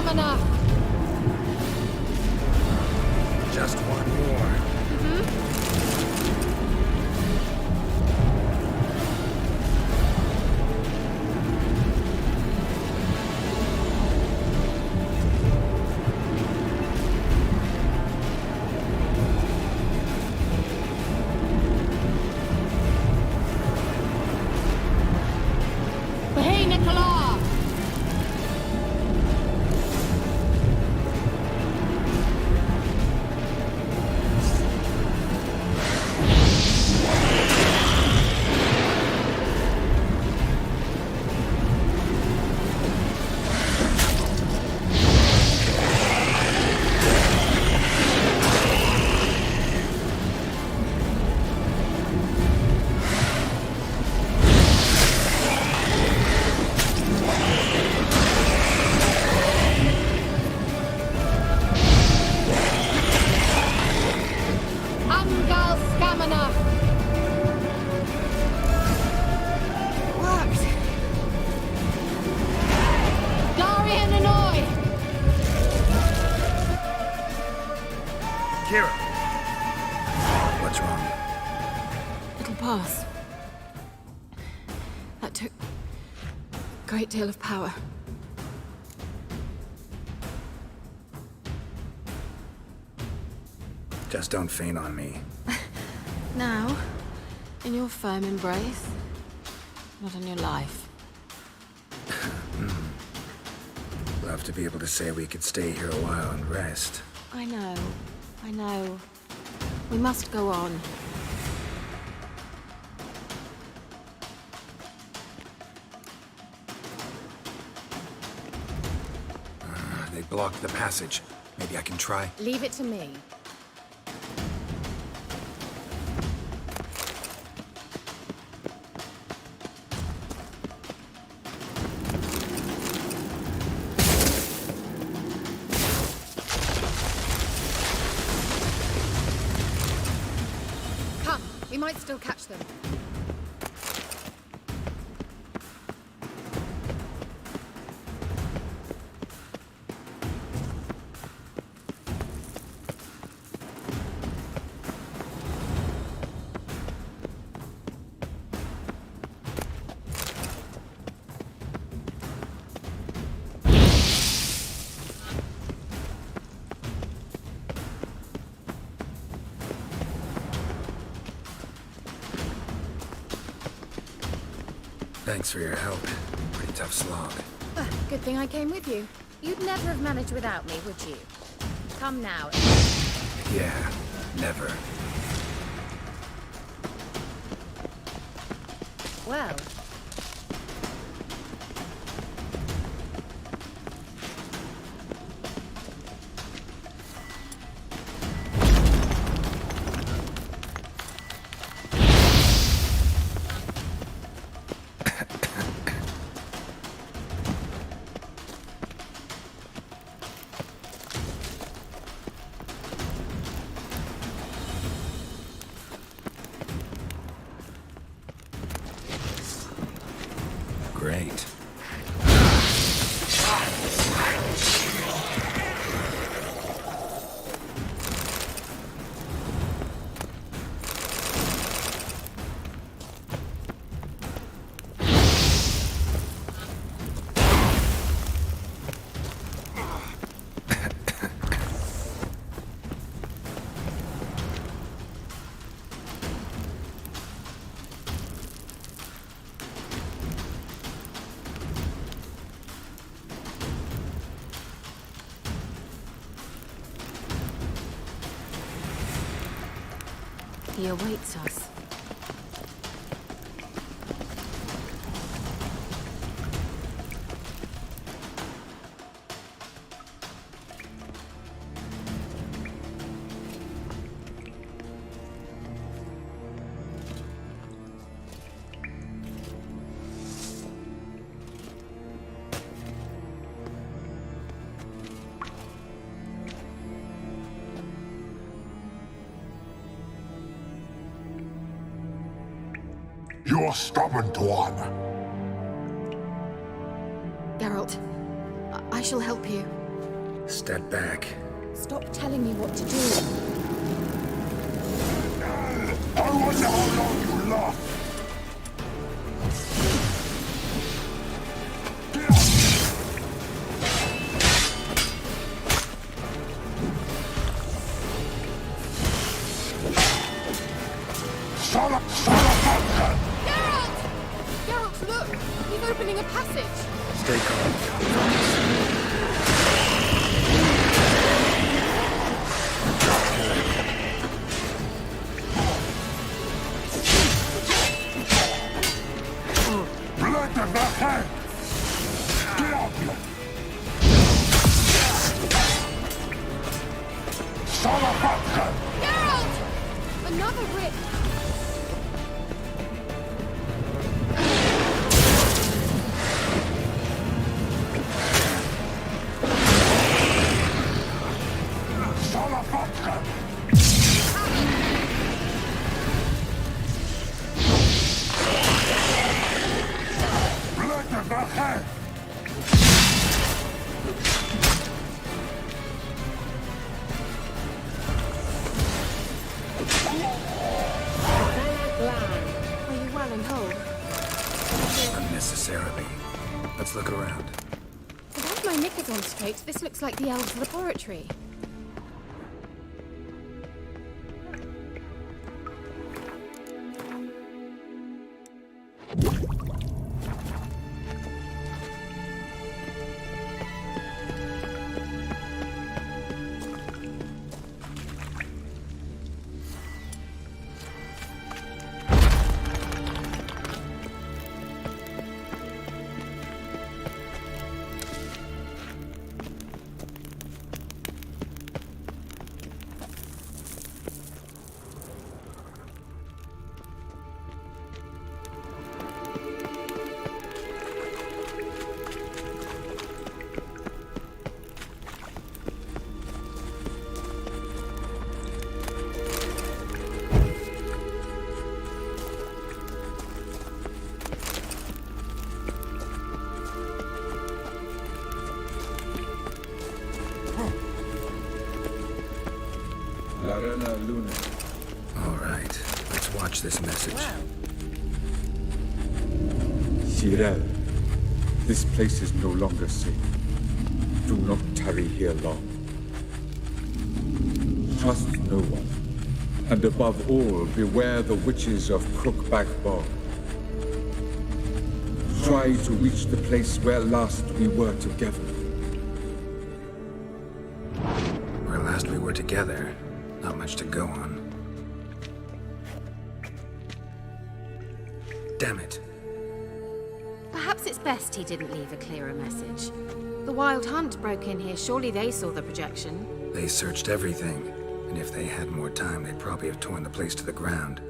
stamina! Just one more. Hey, Nicola! Angal stamina! Worked! Darian Hanoi! Kira! What's wrong? It'll pass. That took a great deal of power. Just don't faint on me. Now, in your firm embrace, not in your life. Love to be able to say we could stay here a while and rest. I know. We must go on. They blocked the passage. Maybe I can try. Leave it to me. Come, we might still catch them. Thanks for your help. Pretty tough slog. Good thing I came with you. You'd never have managed without me, would you? Come now. Yeah, never. Well, Great. He awaits us. You're stubborn one. Geralt, I shall help you. Step back. Stop telling me what to do. I wonder how long you last. Geralt! Geralt, look! He's opening a passage! Stay calm. Blood of the hand! Get out here! Salamanca! Geralt! Another rip! Salamanca! Blood of the hand! Are you well and whole? Unnecessarily. Let's look around. If I have my knickers on straight, this looks like the elves' laboratory. Luna. All right, let's watch this message. Cyril, this place is no longer safe. Do not tarry here long. Trust no one. And above all, beware the witches of Crookback Bog. Try to reach the place where last we were together. Where last we were together, not much to go on. Damn it. Perhaps it's best he didn't leave a clearer message. The Wild Hunt broke in here. Surely they saw the projection. They searched everything, and if they had more time, they'd probably have torn the place to the ground.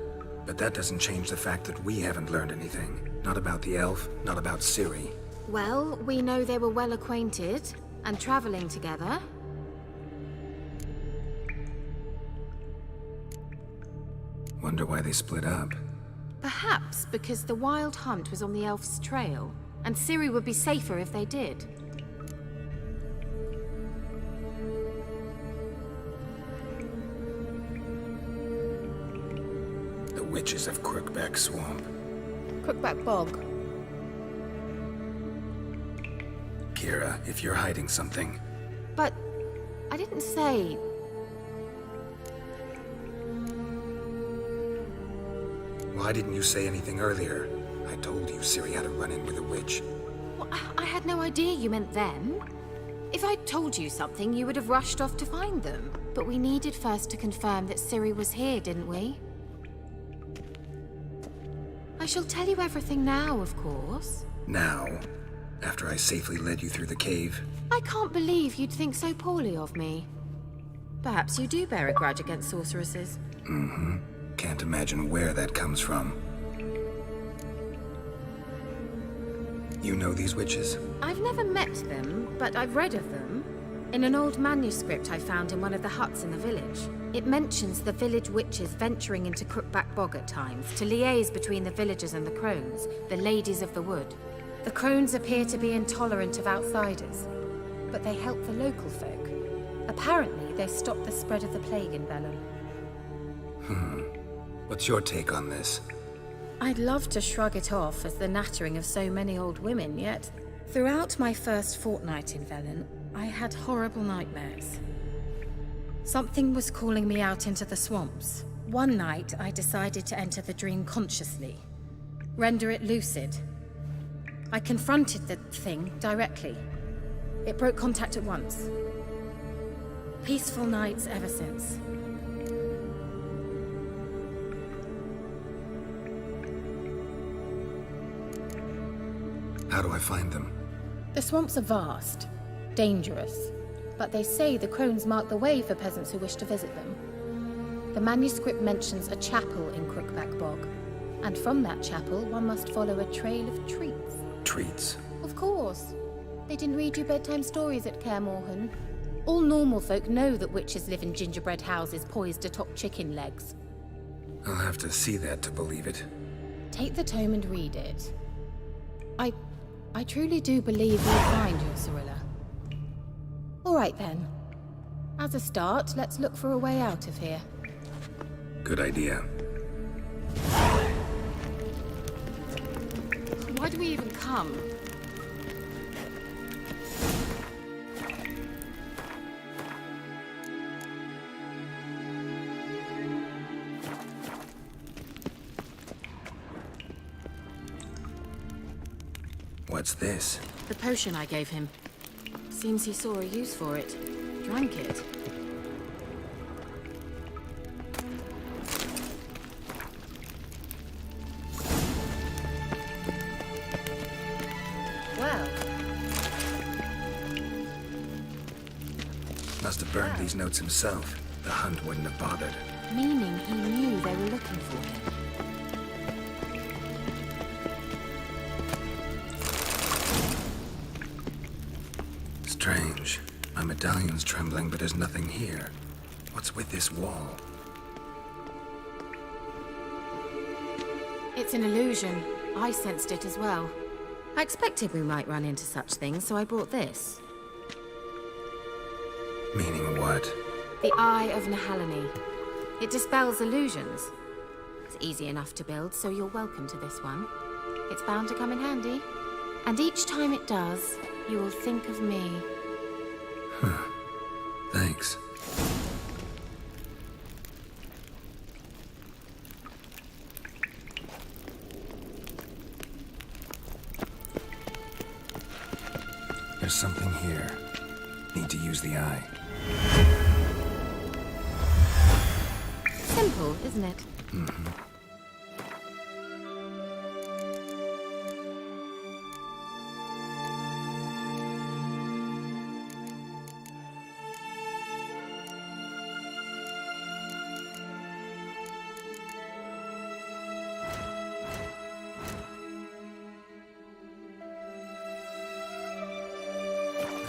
But that doesn't change the fact that we haven't learned anything. Not about the elf, not about Ciri. Well, we know they were well acquainted and traveling together. Wonder why they split up. Perhaps because the Wild Hunt was on the elf's trail, and Ciri would be safer if they did. The witches of Crookback Swamp. Crookback Bog. Kira, if you're hiding something, But I didn't say... why didn't you say anything earlier? I told you Ciri had a run-in with a witch. Well, I had no idea you meant them. If I'd told you something, you would have rushed off to find them. But we needed first to confirm that Ciri was here, didn't we? I shall tell you everything now, of course. Now, after I safely led you through the cave, I can't believe you'd think so poorly of me. Perhaps you do bear a grudge against sorceresses. can't imagine where that comes from. You know these witches? I've never met them, but I've read of them. In an old manuscript I found in one of the huts in the village. It mentions the village witches venturing into Crookback Bog at times to liaise between the villagers and the crones, the ladies of the wood. The crones appear to be intolerant of outsiders, but they help the local folk. Apparently, they stopped the spread of the plague in Velen. What's your take on this? I'd love to shrug it off as the nattering of so many old women, yet throughout my first fortnight in Velen, I had horrible nightmares. Something was calling me out into the swamps. One night, I decided to enter the dream consciously, render it lucid. I confronted the thing directly. It broke contact at once. Peaceful nights ever since. How do I find them? The swamps are vast, dangerous, but they say the crones mark the way for peasants who wish to visit them. The manuscript mentions a chapel in Crookback Bog, and from that chapel one must follow a trail of treats. Treats? Of course. They didn't read you bedtime stories at Kaer Morhen. All normal folk know that witches live in gingerbread houses poised atop chicken legs. I'll have to see that to believe it. Take the tome and read it. I truly do believe you'll find your Cirilla. All right then. As a start, let's look for a way out of here. Good idea. Why do we even come? What's this? The potion I gave him. Seems he saw a use for it. Drank it. Well, Must have burned these notes himself. The hunt wouldn't have bothered. meaning he knew they were looking for him. Strange. My medallion's trembling, but there's nothing here. What's with this wall? It's an illusion. I sensed it as well. I expected we might run into such things, so I brought this. Meaning what? The Eye of Nahalani. It dispels illusions. It's easy enough to build, so you're welcome to this one. It's bound to come in handy. And each time it does, you will think of me. Thanks. There's something here. Need to use the eye. Simple, isn't it?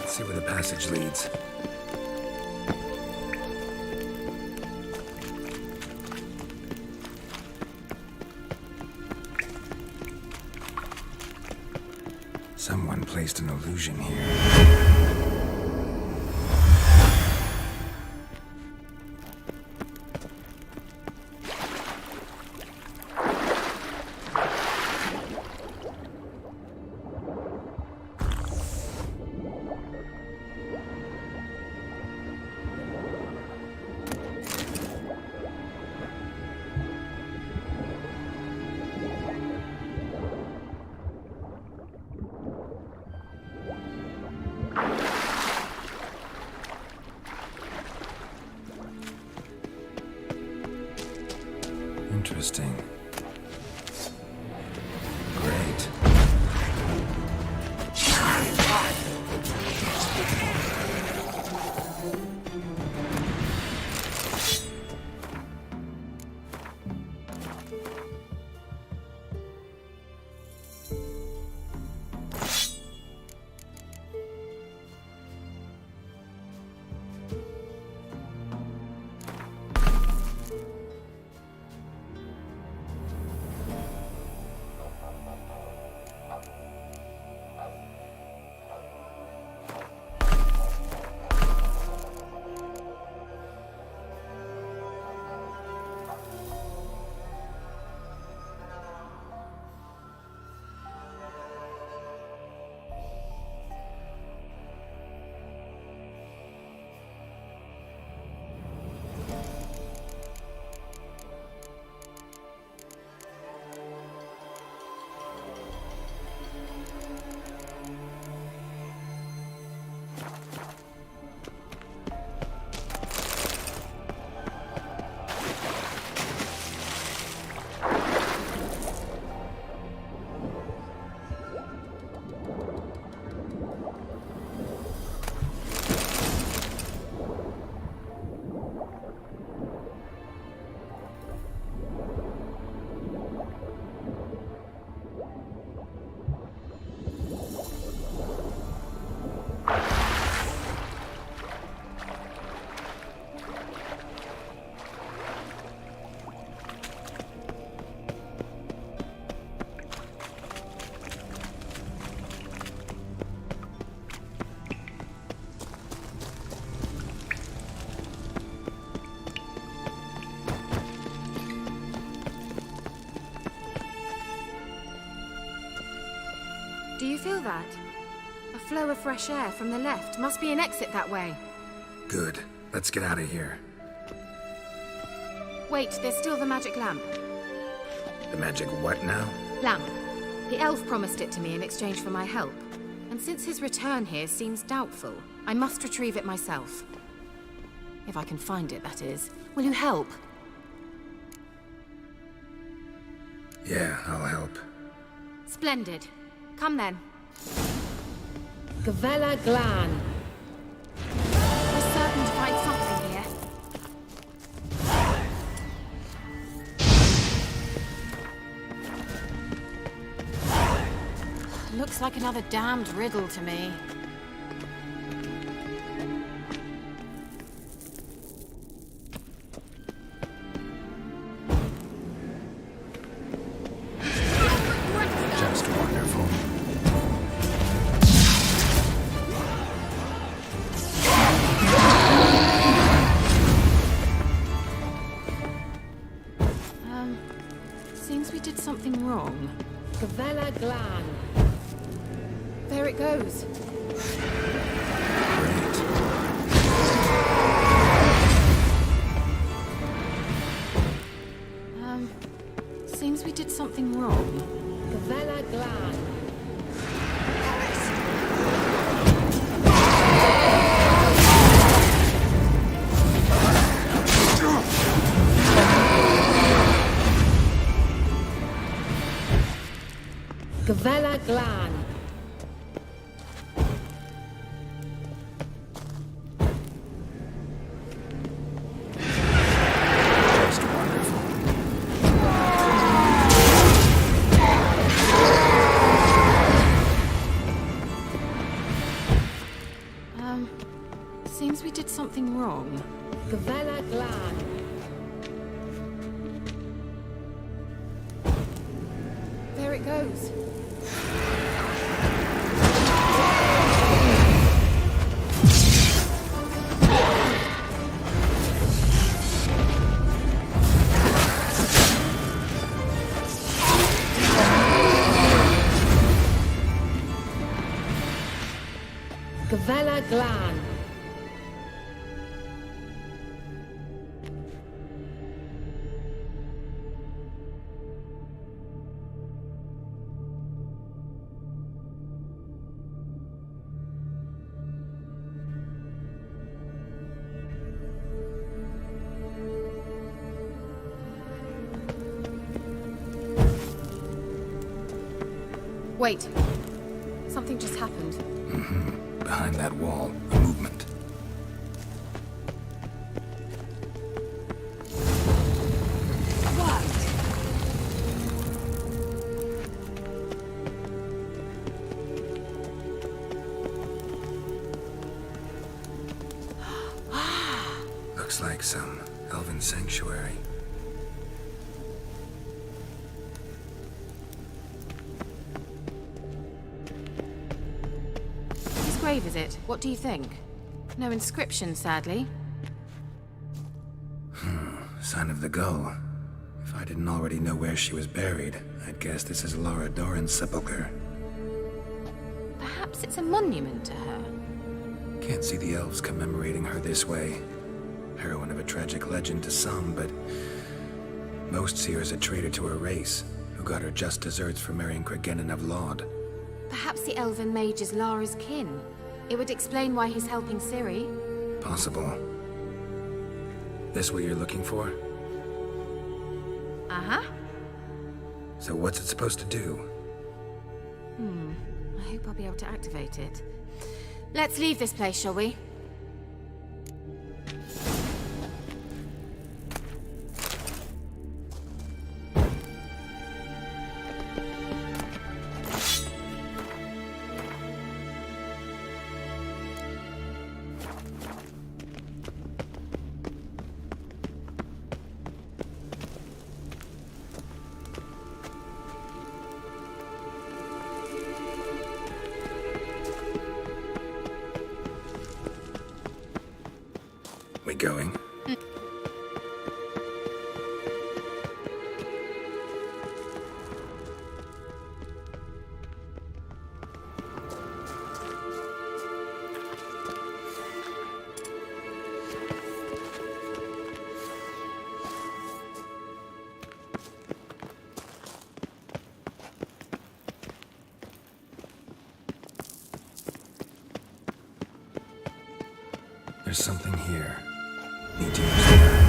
Let's see where the passage leads. Someone placed an illusion here. Interesting. Great. you feel that? A flow of fresh air from the left. Must be an exit that way. Good. Let's get out of here. Wait, there's still the magic lamp. The magic what now? Lamp. The elf promised it to me in exchange for my help. And since his return here seems doubtful, I must retrieve it myself. If I can find it, that is. Will you help? Yeah, I'll help. Splendid. Come then. Gavella Glan. We're certain to find something here. Looks like another damned riddle to me. Just wonderful. Seems we did something wrong. Gavella Glan. There it goes. Seems we did something wrong. Gavella Glan. Gavella Glan. Just wonderful. Seems we did something wrong. Gavella Glan. There it goes. Gavella Glan. Wait. Something just happened. Behind that wall, a movement. Looks like some elven sanctuary. Whose grave is it? What do you think? No inscription, sadly. Sign of the gull. If I didn't already know where she was buried, I'd guess this is Laura Doran's sepulcher. Perhaps it's a monument to her. Can't see the elves commemorating her this way. Heroine of a tragic legend to some, but most see her as a traitor to her race, who got her just deserts for marrying Cregennan of Laud. Perhaps the elven mage is Lara's kin. It would explain why he's helping Ciri. Possible. This what you're looking for? Uh-huh. So what's it supposed to do? I hope I'll be able to activate it. Let's leave this place, shall we? We going? There's something here. Need to use it.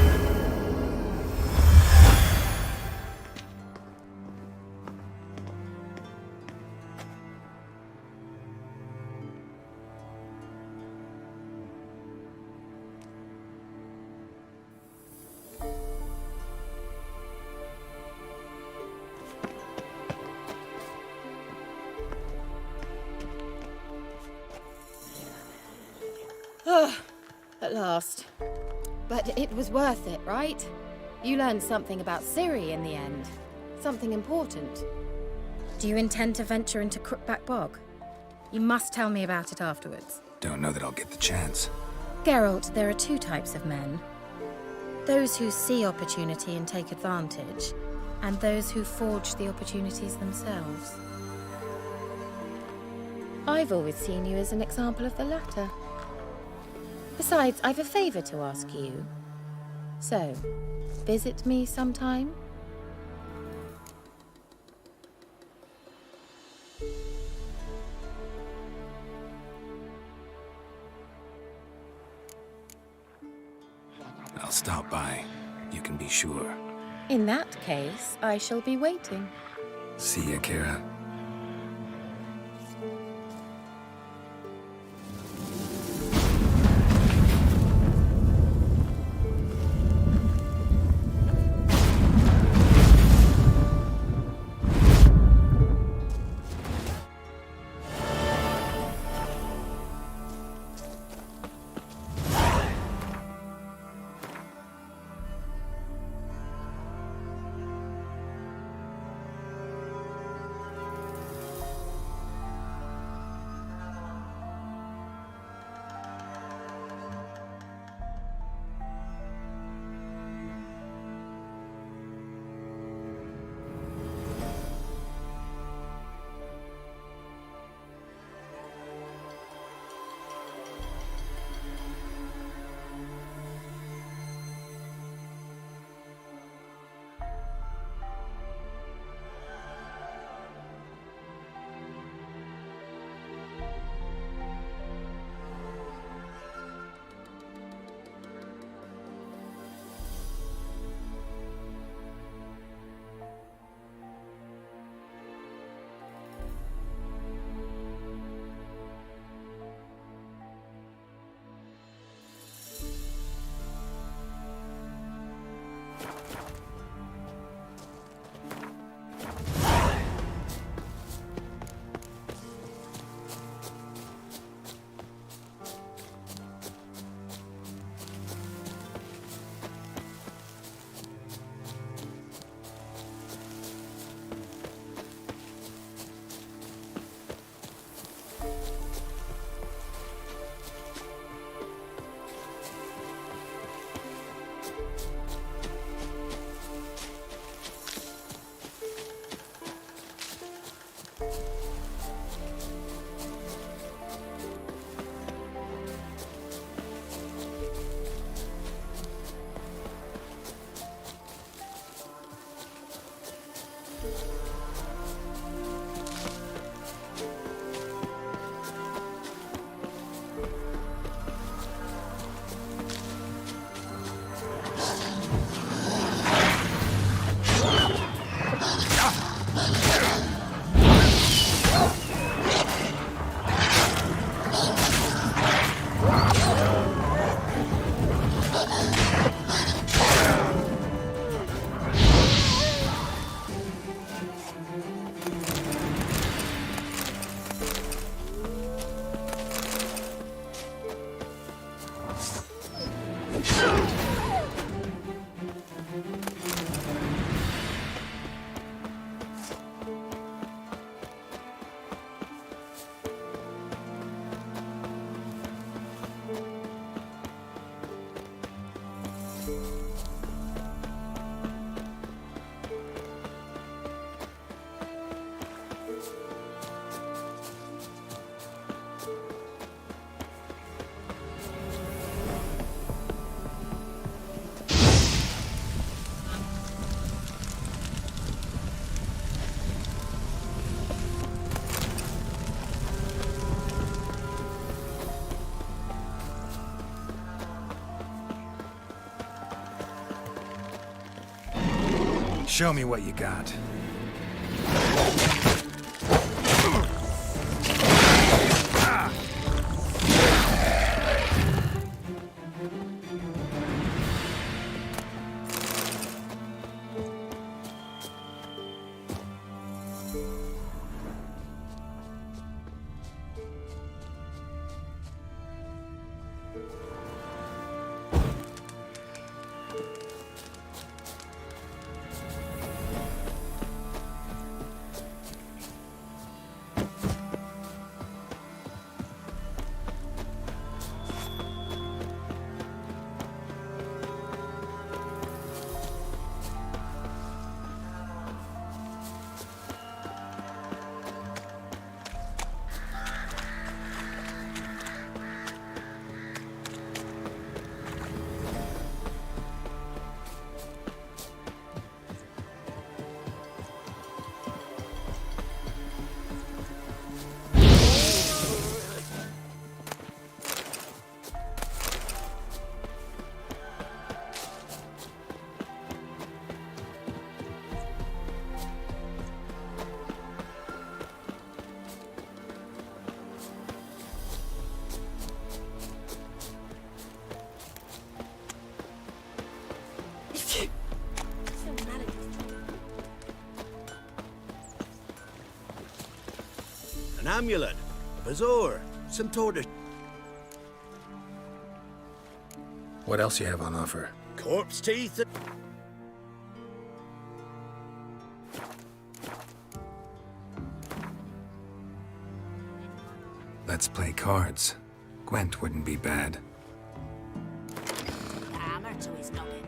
At last. But it was worth it, right? You learned something about Ciri in the end. Something important. Do you intend to venture into Crookback Bog? You must tell me about it afterwards. Don't know that I'll get the chance. Geralt, there are two types of men. Those who see opportunity and take advantage, and those who forge the opportunities themselves. I've always seen you as an example of the latter. Besides, I've a favor to ask you. So, visit me sometime? I'll stop by. You can be sure. In that case, I shall be waiting. See ya, Kara. Show me what you got. An amulet, a bazaar, some tortoise. What else you have on offer? Corpse teeth. Let's play cards. Gwent wouldn't be bad. Hammer to his noggin.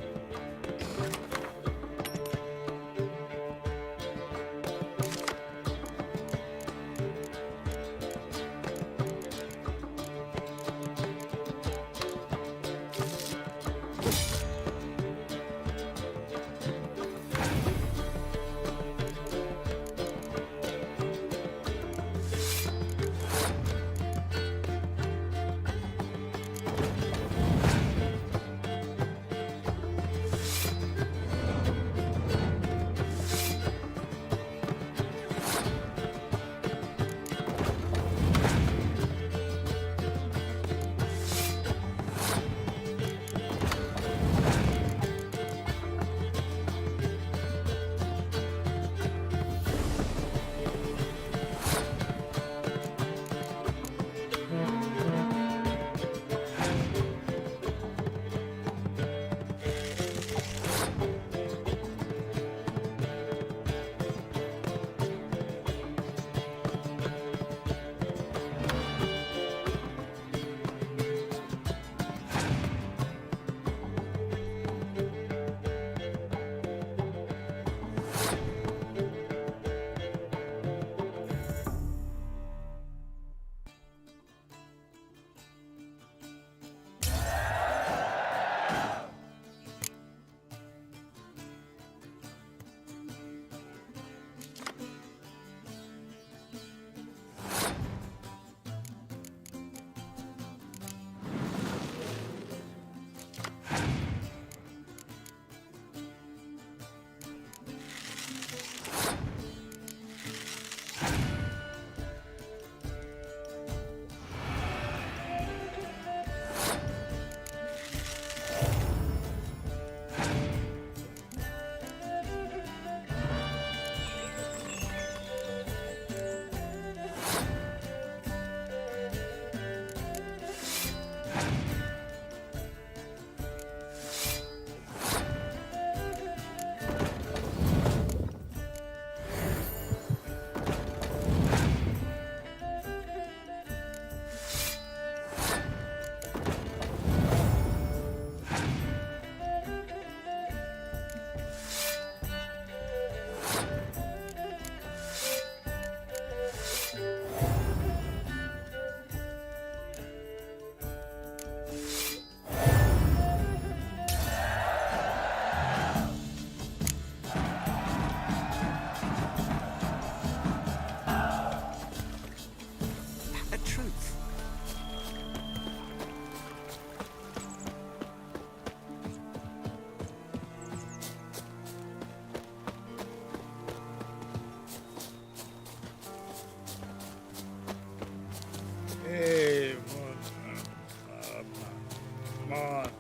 Come on.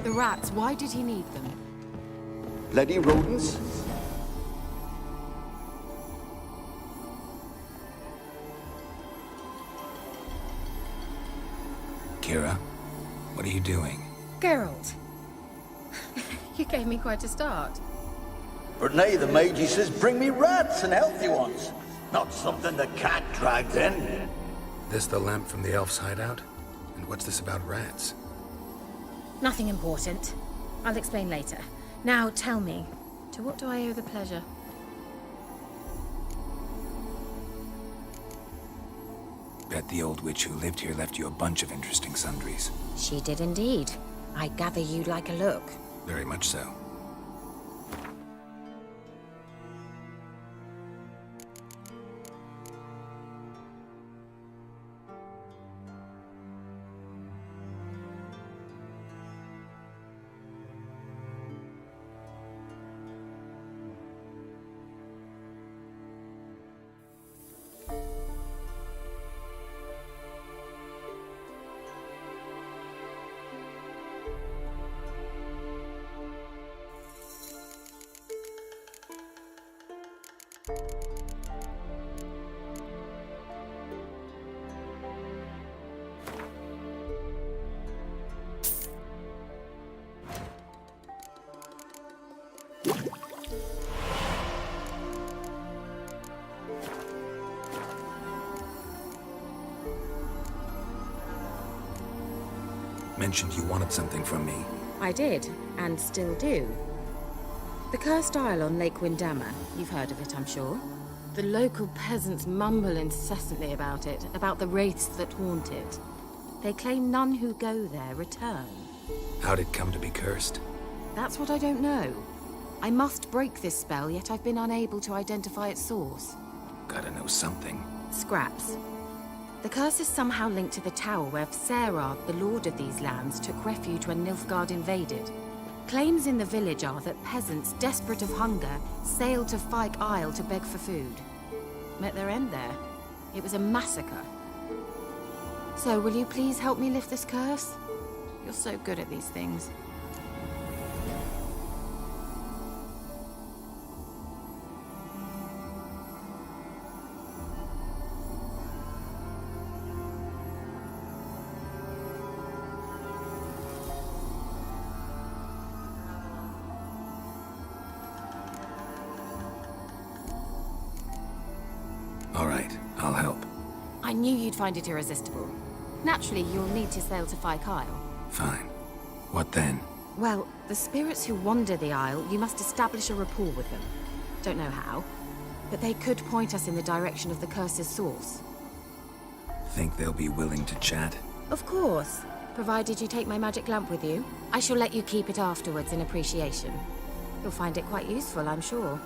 The rats, why did he need them? Bloody rodents? Kira, what are you doing? Geralt. You gave me quite a start. But now the mage says bring me rats and healthy ones. Not something the cat dragged in. This the lamp from the elf's hideout? And what's this about rats? Nothing important. I'll explain later. Now tell me, to what do I owe the pleasure? Bet the old witch who lived here left you a bunch of interesting sundries. She did indeed. I gather you'd like a look. Very much so. Mentioned you wanted something from me. I did, and still do. The cursed isle on Lake Windammer. You've heard of it, I'm sure. The local peasants mumble incessantly about it, about the wraiths that haunt it. They claim none who go there return. How'd it come to be cursed? That's what I don't know. I must break this spell, yet I've been unable to identify its source. Gotta know something. Scraps. The curse is somehow linked to the tower where Serard, the lord of these lands, took refuge when Nilfgaard invaded. Claims in the village are that peasants, desperate of hunger, sailed to Fyke Isle to beg for food. Met their end there. It was a massacre. So, will you please help me lift this curse? You're so good at these things. All right, I'll help. I knew you'd find it irresistible. Naturally, you'll need to sail to Fyke Isle. Fine. What then? Well, the spirits who wander the Isle, you must establish a rapport with them. Don't know how, but they could point us in the direction of the curse's source. Think they'll be willing to chat? Of course, provided you take my magic lamp with you. I shall let you keep it afterwards in appreciation. You'll find it quite useful, I'm sure.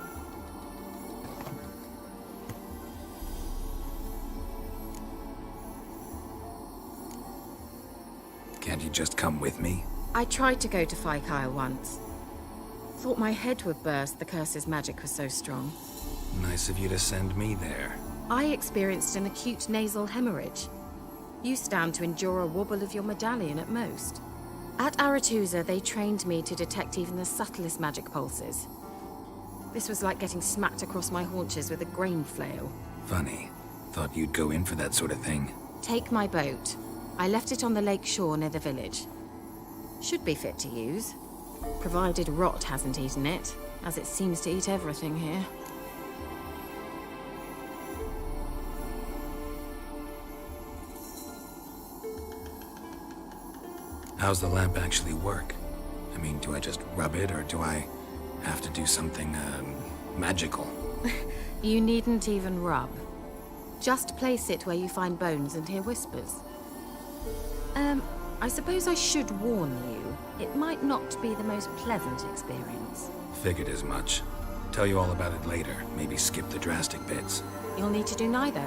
Can't you just come with me? I tried to go to Kyle once. Thought my head would burst, the curse's magic was so strong. Nice of you to send me there. I experienced an acute nasal hemorrhage. You stand to endure a wobble of your medallion at most. At Aretusa, they trained me to detect even the subtlest magic pulses. This was like getting smacked across my haunches with a grain flail. Funny. Thought you'd go in for that sort of thing. Take my boat. I left it on the lake shore near the village. Should be fit to use. Provided rot hasn't eaten it, as it seems to eat everything here. How's the lamp actually work? I mean, do I just rub it, or do I have to do something, magical? You needn't even rub. Just place it where you find bones and hear whispers. I suppose I should warn you. It might not be the most pleasant experience. Figured as much. Tell you all about it later. Maybe skip the drastic bits. You'll need to do neither.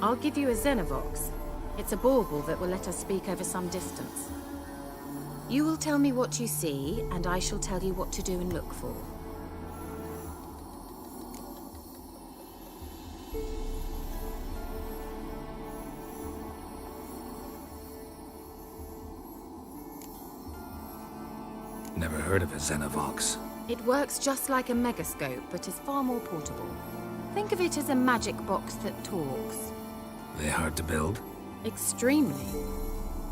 I'll give you a Xenovox. It's a bauble that will let us speak over some distance. You will tell me what you see, and I shall tell you what to do and look for. Never heard of a Xenovox. It works just like a megascope, but is far more portable. Think of it as a magic box that talks. They hard to build? Extremely.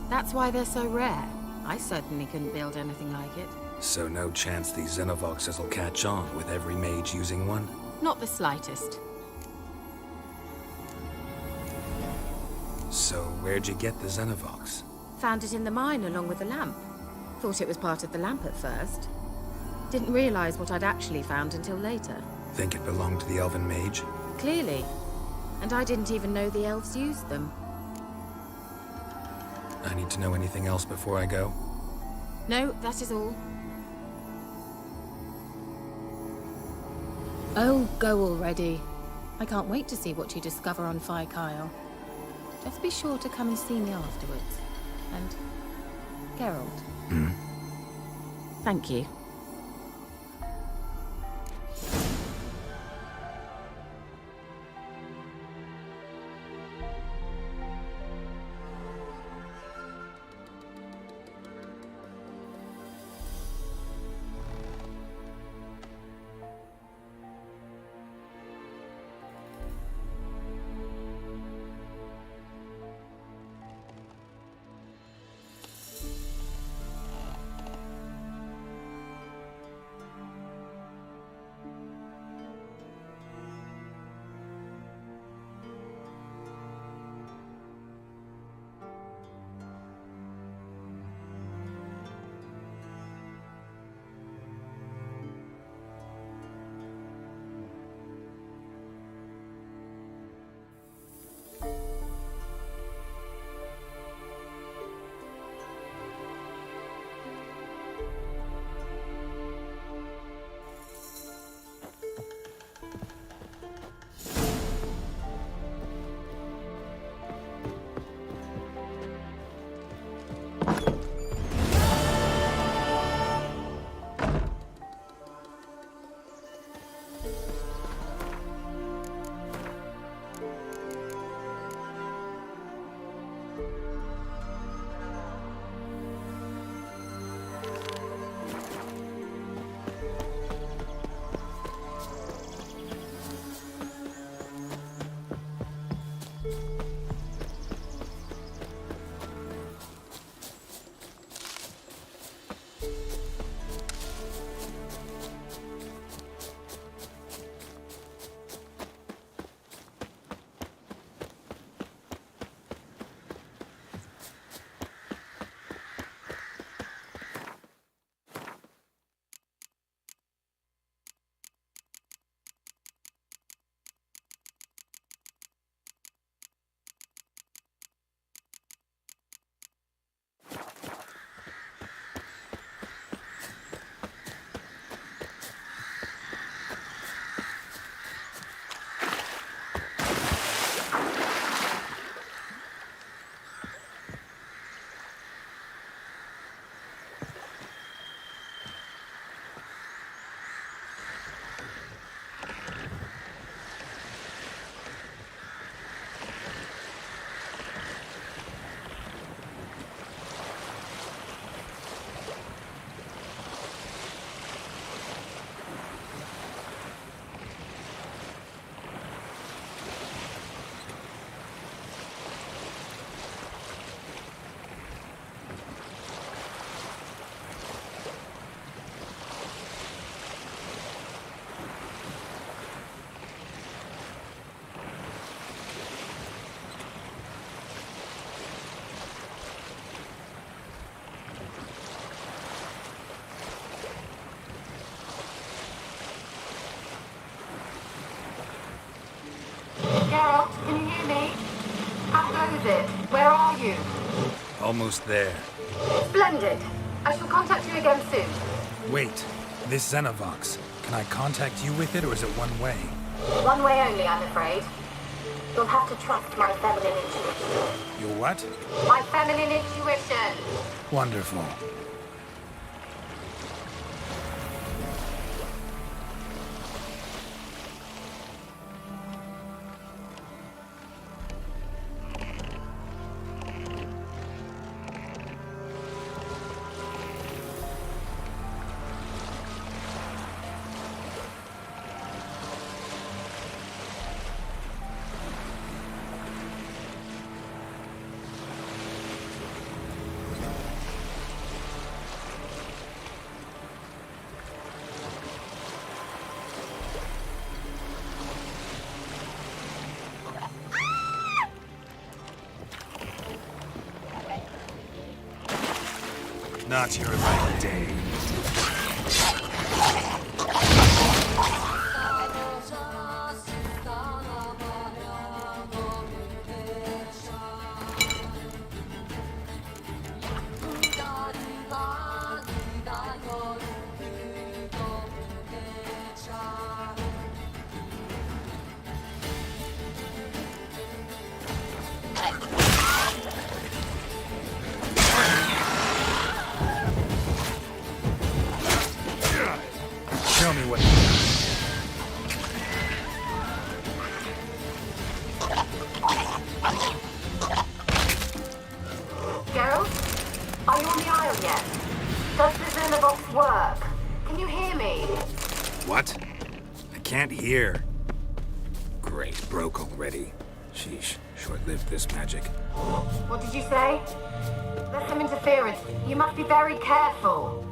That's why they're so rare. I certainly couldn't build anything like it. So no chance these Xenovoxes will catch on with every mage using one? Not the slightest. So where'd you get the Xenovox? Found it in the mine along with the lamp. Thought it was part of the lamp at first. Didn't realize what I'd actually found until later. Think it belonged to the elven mage? Clearly. And I didn't even know the elves used them. I need to know anything else before I go? No, that is all. Oh, go already. I can't wait to see what you discover on Kyle. Just be sure to come and see me afterwards. And Geralt. Thank you. it. Where are you? Almost there. Splendid. I shall contact you again soon. Wait, this Xenovox. Can I contact you with it, or is it one way? One way only, I'm afraid. You'll have to trust my feminine intuition. Your what? My feminine intuition. Wonderful. Not your lucky day. Tell me what. Geralt? Are you on the Isle yet? Does the Xenovox work? Can you hear me? What? I can't hear. Great, broke already. Sheesh, short-lived this magic. What did you say? There's some interference. You must be very careful.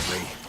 silently.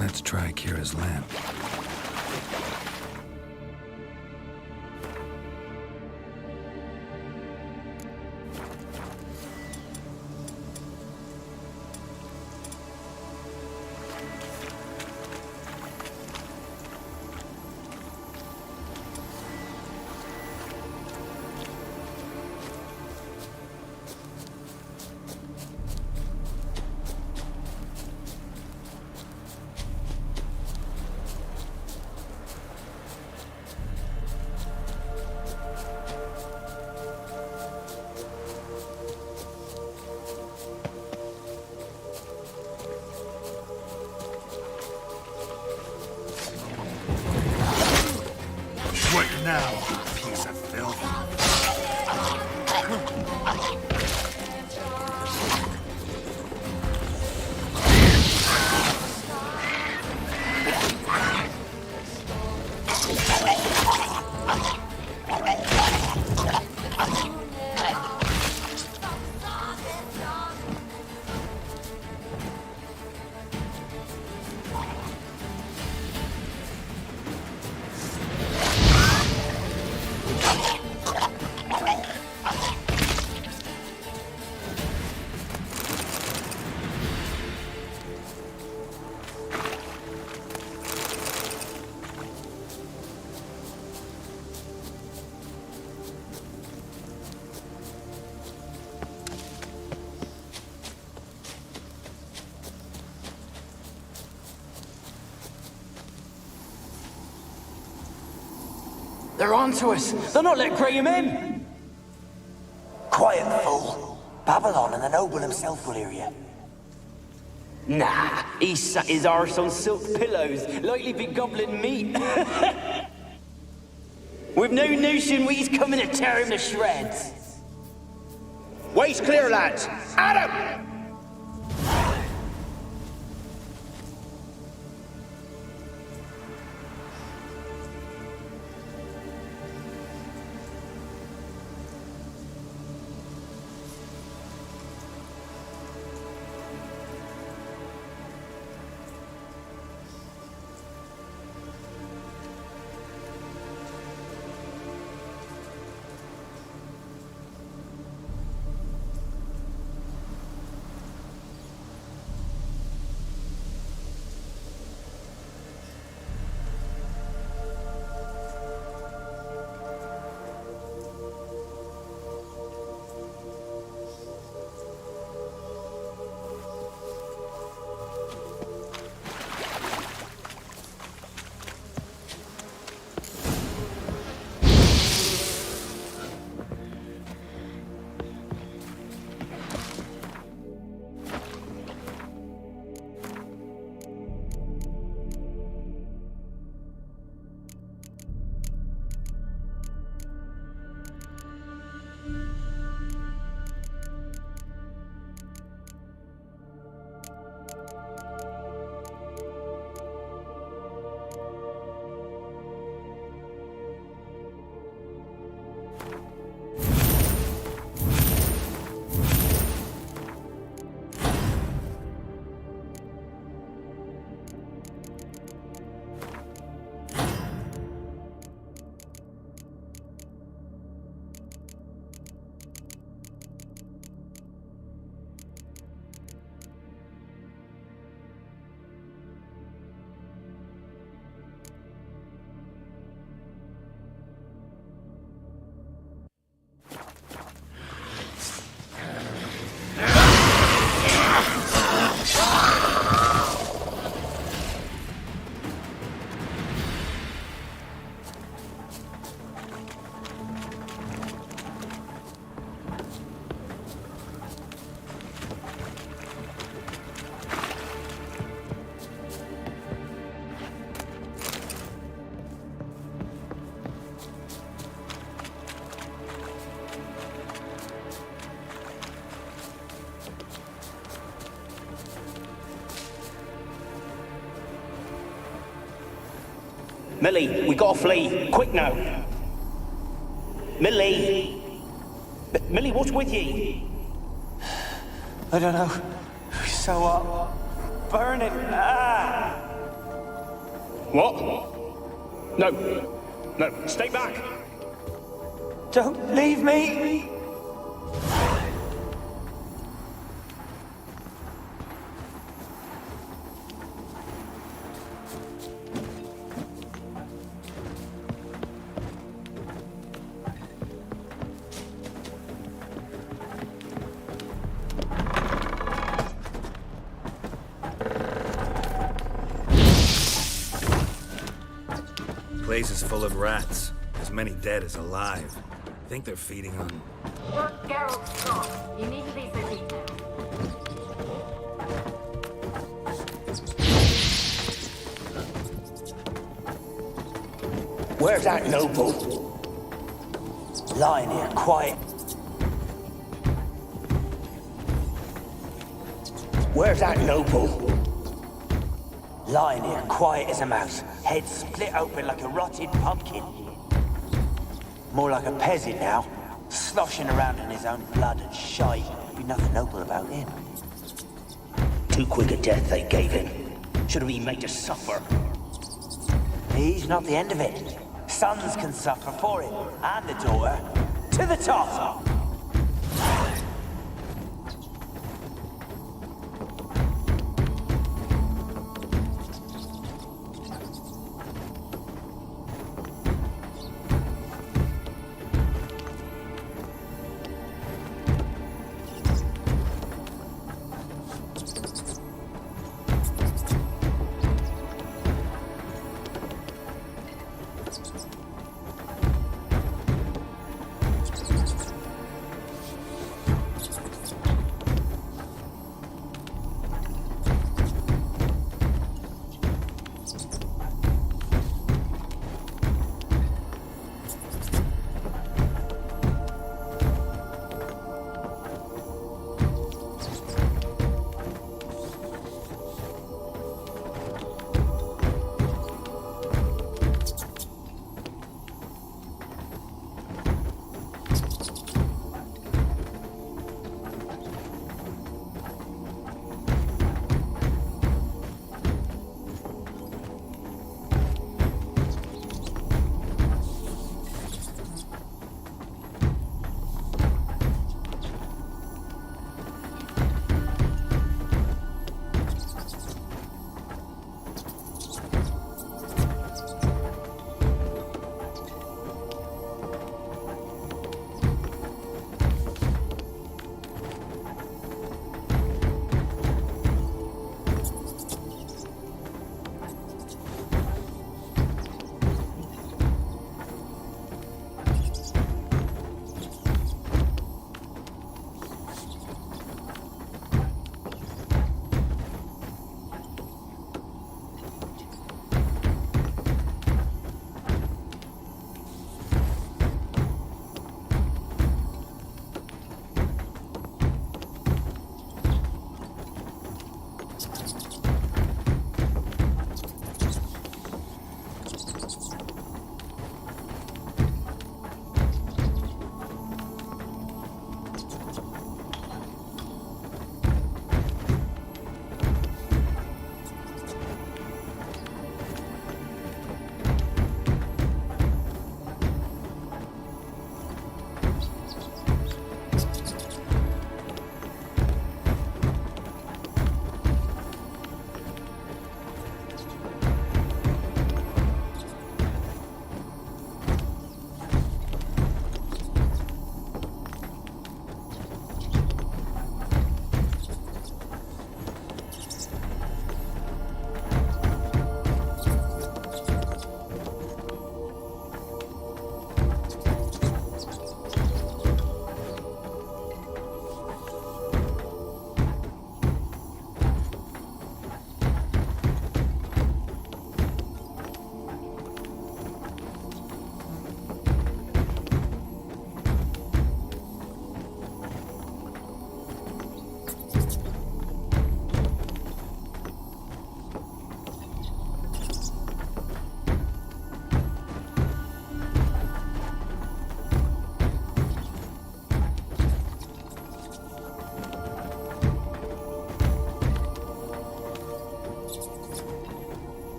Let's try Kira's lamp. What now, piece of filth? They're onto us. They're not letting Graham in. Quiet, fool. Babylon and the noble himself will hear you. Nah, he sat his arse on silk pillows, likely be gobbling meat. We've no notion he's coming to tear him to shreds. Way's clear, lads! Adam! Millie, we gotta flee. Quick now. Millie. Millie, what's with you? I don't know. So, burning. Ah! What? No. No, stay back. Don't leave me! Place is full of rats. As many dead as alive. I think they're feeding on... Geralt, stop. You need to leave the details. Where's that noble? Lying here, quiet. Where's that noble? Lying here, quiet as a mouse. Head split open like a rotted pumpkin. More like a peasant now. Sloshing around in his own blood and shite. Be nothing noble about him. Too quick a death they gave him. Should have been made to suffer. He's not the end of it. Sons can suffer for him, and the daughter. To the top!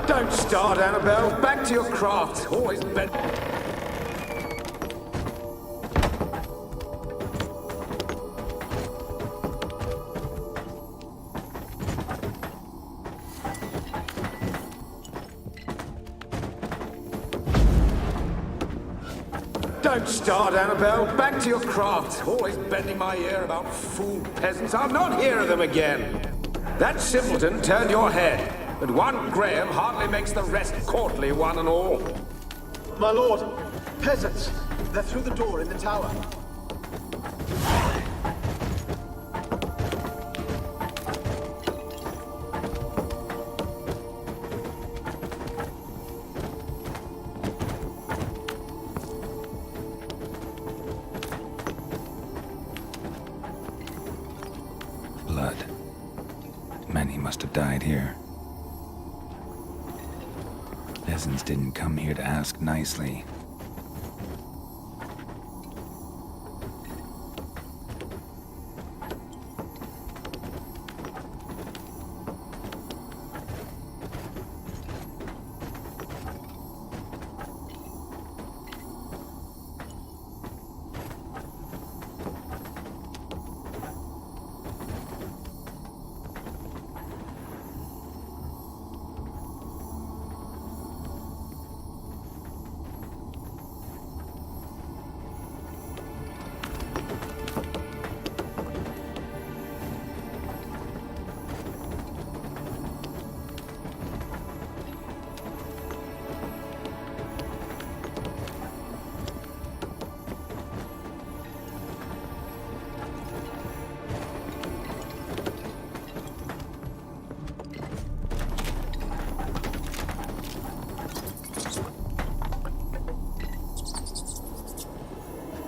Don't start, Annabelle. Back to your craft. Always bent. Don't start, Annabelle. Back to your craft. Always bending my ear about fool peasants. I'll not hear of them again. That simpleton turned your head. But one Graham hardly makes the rest courtly, one and all. My lord, peasants. They're through the door in the tower. Blood. Many must have died here. Peasants didn't come here to ask nicely.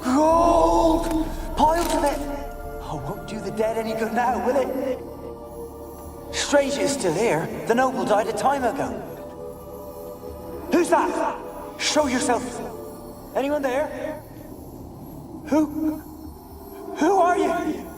Gold! Piles of it! Oh, won't do the dead any good now, will it? Strange it's still here. The noble died a time ago. Who's that? Show yourself. Anyone there? Who are you?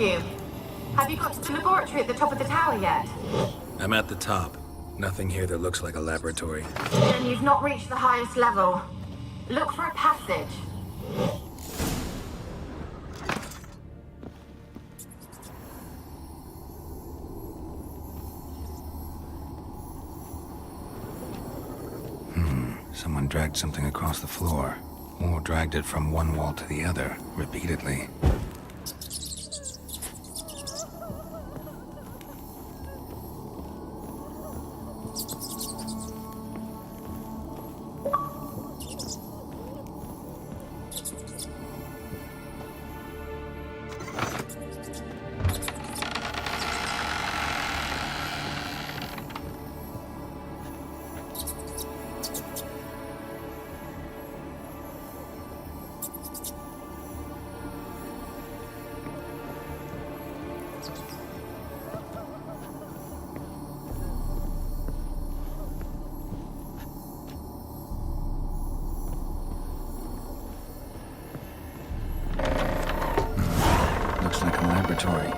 you? Have you got to the laboratory at the top of the tower yet? I'm at the top. Nothing here that looks like a laboratory. Then you've not reached the highest level. Look for a passage. Someone dragged something across the floor, or dragged it from one wall to the other, repeatedly. Looks like a laboratory.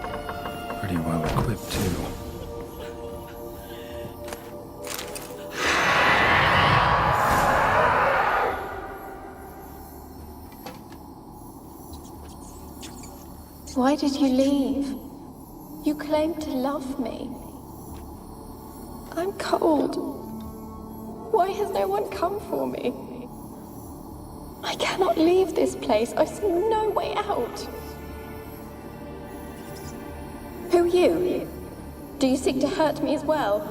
Pretty well equipped, too. Why did you leave? You claimed to love me. I'm cold. Why has no one come for me? I cannot leave this place. I see no way out. Who are you? Do you seek to hurt me as well?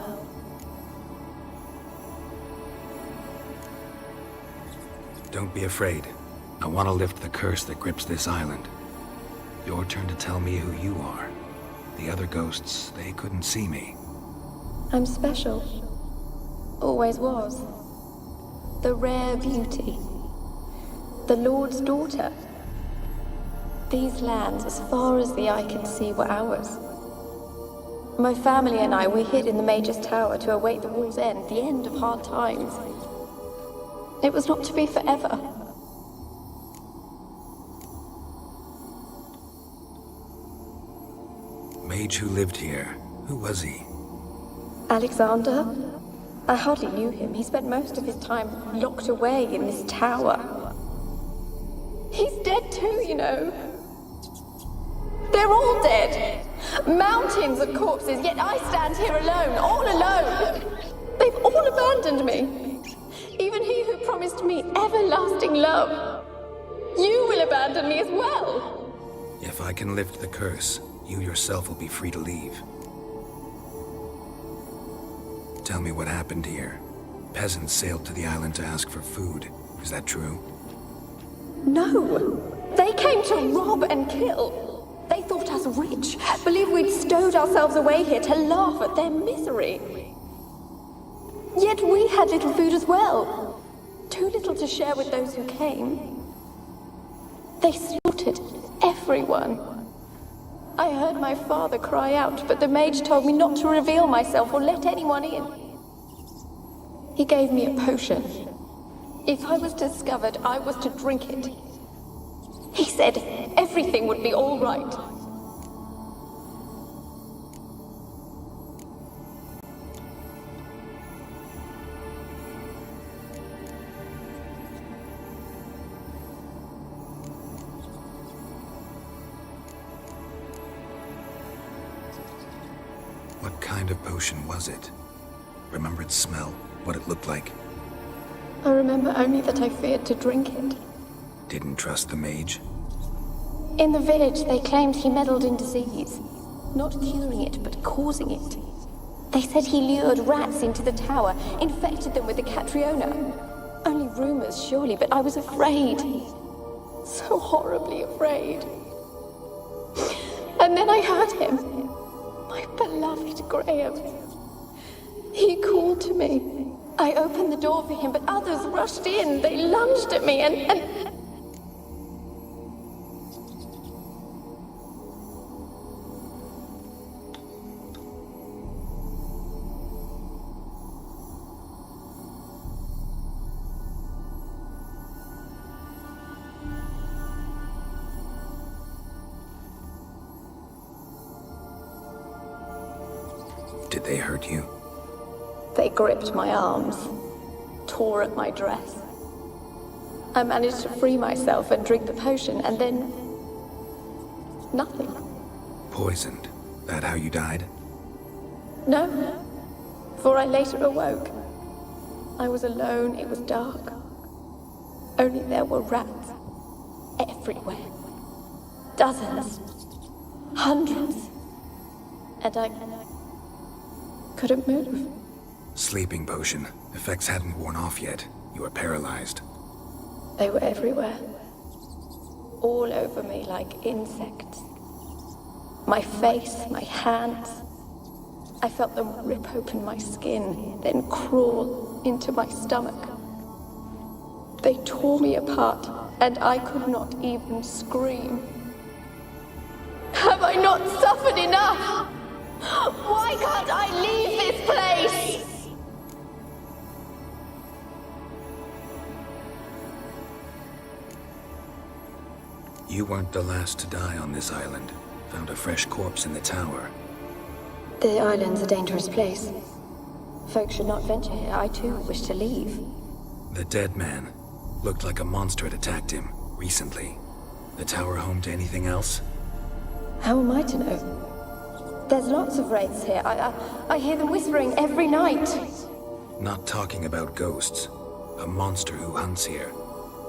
Don't be afraid. I want to lift the curse that grips this island. Your turn to tell me who you are. The other ghosts, they couldn't see me. I'm special. Always was. The rare beauty. The Lord's daughter. These lands, as far as the eye can see, were ours. My family and I, we hid in the Major's Tower to await the war's end, the end of hard times. It was not to be forever. Mage who lived here. Who was he? Alexander? I hardly knew him. He spent most of his time locked away in this tower. He's dead too, you know. They're all dead. Mountains of corpses, yet I stand here alone, all alone. They've all abandoned me. Even he who promised me everlasting love. You will abandon me as well. If I can lift the curse, you yourself will be free to leave. Tell me what happened here. Peasants sailed to the island to ask for food. Is that true? No. They came to rob and kill. They thought us rich, believed we'd stowed ourselves away here to laugh at their misery. Yet we had little food as well. Too little to share with those who came. They slaughtered everyone. I heard my father cry out, but the mage told me not to reveal myself or let anyone in. He gave me a potion. If I was discovered, I was to drink it. He said everything would be all right. What kind of potion was it? Remember its smell? What it looked like? I remember only that I feared to drink it. Didn't trust the mage? In the village, they claimed he meddled in disease. Not curing it, but causing it. They said he lured rats into the tower, infected them with the Catriona. Only rumors, surely, but I was afraid. So horribly afraid. And then I heard him. My beloved Graham. He called to me. I opened the door for him, but others rushed in. They lunged at me and... Did they hurt you? They gripped my arms, tore at my dress. I managed to free myself and drink the potion, and then... nothing. Poisoned? That how you died? No, for I later awoke. I was alone, it was dark. Only there were rats everywhere. Dozens. Hundreds. And I couldn't move. Sleeping potion. Effects hadn't worn off yet. You were paralyzed. They were everywhere. All over me like insects. My face, my hands. I felt them rip open my skin, then crawl into my stomach. They tore me apart, and I could not even scream. Have I not suffered enough? Why can't I leave this place? You weren't the last to die on this island. Found a fresh corpse in the tower. The island's a dangerous place. Folks should not venture here. I too wish to leave. The dead man. Looked like a monster had attacked him, recently. The tower home to anything else? How am I to know? There's lots of wraiths here. I hear them whispering every night. Not talking about ghosts. A monster who hunts here.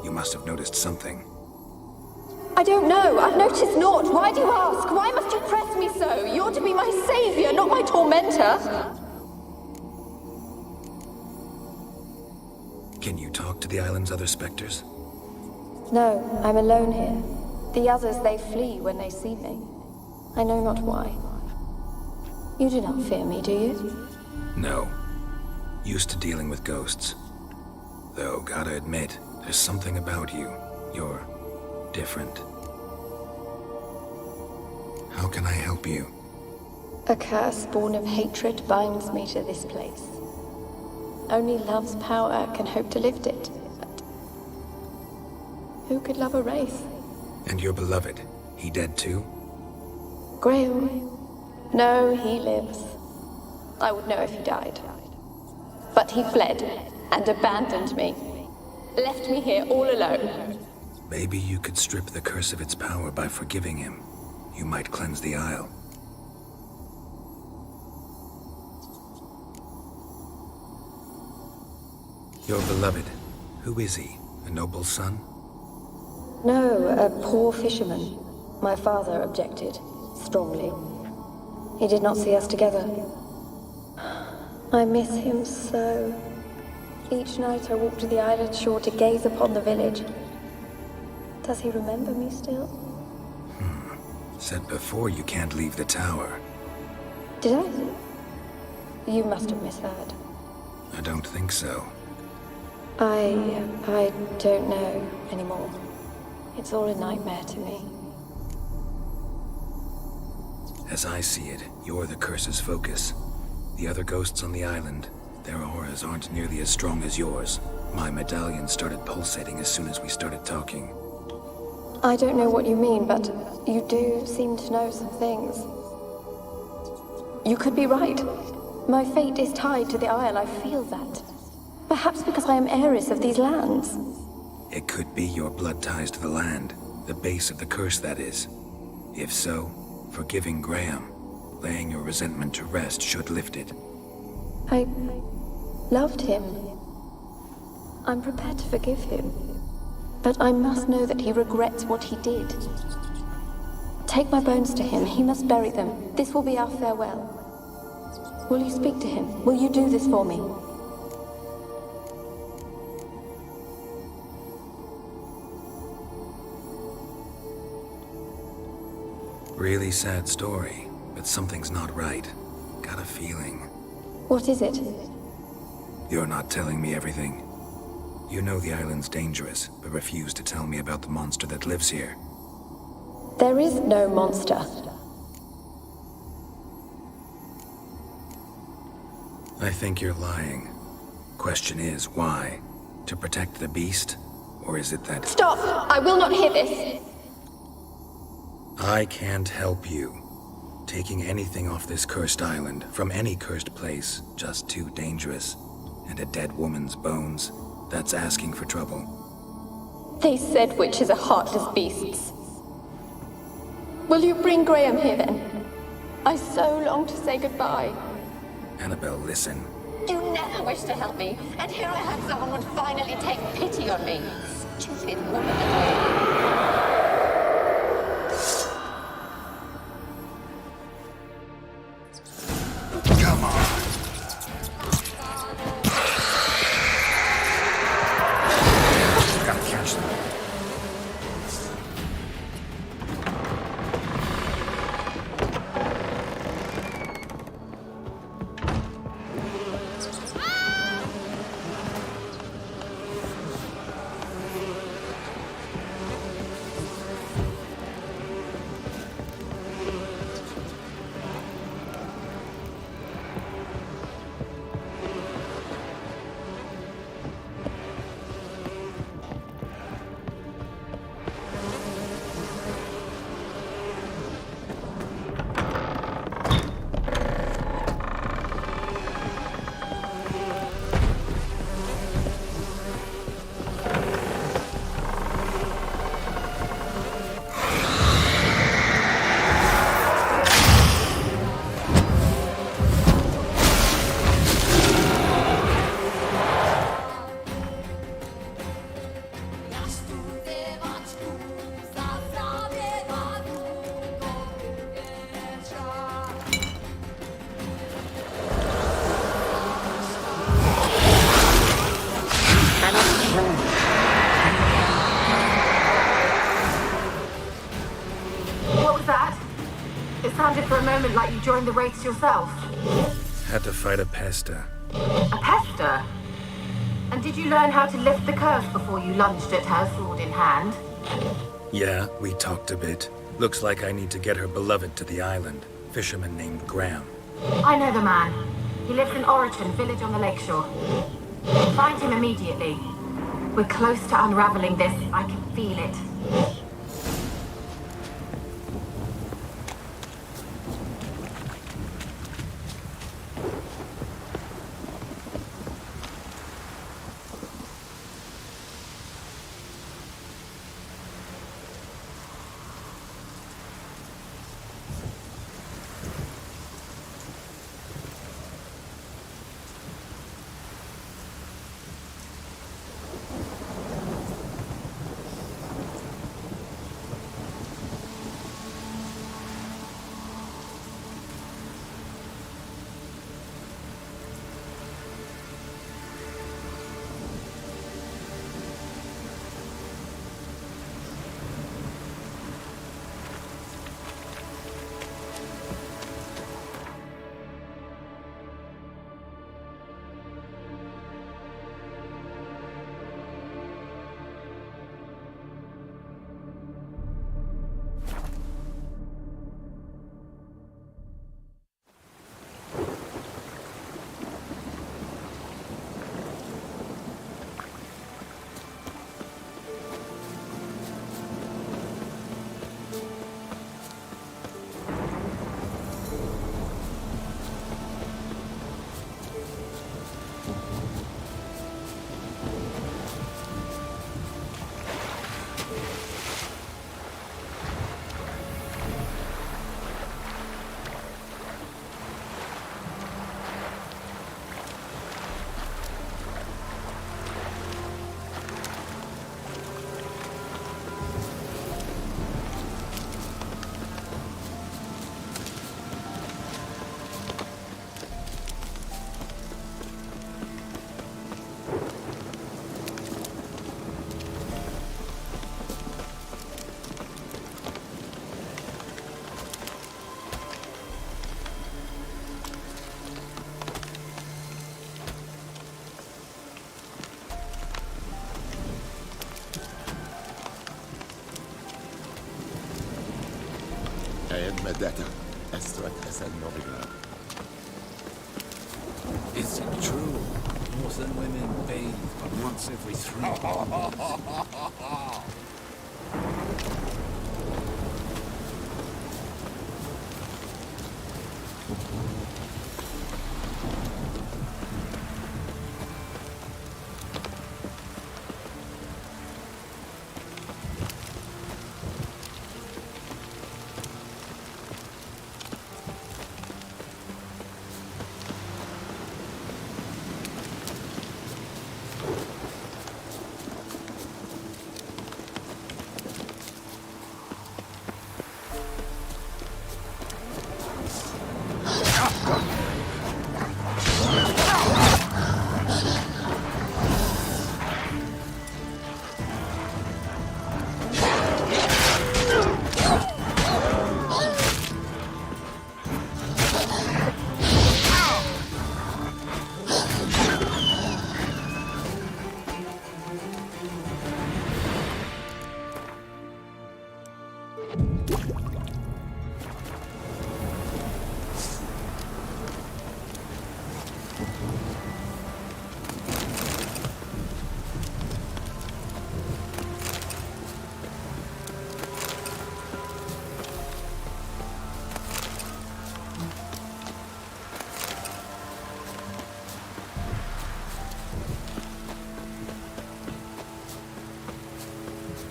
You must have noticed something. I don't know. I've noticed naught. Why do you ask? Why must you press me so? You're to be my savior, not my tormentor. Can you talk to the island's other specters? No, I'm alone here. The others, they flee when they see me. I know not why. You do not fear me, do you? No. Used to dealing with ghosts. Though, gotta admit, there's something about you. You're different. How can I help you? A curse born of hatred binds me to this place. Only love's power can hope to lift it. But who could love a wraith? And your beloved, he dead too? Graham? No, he lives. I would know if he died. But he fled and abandoned me. Left me here all alone. Maybe you could strip the curse of its power by forgiving him. You might cleanse the Isle. Your beloved, who is he? A noble son? No, a poor fisherman. My father objected, strongly. He did not see us together. I miss him so. Each night I walk to the island shore to gaze upon the village. Does he remember me still? Said before you can't leave the tower. Did I? You must have misheard. I don't think so. I don't know anymore. It's all a nightmare to me. As I see it, you're the curse's focus. The other ghosts on the island, their auras aren't nearly as strong as yours. My medallion started pulsating as soon as we started talking. I don't know what you mean, but you do seem to know some things. You could be right. My fate is tied to the Isle, I feel that. Perhaps because I am heiress of these lands. It could be your blood ties to the land, the base of the curse, that is. If so, forgiving Graham, laying your resentment to rest should lift it. I loved him. I'm prepared to forgive him. But I must know that he regrets what he did. Take my bones to him. He must bury them. This will be our farewell. Will you speak to him? Will you do this for me? Really sad story, but something's not right. Got a feeling. What is it? You're not telling me everything. You know the island's dangerous, but refuse to tell me about the monster that lives here. There is no monster. I think you're lying. Question is, why? To protect the beast? Or is it that... Stop! I will not hear this! I can't help you. Taking anything off this cursed island, from any cursed place, just too dangerous. And a dead woman's bones, that's asking for trouble. They said witches are heartless beasts. Will you bring Graham here then? I so long to say goodbye. Annabelle, listen. You never wished to help me, and here I had someone would finally take pity on me. Stupid woman that Come on! Gotta catch them. What was that? It sounded for a moment like you joined the race yourself. Had to fight a pester. A pester? And did you learn how to lift the curse before you lunged at her, sword in hand? Yeah, we talked a bit. Looks like I need to get her beloved to the island. Fisherman named Graham. I know the man. He lives in Oriton, village on the lakeshore. Find him immediately. We're close to unraveling this. I can feel it. Medetta, Estrat Esen Novigrad. Is it true? Northern women bathe but once every 3 months.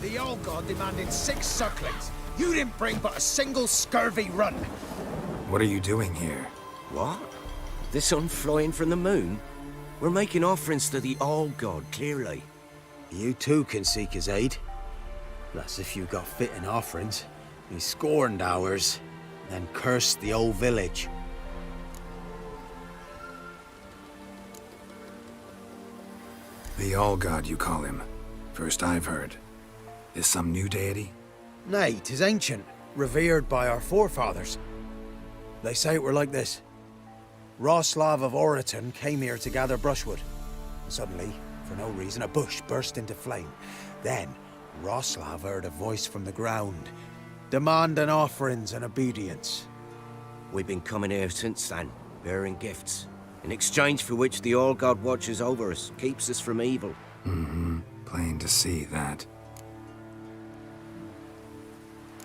The old god demanded 6 circlings. You didn't bring but a single scurvy run. What are you doing here? What? The sun flying from the moon? We're making offerings to the old god, clearly. You too can seek his aid. That's if you got fitting offerings. He scorned ours, then cursed the old village. The All-God, you call him. First I've heard. Is some new deity? Nay, 'tis ancient, revered by our forefathers. They say it were like this. Roslav of Oriton came here to gather brushwood. Suddenly, for no reason, a bush burst into flame. Then, Roslav heard a voice from the ground, demanding offerings and obedience. We've been coming here since then, bearing gifts, in exchange for which the All God watches over us, keeps us from evil. Mm-hmm. Plain to see that.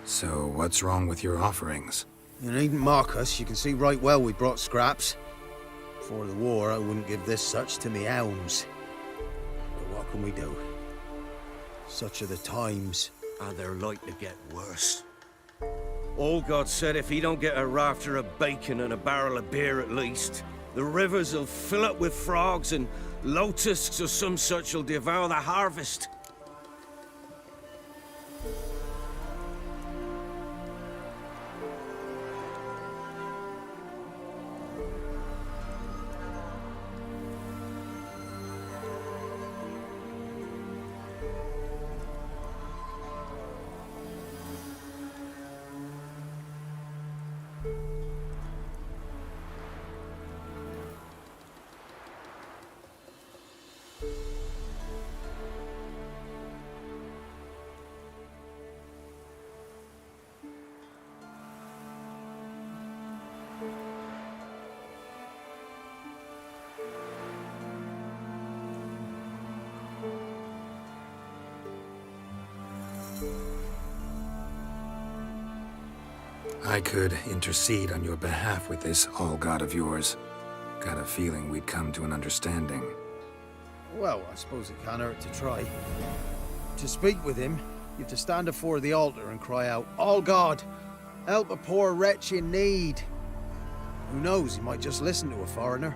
So, what's wrong with your offerings? You needn't mock us. You can see right well we brought scraps. Before the war, I wouldn't give this such to me elms. But what can we do? Such are the times. And they're like to get worse. All God said if he don't get a rafter of bacon and a barrel of beer at least, the rivers will fill up with frogs and locusts or some such will devour the harvest. I could intercede on your behalf with this All-God of yours. Got a feeling we'd come to an understanding. Well, I suppose it can't hurt to try. To speak with him, you have to stand before the altar and cry out, "All God, help a poor wretch in need." Who knows, he might just listen to a foreigner.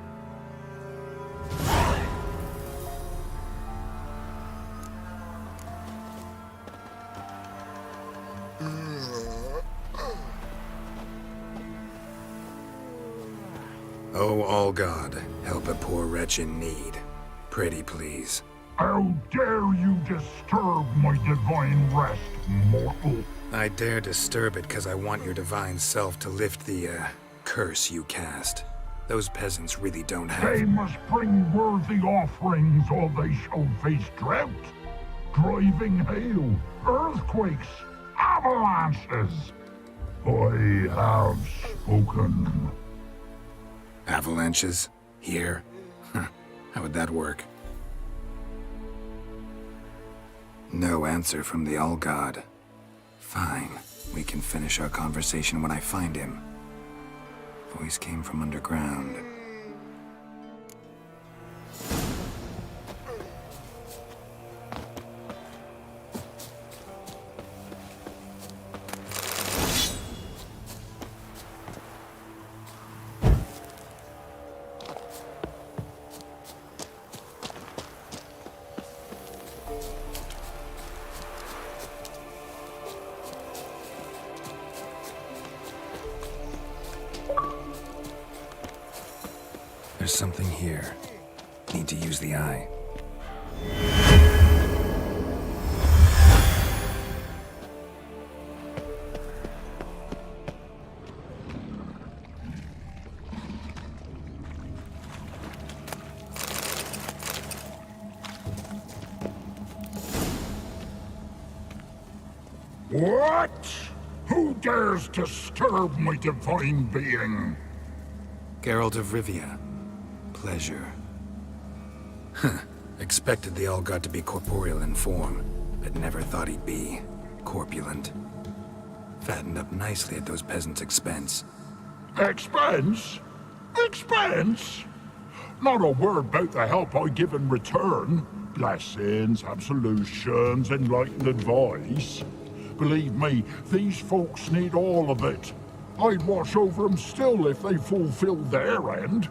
Oh, All-God, help a poor wretch in need. Pretty please. How dare you disturb my divine rest, mortal? I dare disturb it because I want your divine self to lift the, curse you cast. Those peasants really don't have... They must bring worthy offerings or they shall face drought, driving hail, earthquakes, avalanches. I have spoken. Avalanches? Here? Huh. How would that work? No answer from the All-God. Fine. We can finish our conversation when I find him. Voice came from underground. There's something here. Need to use the eye. What? Who dares disturb my divine being? Geralt of Rivia. Pleasure. Huh. Expected the All-God to be corporeal in form, but never thought he'd be corpulent. Fattened up nicely at those peasants' expense. Expense? Expense? Not a word about the help I give in return. Blessings, absolutions, enlightened advice. Believe me, these folks need all of it. I'd watch over them still if they fulfilled their end.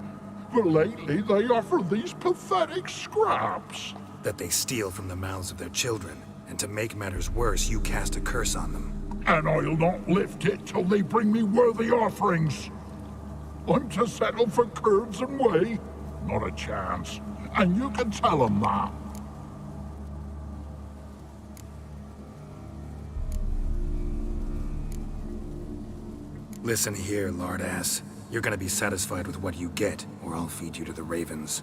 But lately they offer these pathetic scraps. That they steal from the mouths of their children, and to make matters worse, you cast a curse on them. And I'll not lift it till they bring me worthy offerings. I'm to settle for curds and whey? Not a chance. And you can tell them that. Listen here, lardass. You're gonna be satisfied with what you get, or I'll feed you to the ravens.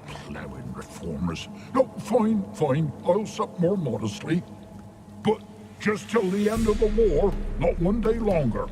Plowing reformers. No, fine. I'll sup more modestly. But just till the end of the war, not one day longer.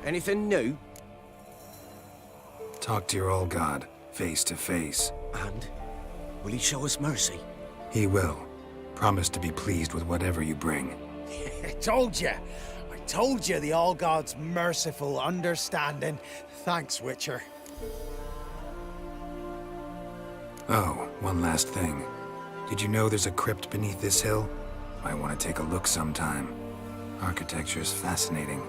Anything new? Talk to your old god, face to face. And? Will he show us mercy? He will. Promise to be pleased with whatever you bring. I told you the All-God's merciful, understanding. Thanks, Witcher. Oh, one last thing. Did you know there's a crypt beneath this hill? Might want to take a look sometime. Architecture's fascinating.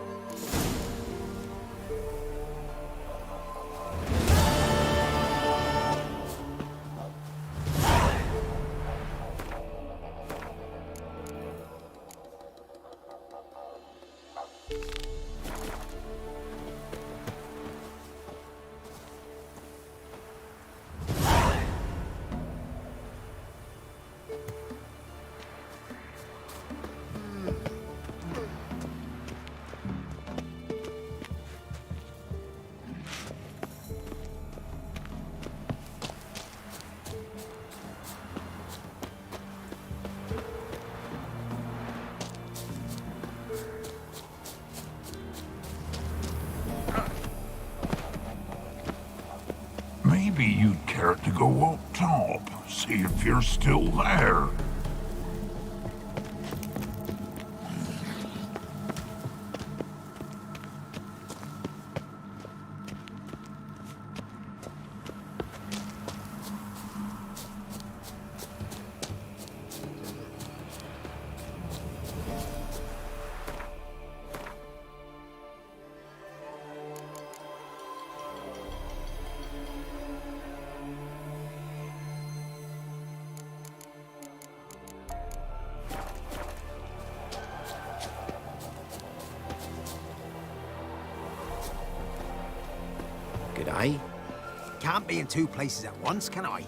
Maybe you'd care to go up top, see if you're still there. G'day. Can't be in two places at once, can I?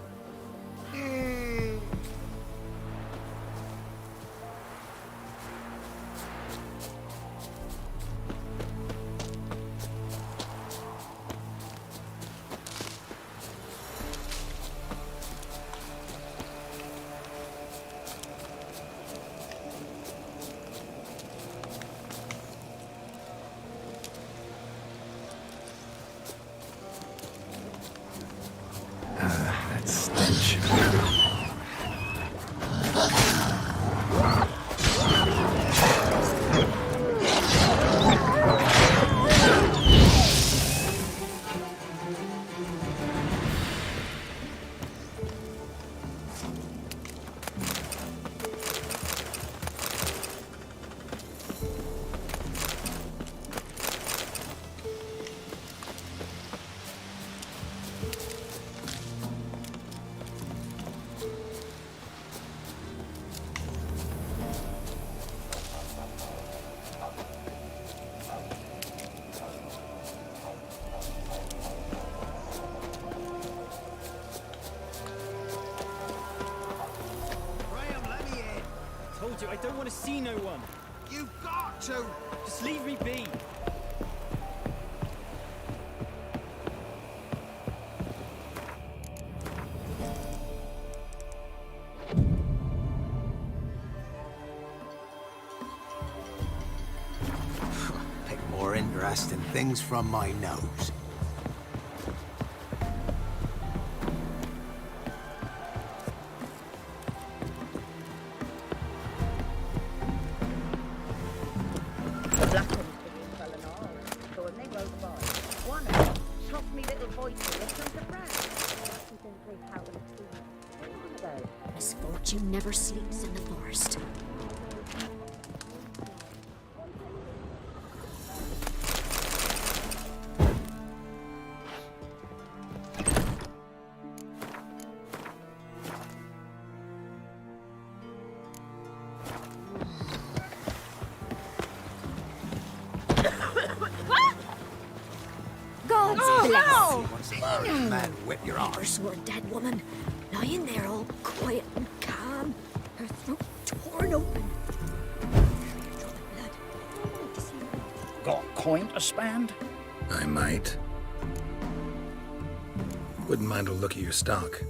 That stench. I don't want to see no one. You've got to! Just leave me be. Pick more interesting things from my nose. The black ones begin fell and all, so when they rode by, one of them took me little boy to listen to Brad. He didn't play power too. Misfortune never sleeps in the forest. God's bless! Man, whip your Never arse. saw a dead woman lying there all quiet and calm, her throat torn open. Got coin to spend? I might. Wouldn't mind a look at your stock.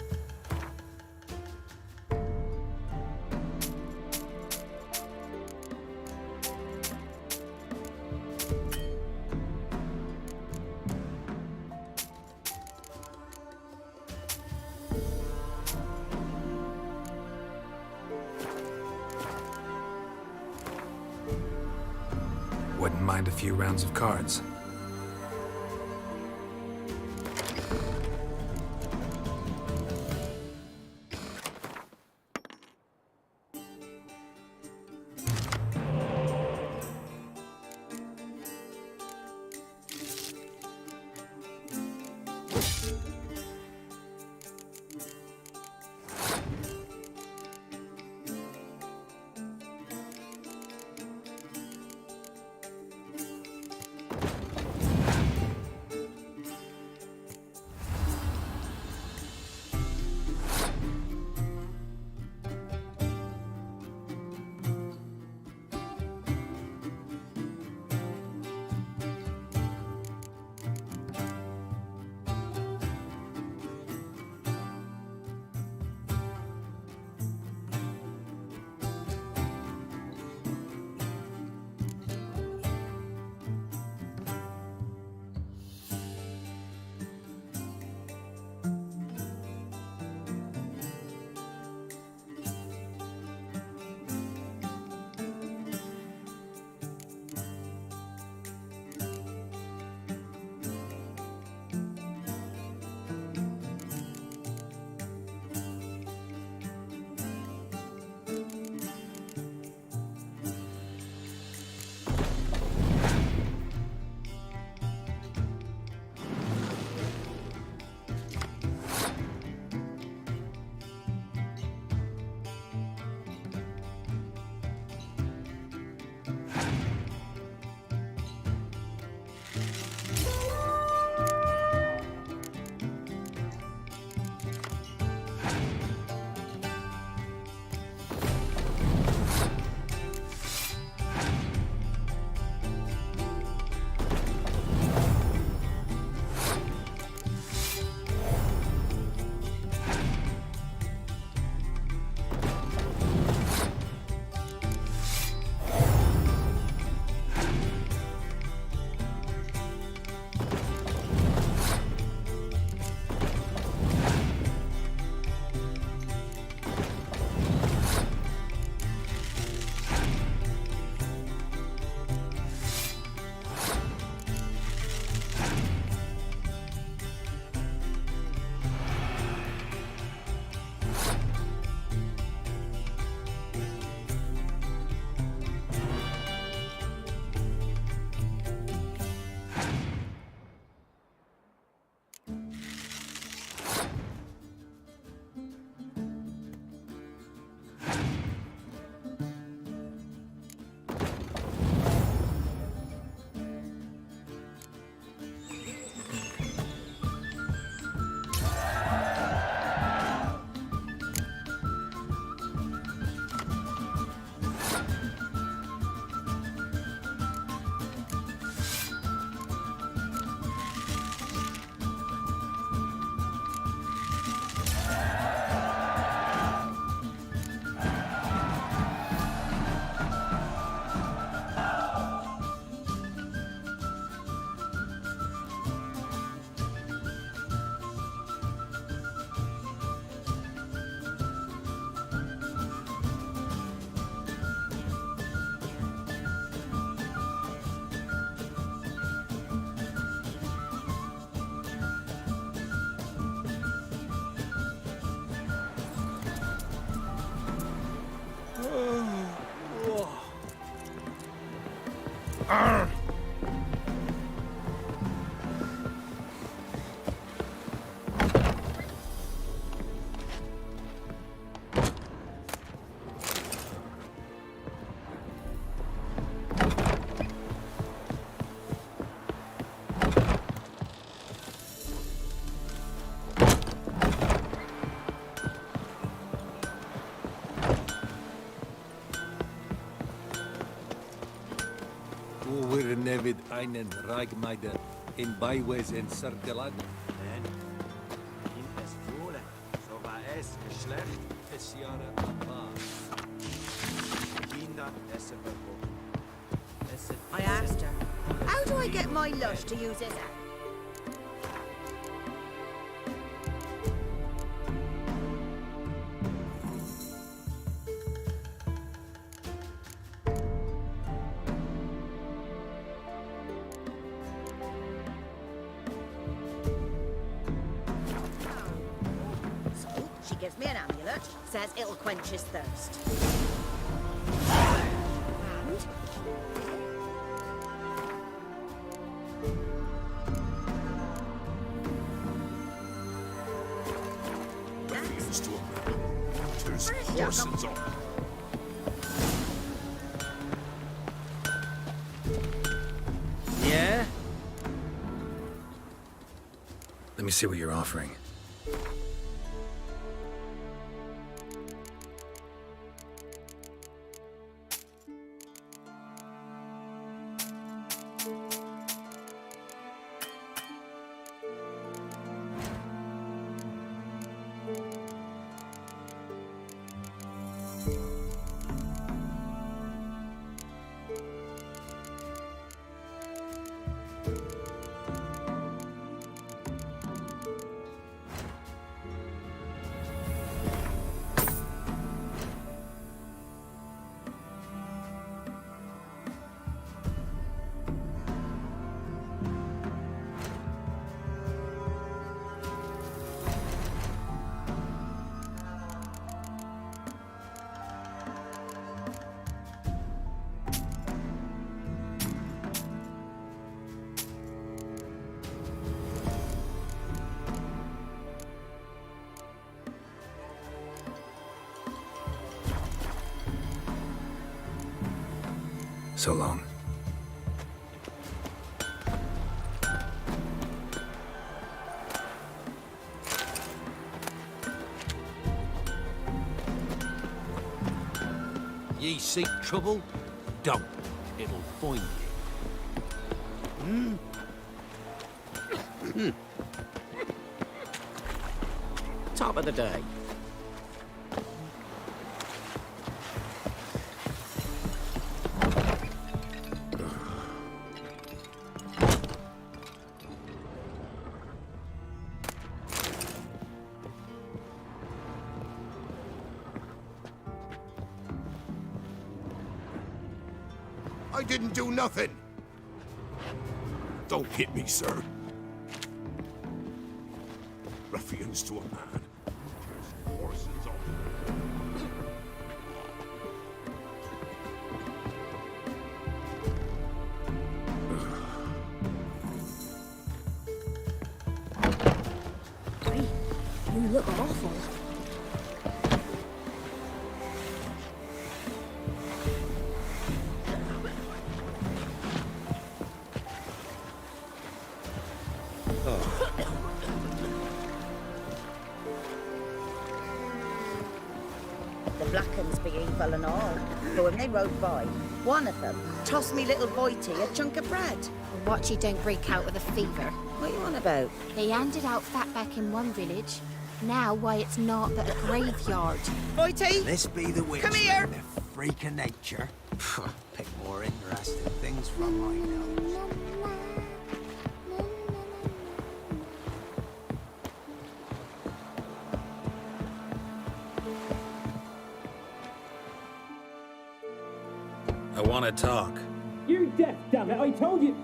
Wouldn't mind a few rounds of cards. Wir nevid einen Ragmeider in Beiwes en Cirkelan. En in es Wohle, so war es Geschlecht, Es Jahre Apa. Kinder essen verboten. I asked her, how do I get my lush to use this app? So, she gives me an amulet, says it'll quench his thirst. And Refuse to obey. There's Where's horses on. Yeah? Let me see what you're offering. So long. Ye seek trouble? Don't. It'll find you. Top of the day. I didn't do nothing. Don't hit me, sir. Ruffians to a man. There's horses on. you look awful. The Blackens be evil and all, but when they rode by, one of them tossed me little Boitie a chunk of bread. Watch you don't break out with a fever. What you on about? They handed out fatback in one village. Now, why it's not but a graveyard. Boitie! This be the witch. Come here! The freak of nature. Pick more interesting things from my nose. I want to talk. You're deaf, damn it! I told you.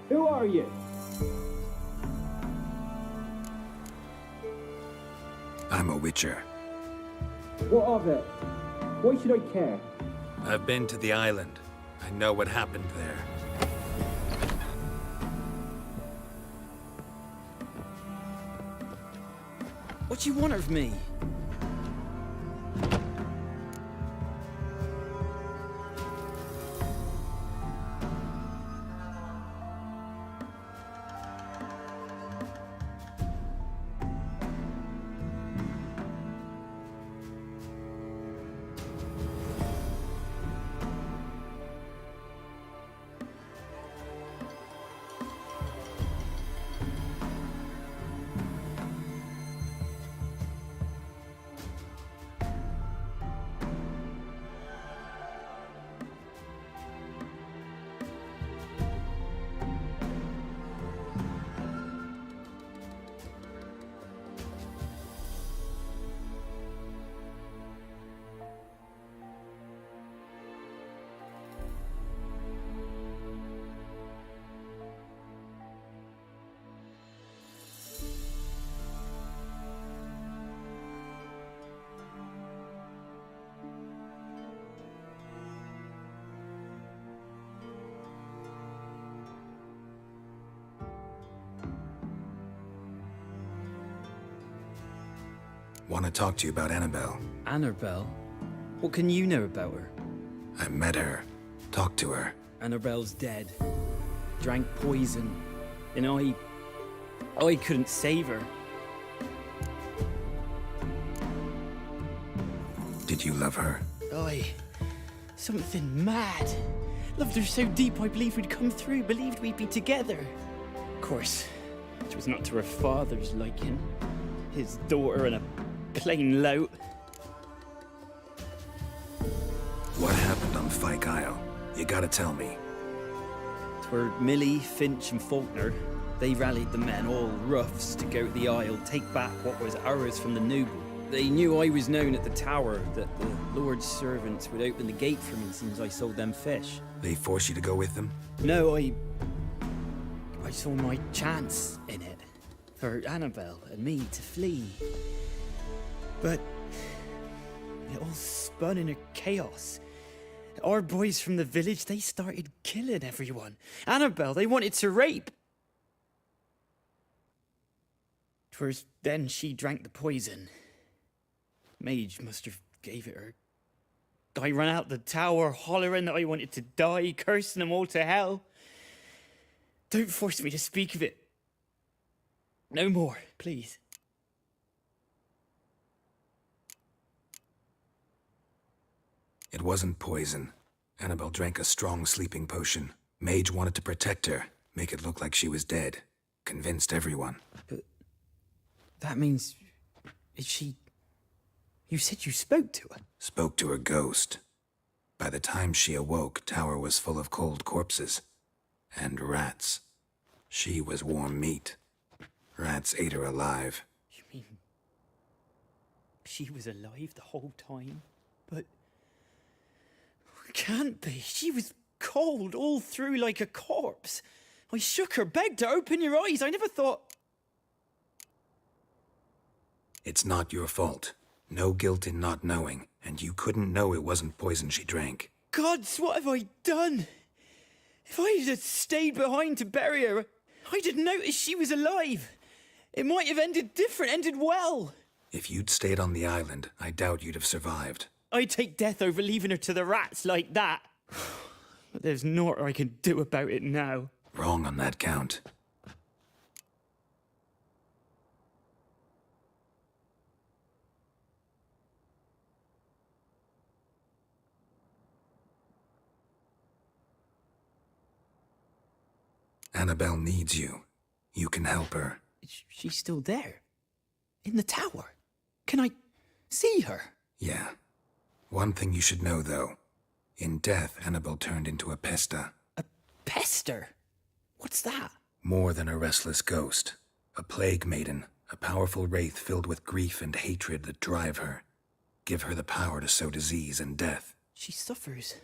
Who are you? I'm a witcher. What of it? Why should I care? I've been to the island. I know what happened there. What do you want of me? Want to talk to you about Annabelle. Annabelle? What can you know about her? I met her. Talked to her. Annabelle's dead. Drank poison. And I couldn't save her. Did you love her? Something mad. Loved her so deep I believed we'd come through, believed we'd be together. Of course, it was not to her father's liking. His daughter and a plain lout. What happened on Fyke Isle? You gotta tell me. Twere Millie, Finch and Faulkner. They rallied the men, all roughs, to go to the Isle, take back what was ours from the noble. They knew I was known at the tower, that the Lord's servants would open the gate for me since I sold them fish. They forced you to go with them? No, I saw my chance in it. For Annabelle and me to flee. But it all spun in a chaos. Our boys from the village, they started killing everyone. Annabelle, they wanted to rape. 'Twas then she drank the poison. Mage must have gave it her. I ran out the tower hollering that I wanted to die, cursing them all to hell. Don't force me to speak of it. No more, please. It wasn't poison. Annabelle drank a strong sleeping potion. Mage wanted to protect her, make it look like she was dead. Convinced everyone. But that means... is she... You said you spoke to her? Spoke to her ghost. By the time she awoke, Tower was full of cold corpses. And rats. She was warm meat. Rats ate her alive. You mean... she was alive the whole time? But... can't be. She was cold all through like a corpse. I shook her, begged her, open your eyes. I never thought... It's not your fault. No guilt in not knowing, and you couldn't know it wasn't poison she drank. Gods, what have I done? If I had stayed behind to bury her, I didn't notice she was alive. It might have ended different, ended well. If you'd stayed on the island, I doubt you'd have survived. I'd take death over leaving her to the rats like that. But there's naught I can do about it now. Wrong on that count. Annabelle needs you. You can help her. She's still there? In the tower? Can I see her? Yeah. One thing you should know, though. In death, Annabelle turned into a pesta. A pester? What's that? More than a restless ghost. A plague maiden. A powerful wraith filled with grief and hatred that drive her. Give her the power to sow disease and death. She suffers.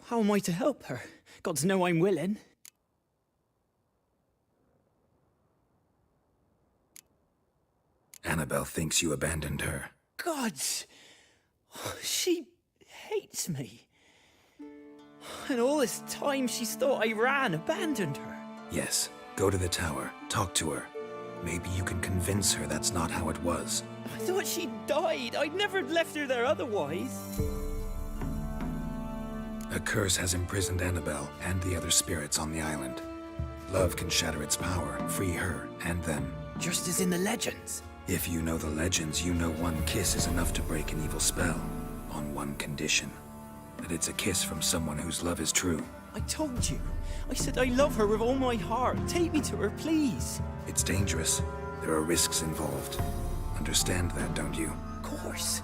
How am I to help her? Gods know I'm willing. Annabelle thinks you abandoned her. Gods! She hates me. And all this time she's thought I abandoned her. Yes, go to the tower, talk to her. Maybe you can convince her that's not how it was. I thought she died. I'd never have left her there otherwise. A curse has imprisoned Annabelle and the other spirits on the island. Love can shatter its power, free her and them. Just as in the legends. If you know the legends, you know one kiss is enough to break an evil spell. On one condition. That it's a kiss from someone whose love is true. I told you. I said I love her with all my heart. Take me to her, please. It's dangerous. There are risks involved. Understand that, don't you? Of course.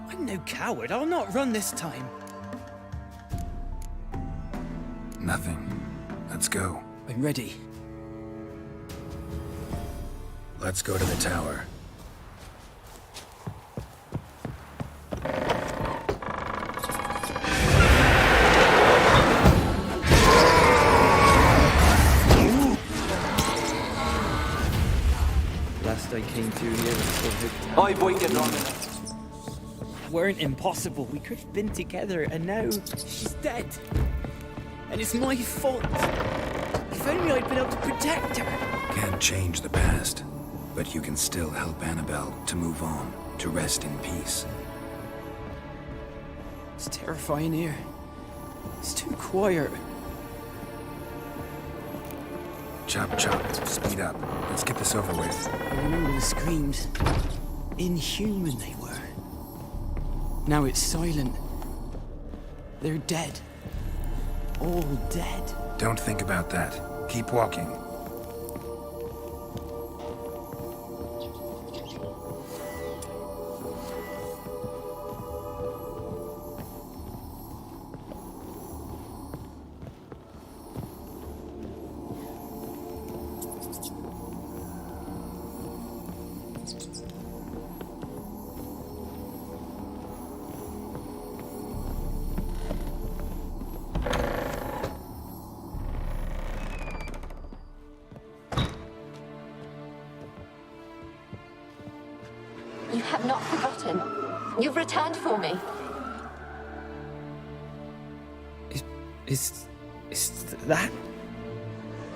I'm no coward. I'll not run this time. Nothing. Let's go. I'm ready. Let's go to the tower. Last I came through here and saw her. I've waited long enough. Weren't impossible. We could have been together, and now she's dead. And it's my fault. If only I'd been able to protect her. Can't change the past, but you can still help Annabelle to move on, to rest in peace. It's terrifying here. It's too quiet. Chop, chop. Speed up. Let's get this over with. I remember the screams. Inhuman they were. Now it's silent. They're dead. All dead. Don't think about that. Keep walking. You have not forgotten. You've returned for me. Is that?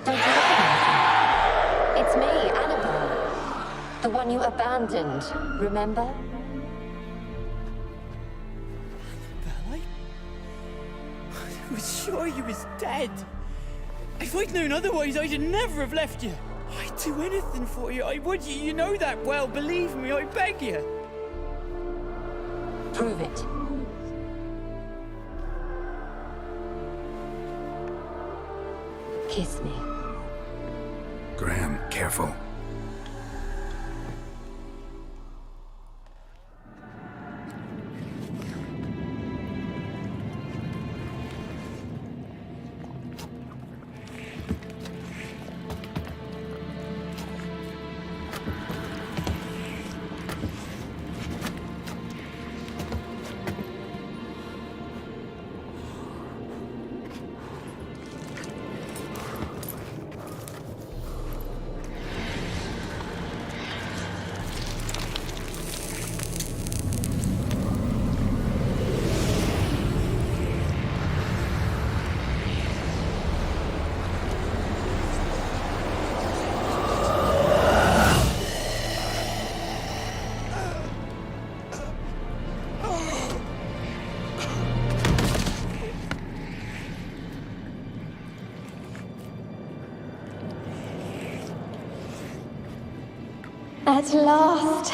Don't you recognize me? It's me, Annabelle. The one you abandoned, remember? I was sure you was dead. If I'd known otherwise, I'd never have left you. I'd do anything for you. I would. You know that well. Believe me, I beg you. Prove it. Kiss me. Graham, careful. At last.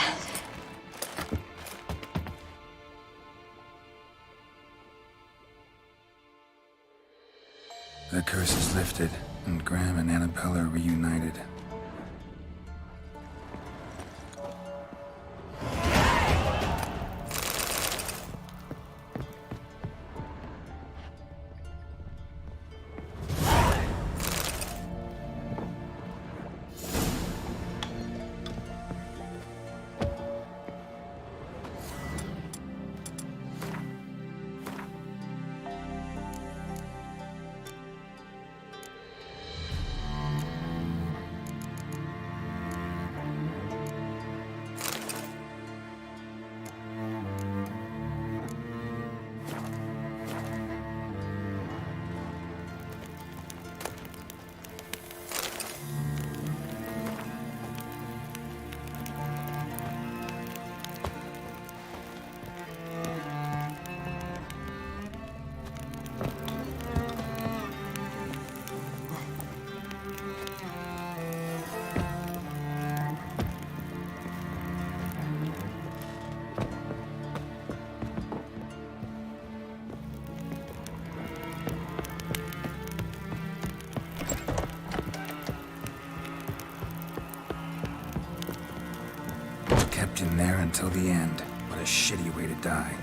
The curse is lifted, and Graham and Annabelle are reunited. Kept in there until the end. What a shitty way to die.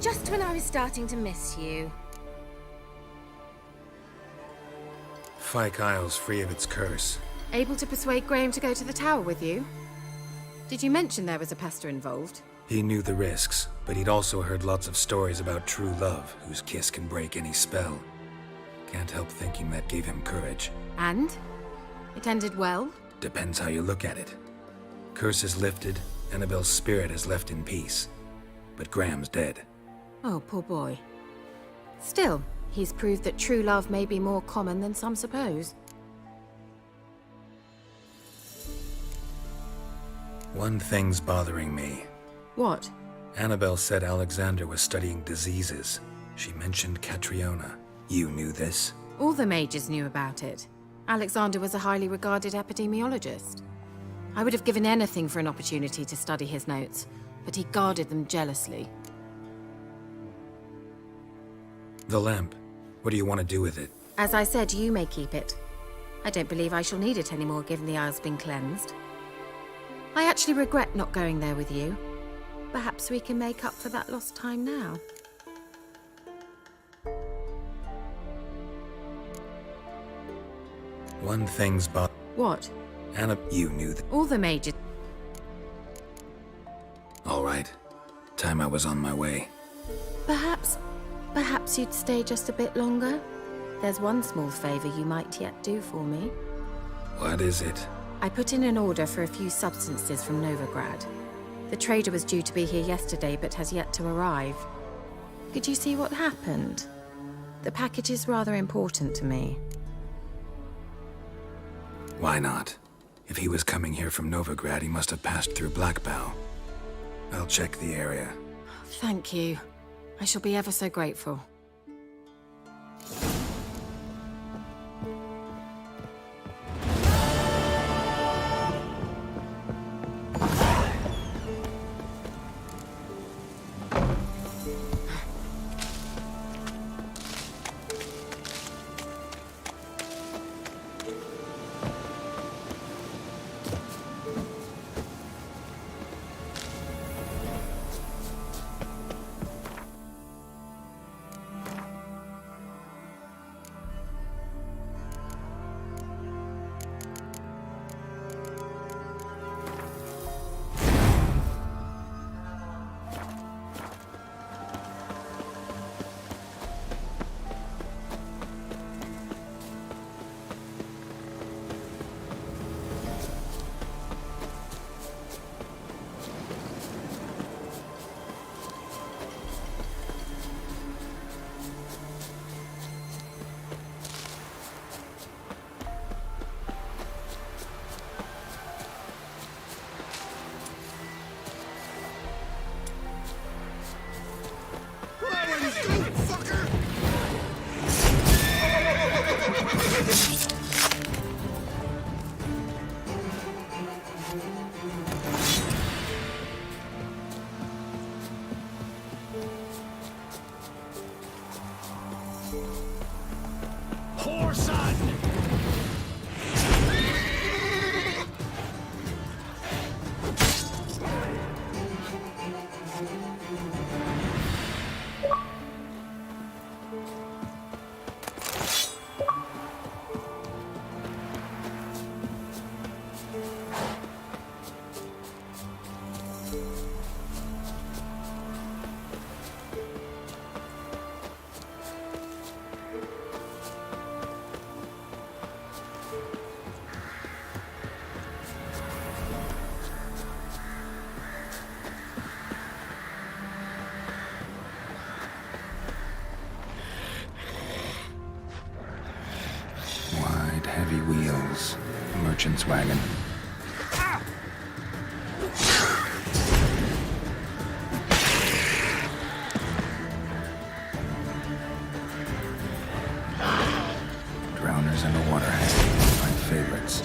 Just when I was starting to miss you. Fyke Isle's free of its curse. Able to persuade Graham to go to the tower with you? Did you mention there was a pester involved? He knew the risks, but he'd also heard lots of stories about true love, whose kiss can break any spell. Can't help thinking that gave him courage. And? It ended well? Depends how you look at it. Curse is lifted, Annabelle's spirit is left in peace. But Graham's dead. Oh, poor boy. Still, he's proved that true love may be more common than some suppose. One thing's bothering me. What? Annabelle said Alexander was studying diseases. She mentioned Catriona. You knew this? All the mages knew about it. Alexander was a highly regarded epidemiologist. I would have given anything for an opportunity to study his notes, but he guarded them jealously. The lamp. What do you want to do with it? As I said, you may keep it. I don't believe I shall need it anymore, given the Isle's been cleansed. I actually regret not going there with you. Perhaps we can make up for that lost time now. One thing's What? Anna, you knew that. All the mages. All right. Time I was on my way. Perhaps perhaps you'd stay just a bit longer? There's one small favor you might yet do for me. What is it? I put in an order for a few substances from Novigrad. The trader was due to be here yesterday, but has yet to arrive. Could you see what happened? The package is rather important to me. Why not? If he was coming here from Novigrad, he must have passed through Blackbow. I'll check the area. Thank you. I shall be ever so grateful. Heavy wheels. Merchant's wagon. Drowners in the waterhead. My favorites.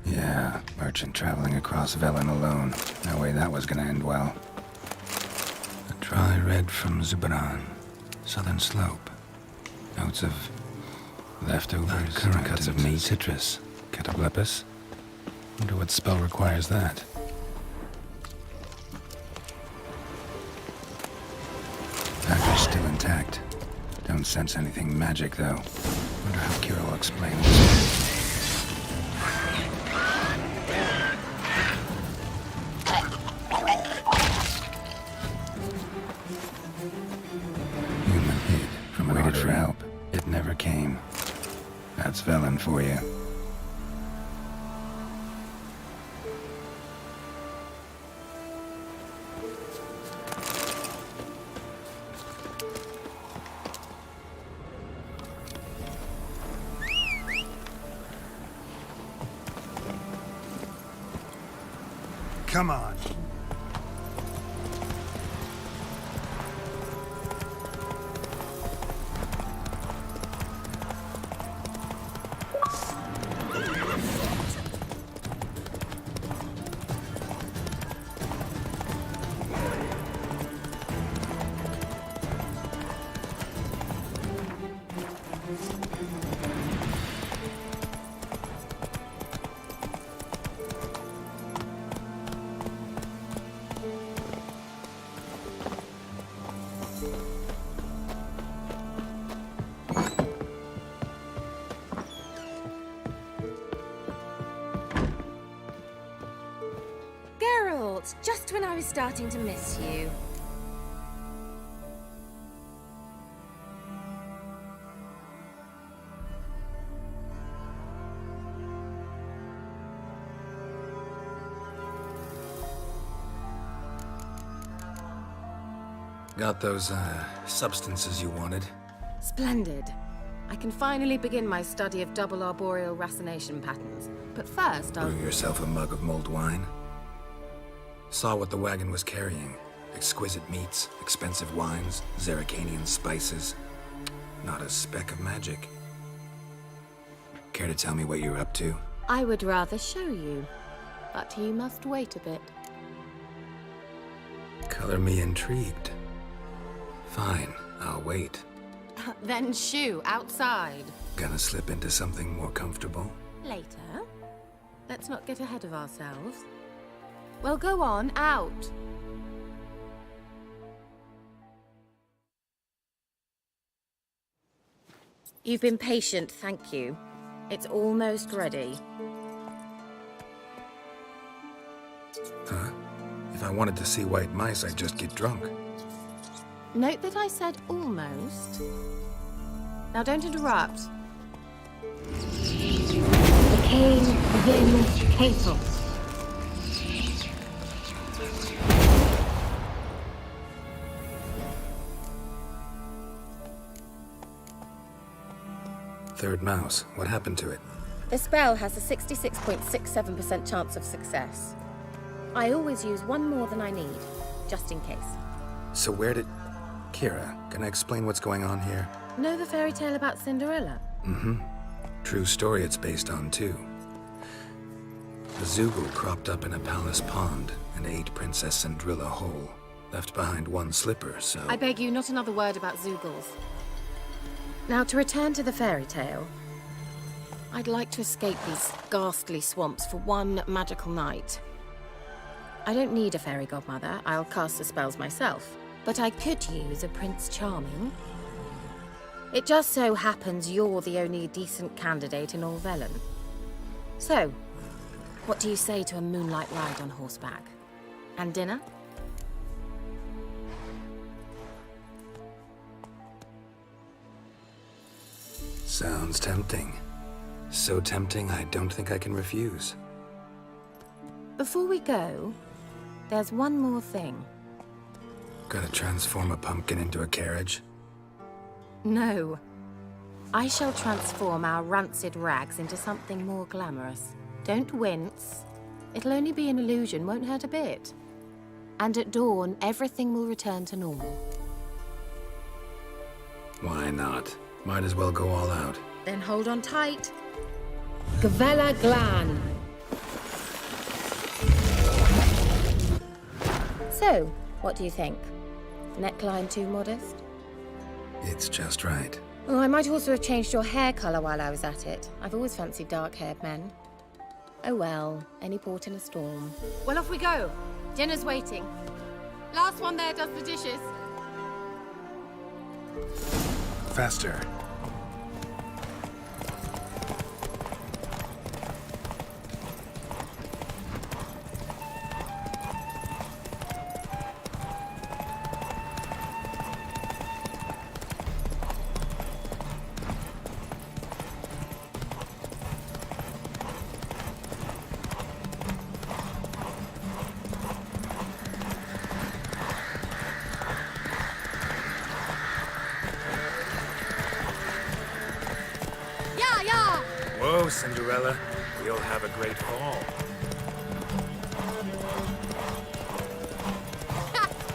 Yeah, merchant traveling across Velen alone. No way that was gonna end well. A dry red from Zubran. Southern slope. Notes of leftovers, cuts of meat, citrus, cataplepis. Wonder what spell requires that. Package still intact. Don't sense anything magic though. Wonder how Kira will explain this. Waited for help. It never came. That's Velen for you. Come on. Geralt, just when I was starting to miss you. Got those, substances you wanted? Splendid. I can finally begin my study of double arboreal racination patterns. But first, I'll... Brew yourself a mug of mulled wine? Saw what the wagon was carrying. Exquisite meats, expensive wines, Zerrikanian spices. Not a speck of magic. Care to tell me what you're up to? I would rather show you, but you must wait a bit. Color me intrigued. Fine, I'll wait. Then shoo, outside. Gonna slip into something more comfortable? Later. Let's not get ahead of ourselves. Well, go on, out. You've been patient, thank you. It's almost ready. Huh? If I wanted to see white mice, I'd just get drunk. Note that I said almost. Now don't interrupt. The cave within Castle. Third mouse. What happened to it? The spell has a 66.67% chance of success. I always use one more than I need, just in case. So where did... Kira, can I explain what's going on here? Know the fairy tale about Cinderella? Mm-hmm. True story it's based on, too. A Zoogle cropped up in a palace pond and ate Princess Cinderella whole. Left behind one slipper, so... I beg you, not another word about Zoogles. Now, to return to the fairy tale, I'd like to escape these ghastly swamps for one magical night. I don't need a fairy godmother, I'll cast the spells myself. But I could use a Prince Charming. It just so happens you're the only decent candidate in all Velen. So, what do you say to a moonlight ride on horseback? And dinner? Sounds tempting. So tempting, I don't think I can refuse. Before we go, there's one more thing. Gotta transform a pumpkin into a carriage? No. I shall transform our rancid rags into something more glamorous. Don't wince. It'll only be an illusion, won't hurt a bit. And at dawn, everything will return to normal. Why not? Might as well go all out. Then hold on tight. Gavella Glan. So, what do you think? Neckline too modest? It's just right. Oh, I might also have changed your hair colour while I was at it. I've always fancied dark-haired men. Oh well, any port in a storm. Well, off we go. Dinner's waiting. Last one there does the dishes. Faster. Whoa, Cinderella. We'll have a great fall.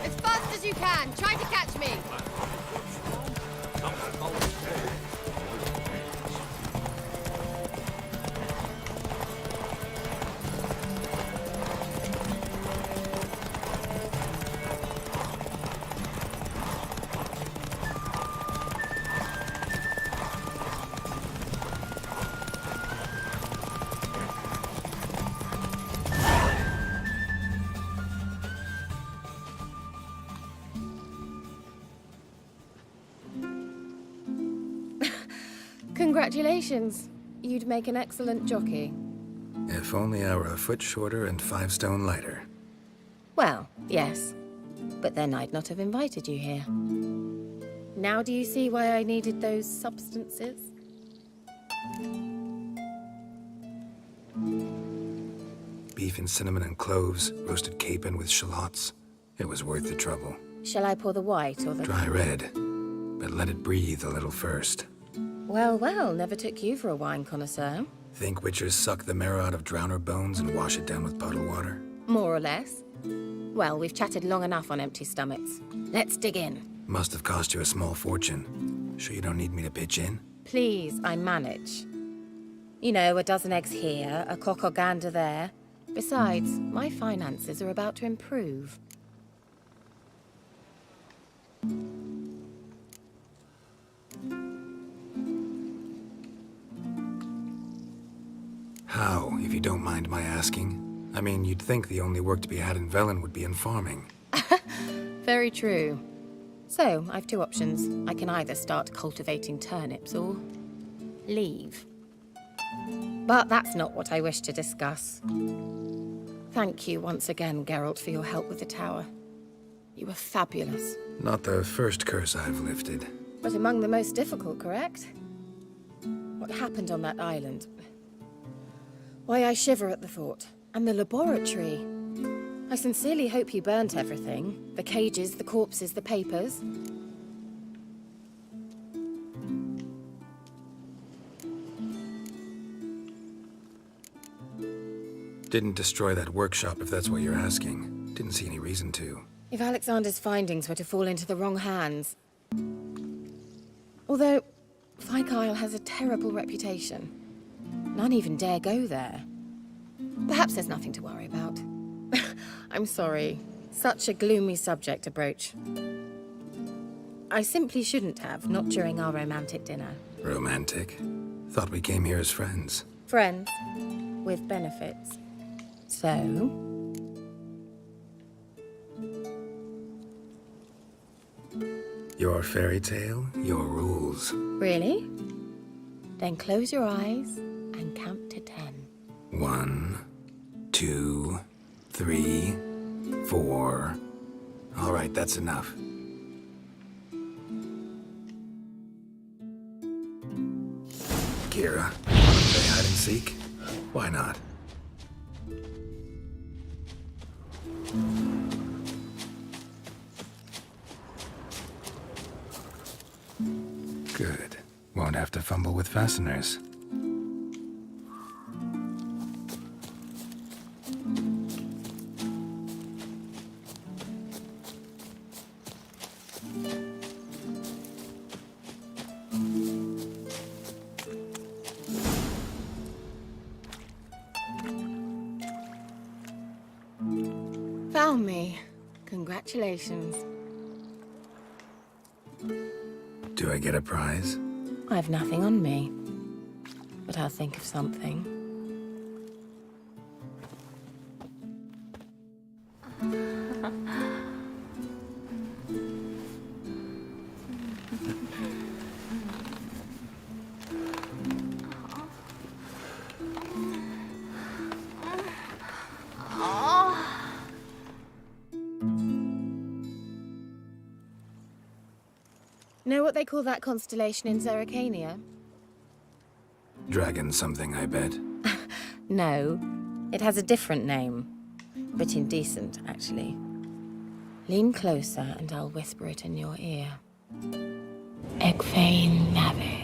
As fast as you can. Try to catch me. Congratulations. You'd make an excellent jockey. If only I were a foot shorter and 5 stone lighter. Well, yes. But then I'd not have invited you here. Now do you see why I needed those substances? Beef and cinnamon and cloves, roasted capon with shallots. It was worth the trouble. Shall I pour the white or the... Dry red, but let it breathe a little first. Well, well, never took you for a wine connoisseur. Think witchers suck the marrow out of drowner bones and wash it down with puddle water? More or less. Well, we've chatted long enough on empty stomachs. Let's dig in. Must have cost you a small fortune. Sure you don't need me to pitch in? Please, I manage. You know, a dozen eggs here, a cock or gander there. Besides, my finances are about to improve. How, if you don't mind my asking? I mean, you'd think the only work to be had in Velen would be in farming. Very true. So, I've two options. I can either start cultivating turnips or leave. But that's not what I wish to discuss. Thank you once again, Geralt, for your help with the tower. You were fabulous. Not the first curse I've lifted. But among the most difficult, correct? What happened on that island? Why, I shiver at the thought. And the laboratory. I sincerely hope you burnt everything. The cages, the corpses, the papers. Didn't destroy that workshop, if that's what you're asking. Didn't see any reason to. If Alexander's findings were to fall into the wrong hands... Although, Fyke Isle has a terrible reputation. None even dare go there. Perhaps there's nothing to worry about. I'm sorry. Such a gloomy subject to broach. I simply shouldn't have, not during our romantic dinner. Romantic? Thought we came here as friends. Friends, with benefits. So... Your fairy tale, your rules. Really? Then close your eyes and count to 10. 1, 2, 3, 4. All right, that's enough. Kira, wanna play hide and seek? Why not? Good. Won't have to fumble with fasteners. Found me. Congratulations. Do I get a prize? I have nothing on me. But I'll think of something. Know what they call that constellation in Zerrikania? Dragon something, I bet. No, it has a different name. A bit indecent, actually. Lean closer and I'll whisper it in your ear. Egfain Navir.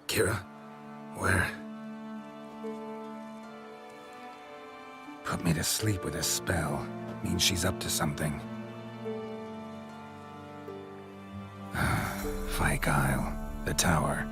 Kira? Where? Put me to sleep with a spell. Means she's up to something. Fyke Isle. The tower.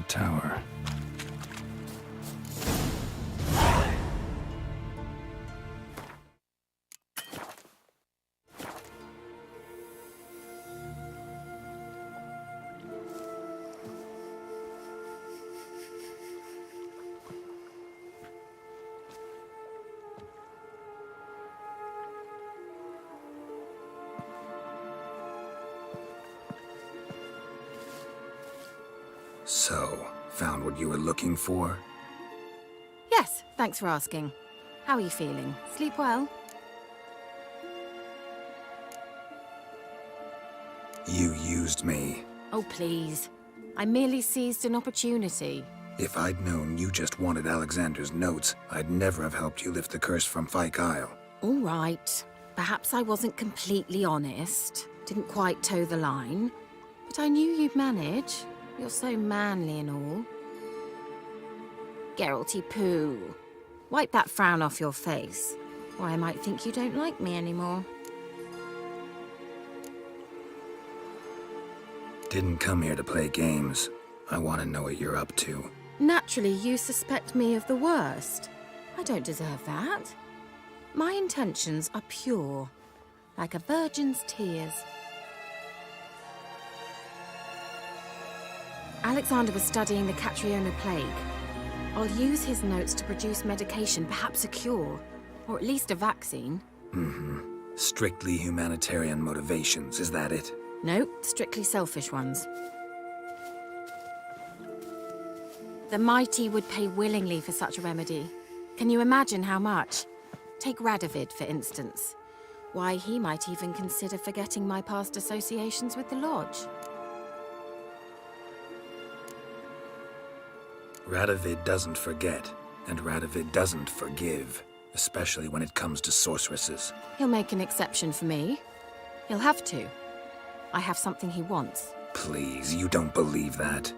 tower. So, found what you were looking for? Yes, thanks for asking. How are you feeling? Sleep well? You used me. Oh, please. I merely seized an opportunity. If I'd known you just wanted Alexander's notes, I'd never have helped you lift the curse from Fyke Isle. All right. Perhaps I wasn't completely honest. Didn't quite toe the line. But I knew you'd manage. You're so manly and all. Geralty poo. Wipe that frown off your face, or I might think you don't like me anymore. Didn't come here to play games. I want to know what you're up to. Naturally, you suspect me of the worst. I don't deserve that. My intentions are pure, like a virgin's tears. Alexander was studying the Catriona plague. I'll use his notes to produce medication, perhaps a cure, or at least a vaccine. Strictly humanitarian motivations, is that it? No, strictly selfish ones. The mighty would pay willingly for such a remedy. Can you imagine how much? Take Radovid, for instance. Why, he might even consider forgetting my past associations with the Lodge. Radovid doesn't forget, and Radovid doesn't forgive, especially when it comes to sorceresses. He'll make an exception for me. He'll have to. I have something he wants. Please, you don't believe that.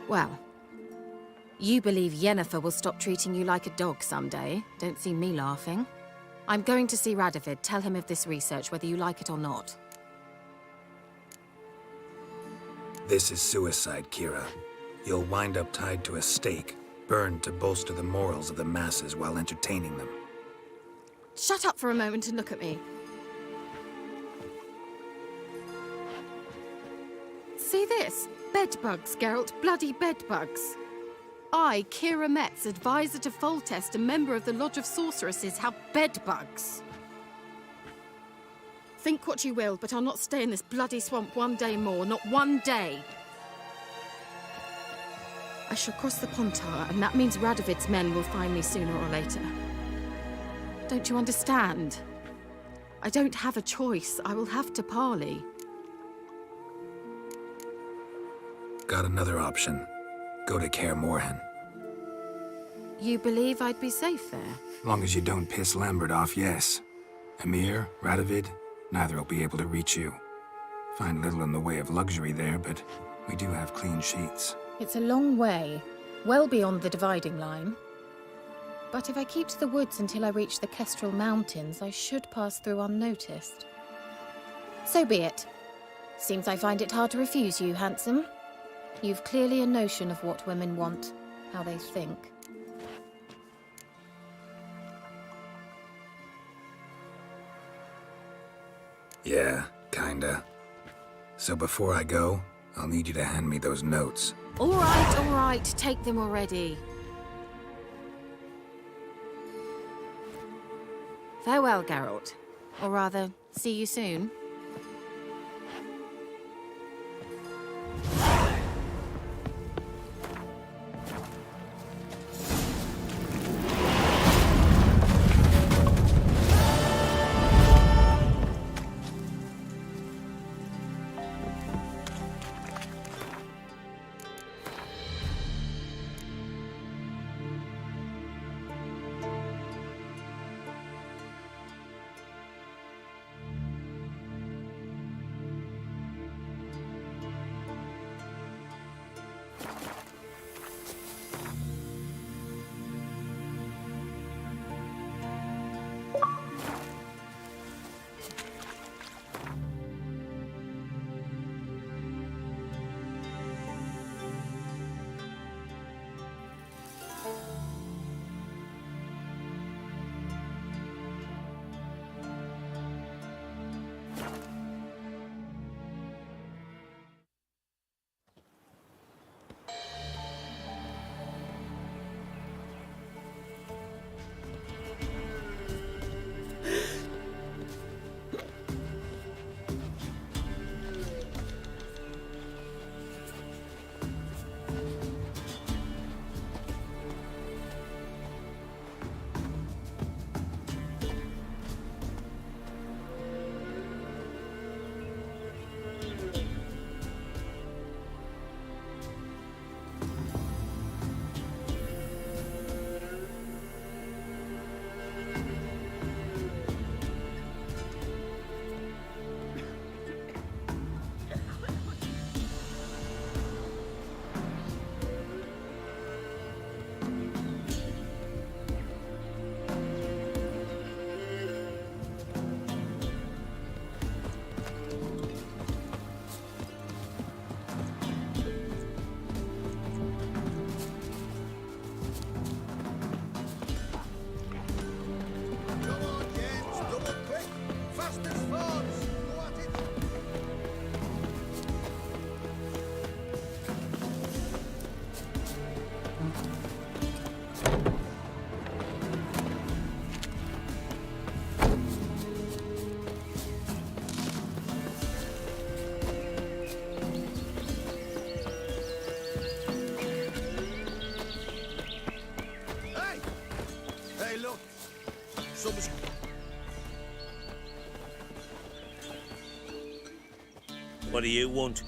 Well, you believe Yennefer will stop treating you like a dog someday. Don't see me laughing. I'm going to see Radovid, tell him of this research, whether you like it or not. This is suicide, Kira. You'll wind up tied to a stake, burned to bolster the morals of the masses while entertaining them. Shut up for a moment and look at me. See this? Bedbugs, Geralt. Bloody bedbugs. I, Kira Metz, advisor to Foltest and member of the Lodge of Sorceresses, have bedbugs. Think what you will, but I'll not stay in this bloody swamp one day more. Not one day. I shall cross the Pontar, and that means Radovid's men will find me sooner or later. Don't you understand? I don't have a choice. I will have to parley. Got another option. Go to Kaer Morhen. You believe I'd be safe there? Long as you don't piss Lambert off, yes. Emir, Radovid, neither will be able to reach you. Find little in the way of luxury there, but we do have clean sheets. It's a long way, well beyond the dividing line. But if I keep to the woods until I reach the Kestrel Mountains, I should pass through unnoticed. So be it. Seems I find it hard to refuse you, handsome. You've clearly a notion of what women want, how they think. Yeah, kinda. So before I go, I'll need you to hand me those notes. All right, take them already. Farewell, Geralt. Or rather, see you soon. What do you want?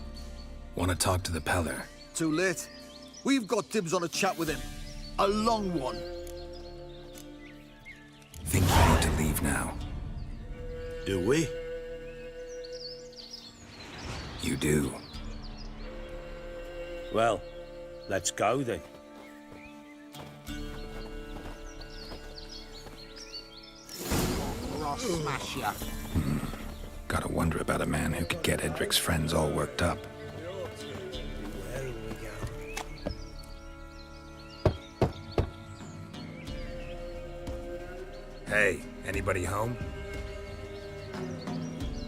Want to talk to the Peller. Too late. We've got dibs on a chat with him. A long one. Think we need to leave now. Do we? You do. Well, let's go then. Or I'll smash ya. Gotta wonder about a man who could get Edric's friends all worked up. Hey, anybody home?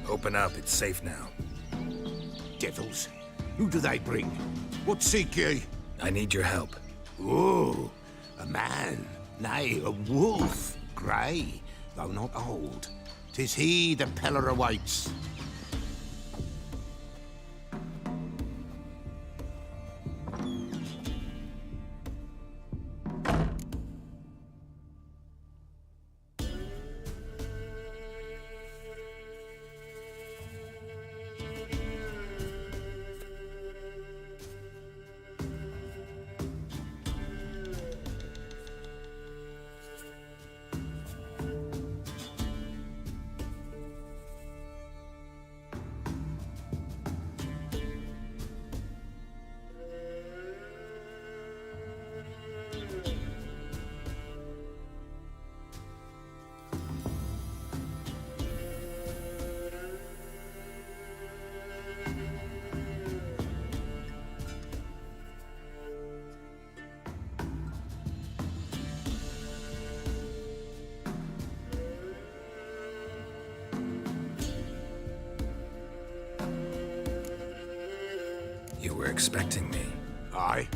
Open up, it's safe now. Devils. Who do they bring? What seek ye? I need your help. Oh, a man. Nay, a wolf. Grey, though not old. 'Tis he the Peller awaits. You were expecting me. Aye,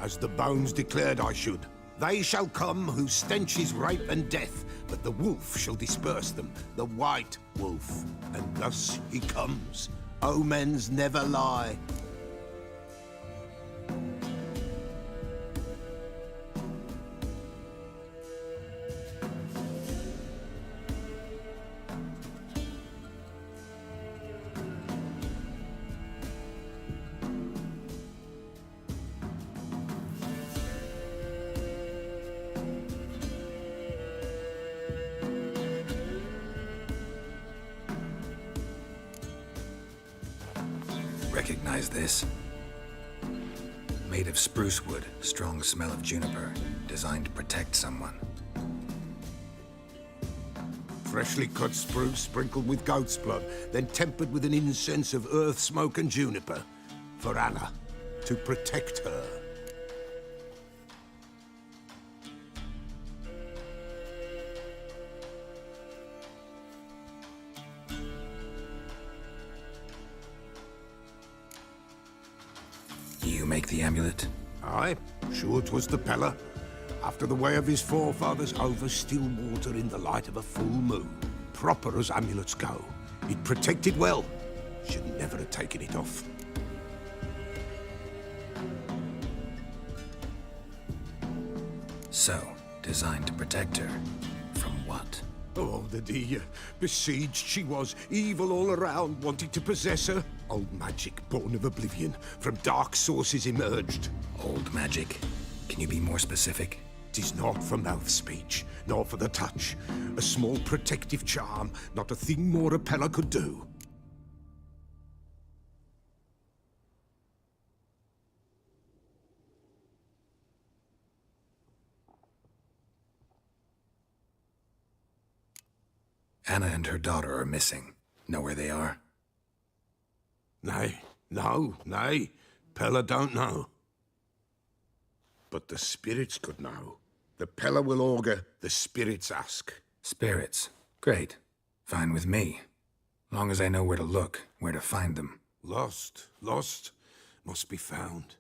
as the bones declared I should. They shall come whose stench is rape and death, but the wolf shall disperse them, the white wolf. And thus he comes. Omens never lie. Recognize this? Made of spruce wood, strong smell of juniper, designed to protect someone. Freshly cut spruce sprinkled with goat's blood, then tempered with an incense of earth, smoke and juniper. For Anna, to protect her. You make the amulet? Aye, sure 'twas the Peller. After the way of his forefathers, over still water in the light of a full moon. Proper as amulets go. It protected well. Should never have taken it off. So, designed to protect her. From what? Oh, the dear. Besieged she was, evil all around, wanting to possess her. Old magic, born of oblivion, from dark sources emerged. Old magic? Can you be more specific? 'Tis not for mouth speech, nor for the touch. A small protective charm, not a thing more a Peller could do. Anna and her daughter are missing. Know where they are? Nay, nay. Peller don't know. But the spirits could know. The Peller will augur, the spirits ask. Spirits. Great. Fine with me. Long as I know where to look, where to find them. Lost, must be found.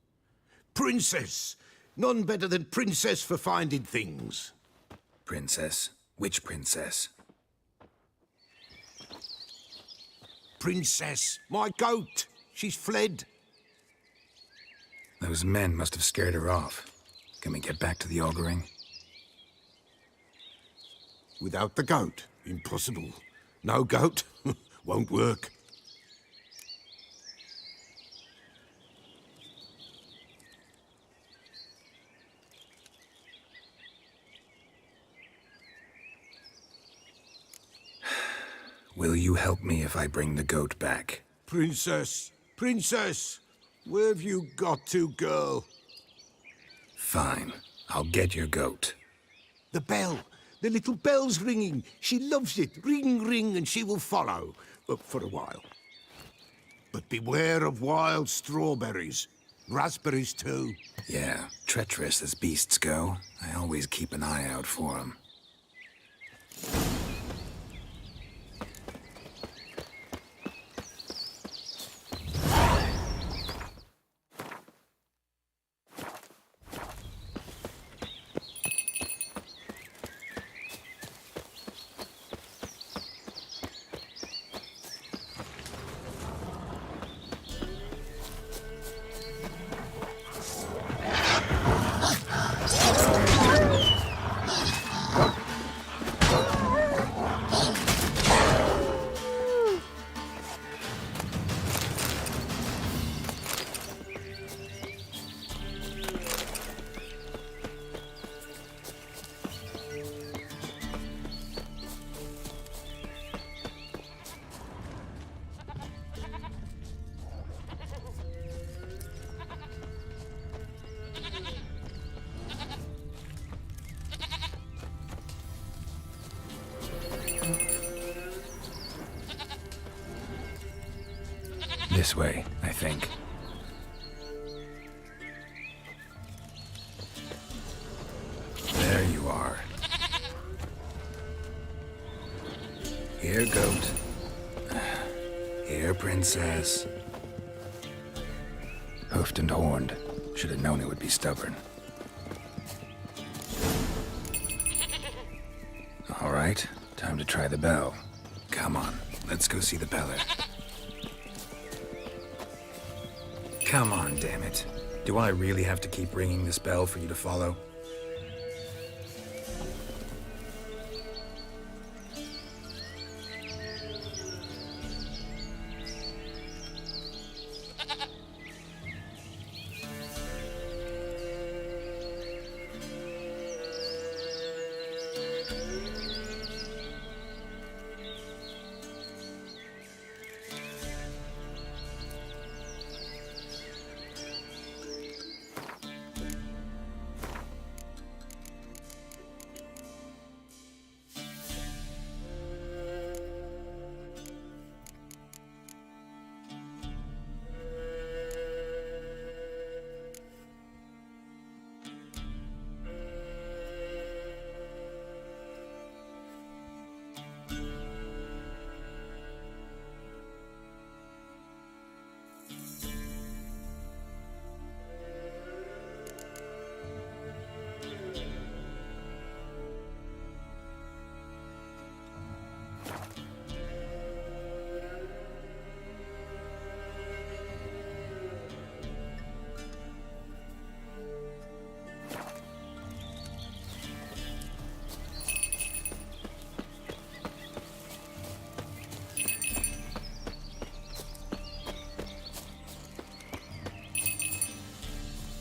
Princess! None better than Princess for finding things. Princess? Which princess? Princess, my goat! She's fled. Those men must have scared her off. Can we get back to the auguring? Without the goat, impossible. No goat, won't work. Will you help me if I bring the goat back? Princess! Princess! Where have you got to, girl? Fine. I'll get your goat. The bell! The little bell's ringing. She loves it. Ring, ring, and she will follow. For a while. But beware of wild strawberries. Raspberries, too. Yeah, treacherous as beasts go. I always keep an eye out for them. This way, I think. There you are. Here, goat. Here, princess. Hoofed and horned. Should have known it would be stubborn. All right, time to try the bell. Come on, let's go see the beller. Come on, damn it. Do I really have to keep ringing this bell for you to follow?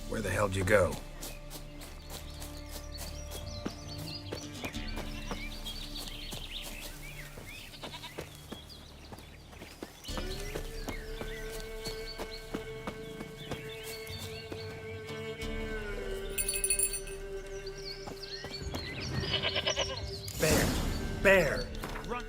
Where the hell'd you go? Bear! Bear! Run!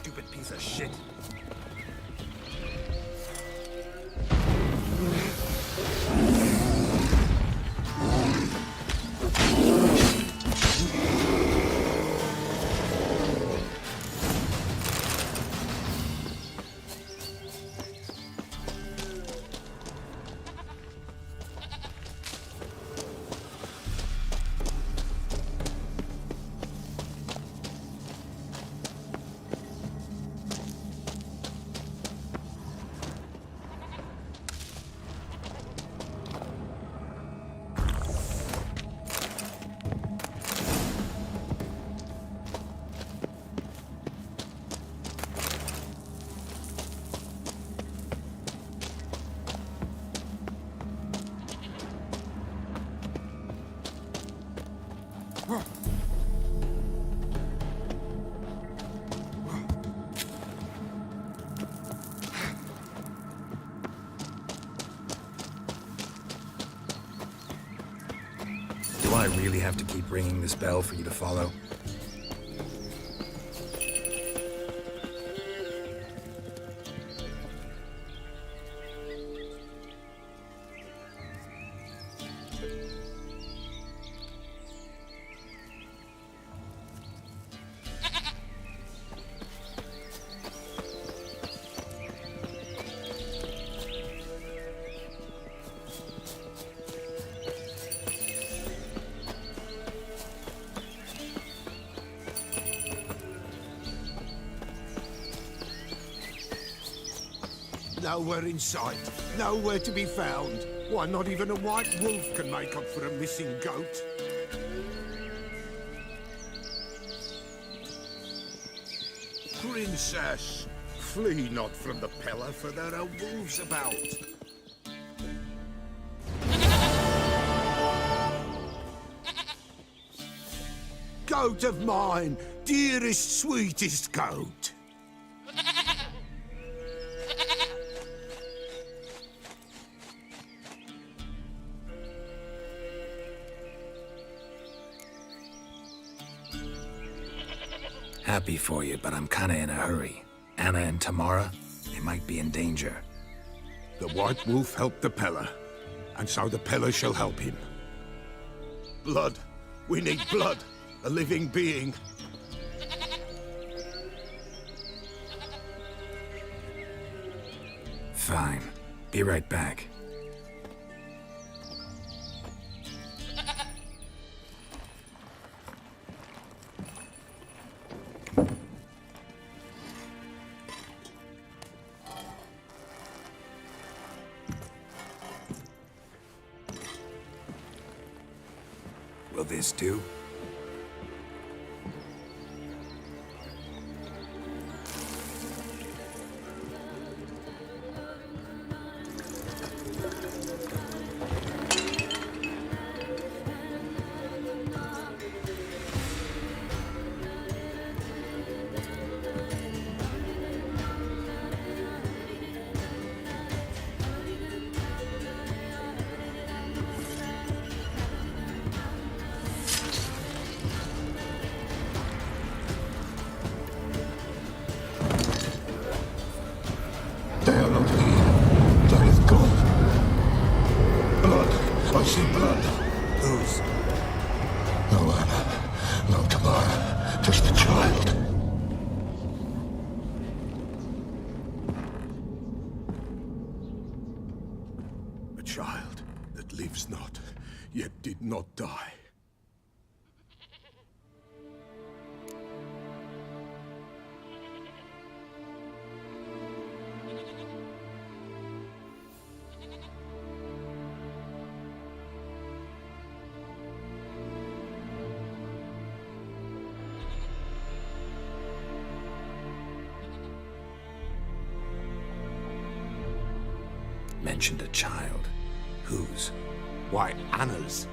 stupid piece of shit. Do I really have to keep ringing this bell for you to follow? Nowhere in sight. Nowhere to be found. Why, not even a white wolf can make up for a missing goat. Princess, flee not from the pillar, for there are wolves about. Goat of mine, dearest, sweetest goat. Happy for you, but I'm kinda in a hurry. Anna and Tamara, they might be in danger. The White Wolf helped the Peller, and so the Peller shall help him. Blood. We need blood. A living being. Fine. Be right back. Will this do? They are not here. There is God. Blood. I see blood. Whose? No Anna. No Tamara. Just the child. A child that lives not, yet did not die. Mentioned a child. Whose? Why, Anna's.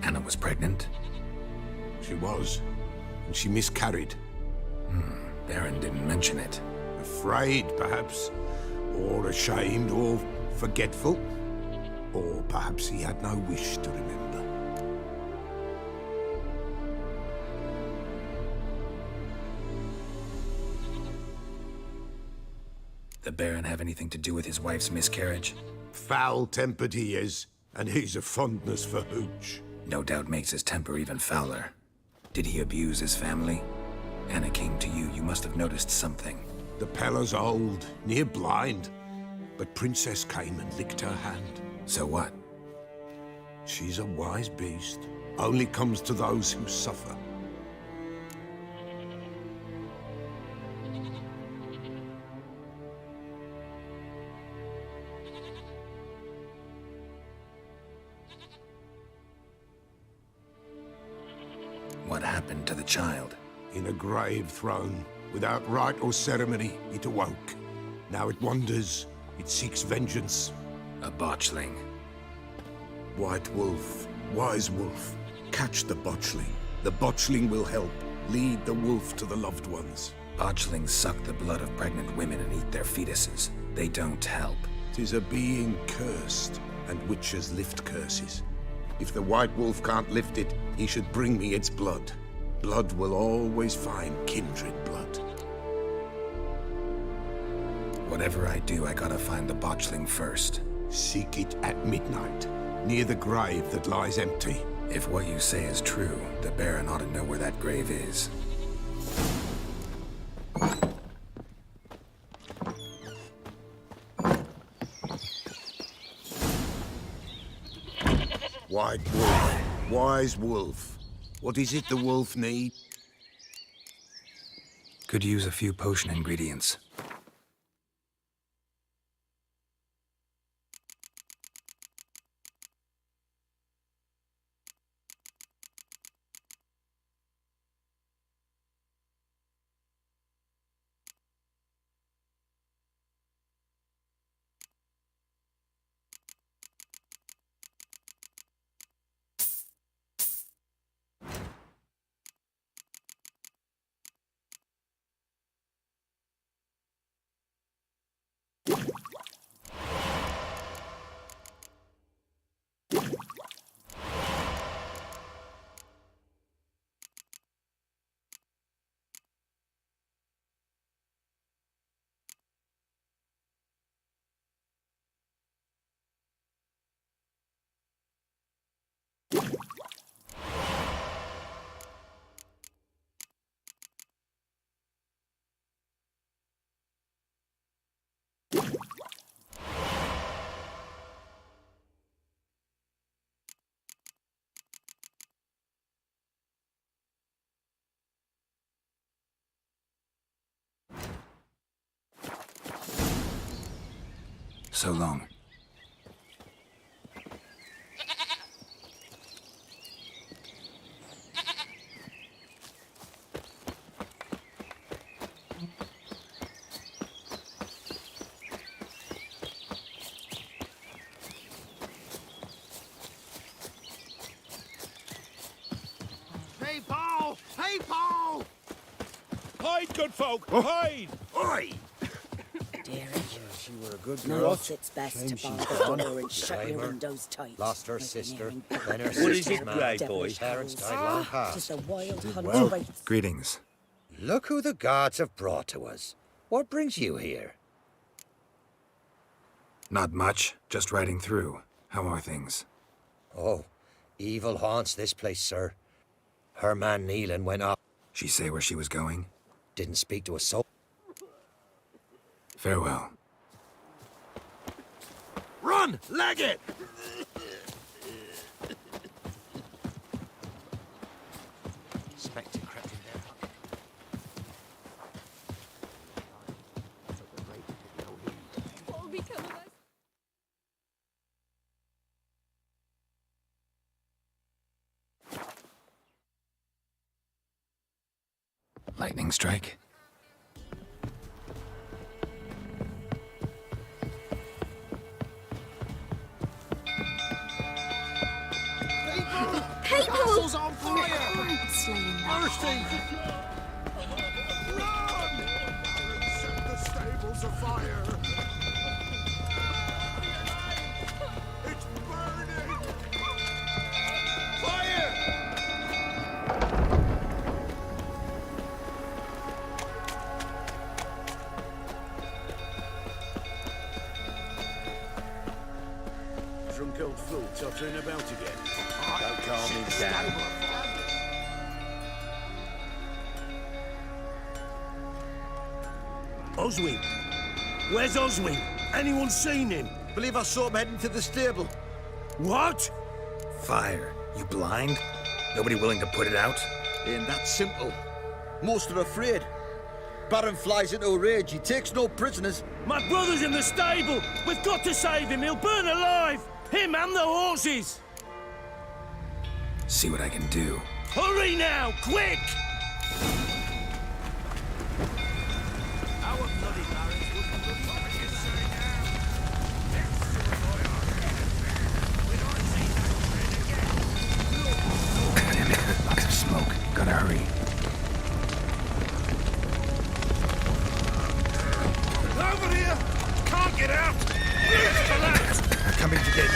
Anna was pregnant? She was. And she miscarried. Baron didn't mention it. Afraid, perhaps. Or ashamed, or forgetful. Or perhaps he had no wish to remember. The Baron have anything to do with his wife's miscarriage? Foul-tempered he is, and he's a fondness for hooch. No doubt makes his temper even fouler. Did he abuse his family? Anna came to you. You must have noticed something. The Pella's old, near blind. But Princess came and licked her hand. So what? She's a wise beast. Only comes to those who suffer. What happened to the child? In a grave thrown. Without rite or ceremony, it awoke. Now it wanders. It seeks vengeance. A botchling. White Wolf, Wise Wolf, catch the botchling. The botchling will help. Lead the wolf to the loved ones. Botchlings suck the blood of pregnant women and eat their fetuses. They don't help. 'Tis a being cursed, and witches lift curses. If the White Wolf can't lift it, he should bring me its blood. Blood will always find kindred blood. Whatever I do, I gotta find the botchling first. Seek it at midnight, near the grave that lies empty. If what you say is true, the Baron ought to know where that grave is. White Wolf, Wise Wolf. What is it the wolf need? Could use a few potion ingredients. So long. People! People! Hide, good folk! Hide! Oi! Dearie, She were a good no, girl. it's best Shame to she's bar the gone. door and shut your Blame her. windows tight. Lost her Like an sister, erring then her puppet. What is sister's it, man. grey boy? Devilish Parents house. died long Just past. a wild hunt well. for Greetings. Look who the gods have brought to us. What brings you here? Not much, just riding through. How are things? Oh, evil haunts this place, sir. Her man Neelan went off. She say where she was going? Didn't speak to a soul. Farewell. Run! Leg it! Spectre crept in there. What will become of us? Lightning strike? Castle's on fire! Slaying Run! Set the stables afire! It's burning! Fire! old fool tottering about again. Don't calm him down. Oswin! Where's Oswin? Anyone seen him? Believe I saw him heading to the stable. What? Fire. You blind? Nobody willing to put it out? Ain't that simple. Most are afraid. Baron flies into a rage. He takes no prisoners. My brother's in the stable! We've got to save him! He'll burn alive! Him and the horses! See what I can do. Hurry now! Quick! Lots of smoke. Gotta hurry. Over here! Can't get out! Roof's collapsed! Coming to get you.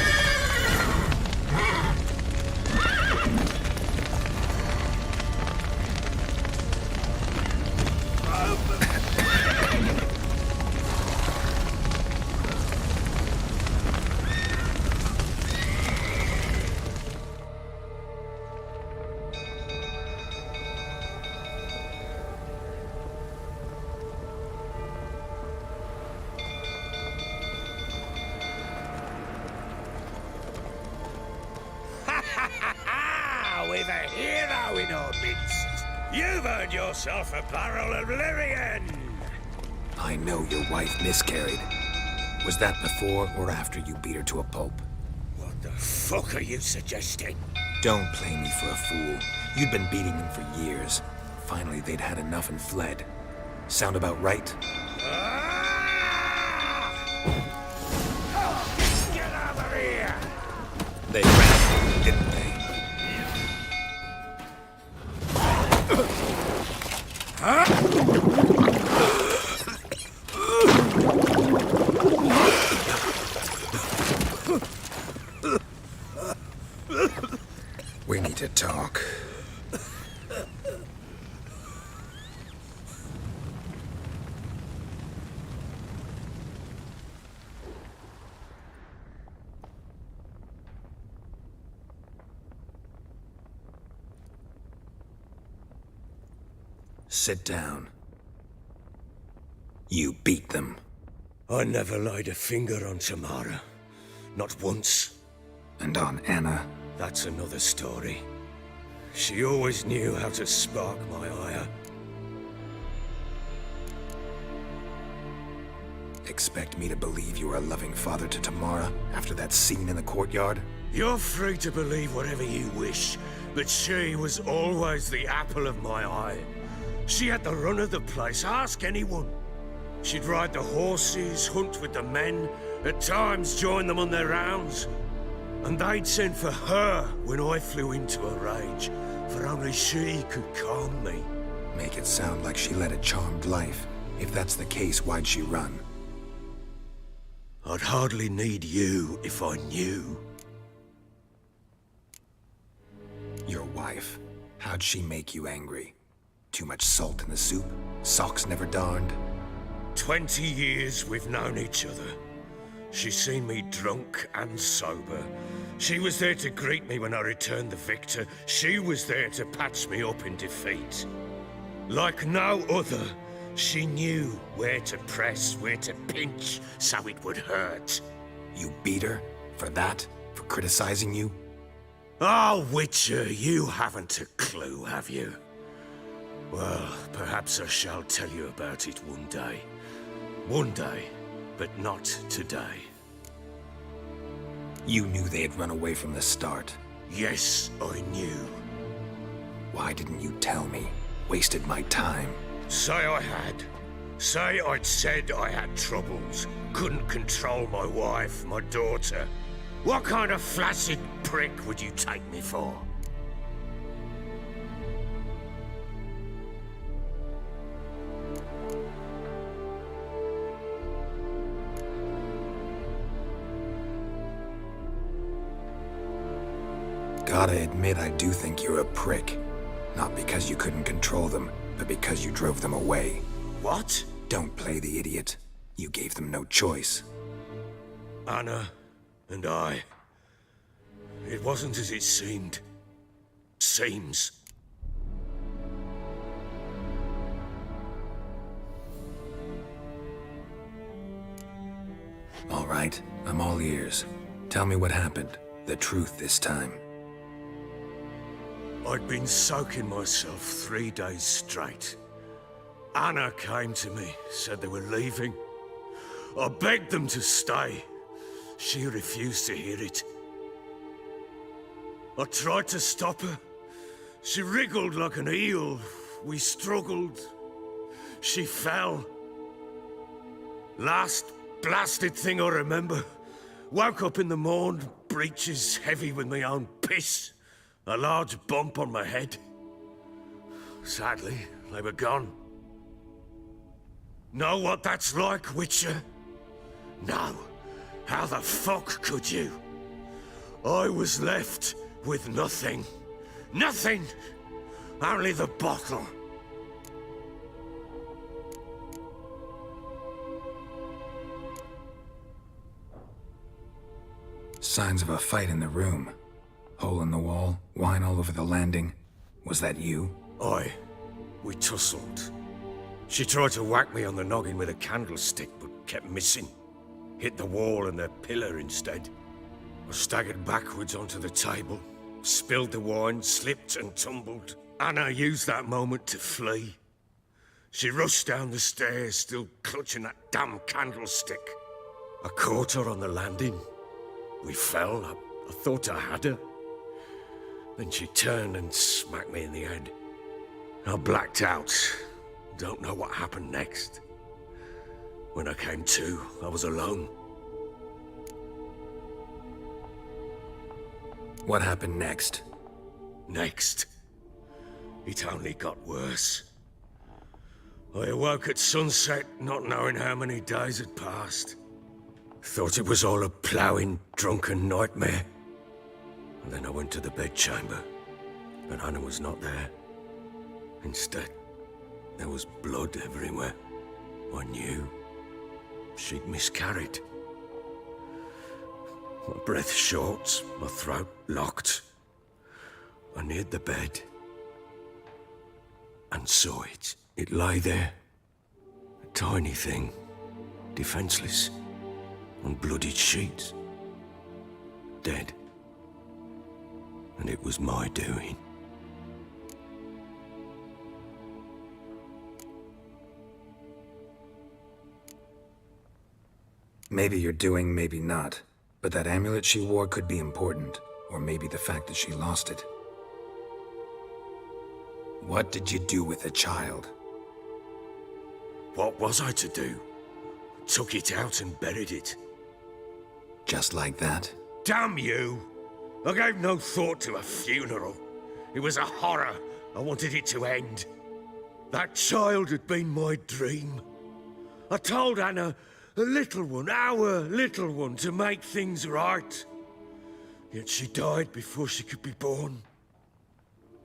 With a hero in our midst. You've earned yourself a barrel of Lyrian. I know your wife miscarried. Was that before or after you beat her to a pulp? What the fuck are you suggesting? Don't play me for a fool. You'd been beating them for years. Finally, they'd had enough and fled. Sound about right? Get over here! They ran, didn't they? We need to talk. Sit down. You beat them. I never laid a finger on Tamara. Not once. And on Anna? That's another story. She always knew how to spark my ire. Expect me to believe you were a loving father to Tamara after that scene in the courtyard? You're free to believe whatever you wish, but she was always the apple of my eye. She had the run of the place, ask anyone. She'd ride the horses, hunt with the men, at times join them on their rounds. And they'd send for her when I flew into a rage, for only she could calm me. Make it sound like she led a charmed life. If that's the case, why'd she run? I'd hardly need you if I knew. Your wife. How'd she make you angry? Too much salt in the soup? Socks never darned? 20 years we've known each other. She's seen me drunk and sober. She was there to greet me when I returned the victor. She was there to patch me up in defeat. Like no other, she knew where to press, where to pinch, so it would hurt. You beat her? For that? For criticizing you? Oh, Witcher, you haven't a clue, have you? Well, perhaps I shall tell you about it one day. One day, but not today. You knew they had run away from the start. Yes, I knew. Why didn't you tell me? Wasted my time. Say I had. Say I'd said I had troubles. Couldn't control my wife, my daughter. What kind of flaccid prick would you take me for? Gotta admit, I do think you're a prick. Not because you couldn't control them, but because you drove them away. What? Don't play the idiot. You gave them no choice. Anna and I, It wasn't as it seemed. Seems. All right, I'm all ears. Tell me what happened. The truth this time. I'd been soaking myself 3 days straight. Anna came to me, said they were leaving. I begged them to stay. She refused to hear it. I tried to stop her. She wriggled like an eel. We struggled. She fell. Last blasted thing I remember. Woke up in the morn, breeches heavy with my own piss. A large bump on my head. Sadly, they were gone. Know what that's like, Witcher? No. How the fuck could you? I was left with nothing. Nothing! Only the bottle. Signs of a fight in the room. Hole in the wall, wine all over the landing. Was that you? Aye. We tussled. She tried to whack me on the noggin with a candlestick, but kept missing. Hit the wall and the pillar instead. I staggered backwards onto the table, spilled the wine, slipped and tumbled. Anna used that moment to flee. She rushed down the stairs, still clutching that damn candlestick. I caught her on the landing. We fell. I thought I had her. Then she turned and smacked me in the head. I blacked out. Don't know what happened next. When I came to, I was alone. What happened next? Next? It only got worse. I awoke at sunset, not knowing how many days had passed. Thought it was all a ploughing, drunken nightmare. And then I went to the bedchamber, but Anna was not there. Instead, there was blood everywhere. I knew she'd miscarried. My breath short, my throat locked. I neared the bed and saw it. It lay there, a tiny thing, defenseless, on bloodied sheets, dead. And it was my doing. Maybe you're doing, maybe not. But that amulet she wore could be important. Or maybe the fact that she lost it. What did you do with the child? What was I to do? Took it out and buried it. Just like that? Damn you! I gave no thought to a funeral. It was a horror. I wanted it to end. That child had been my dream. I told Anna, the little one, our little one, to make things right. Yet she died before she could be born.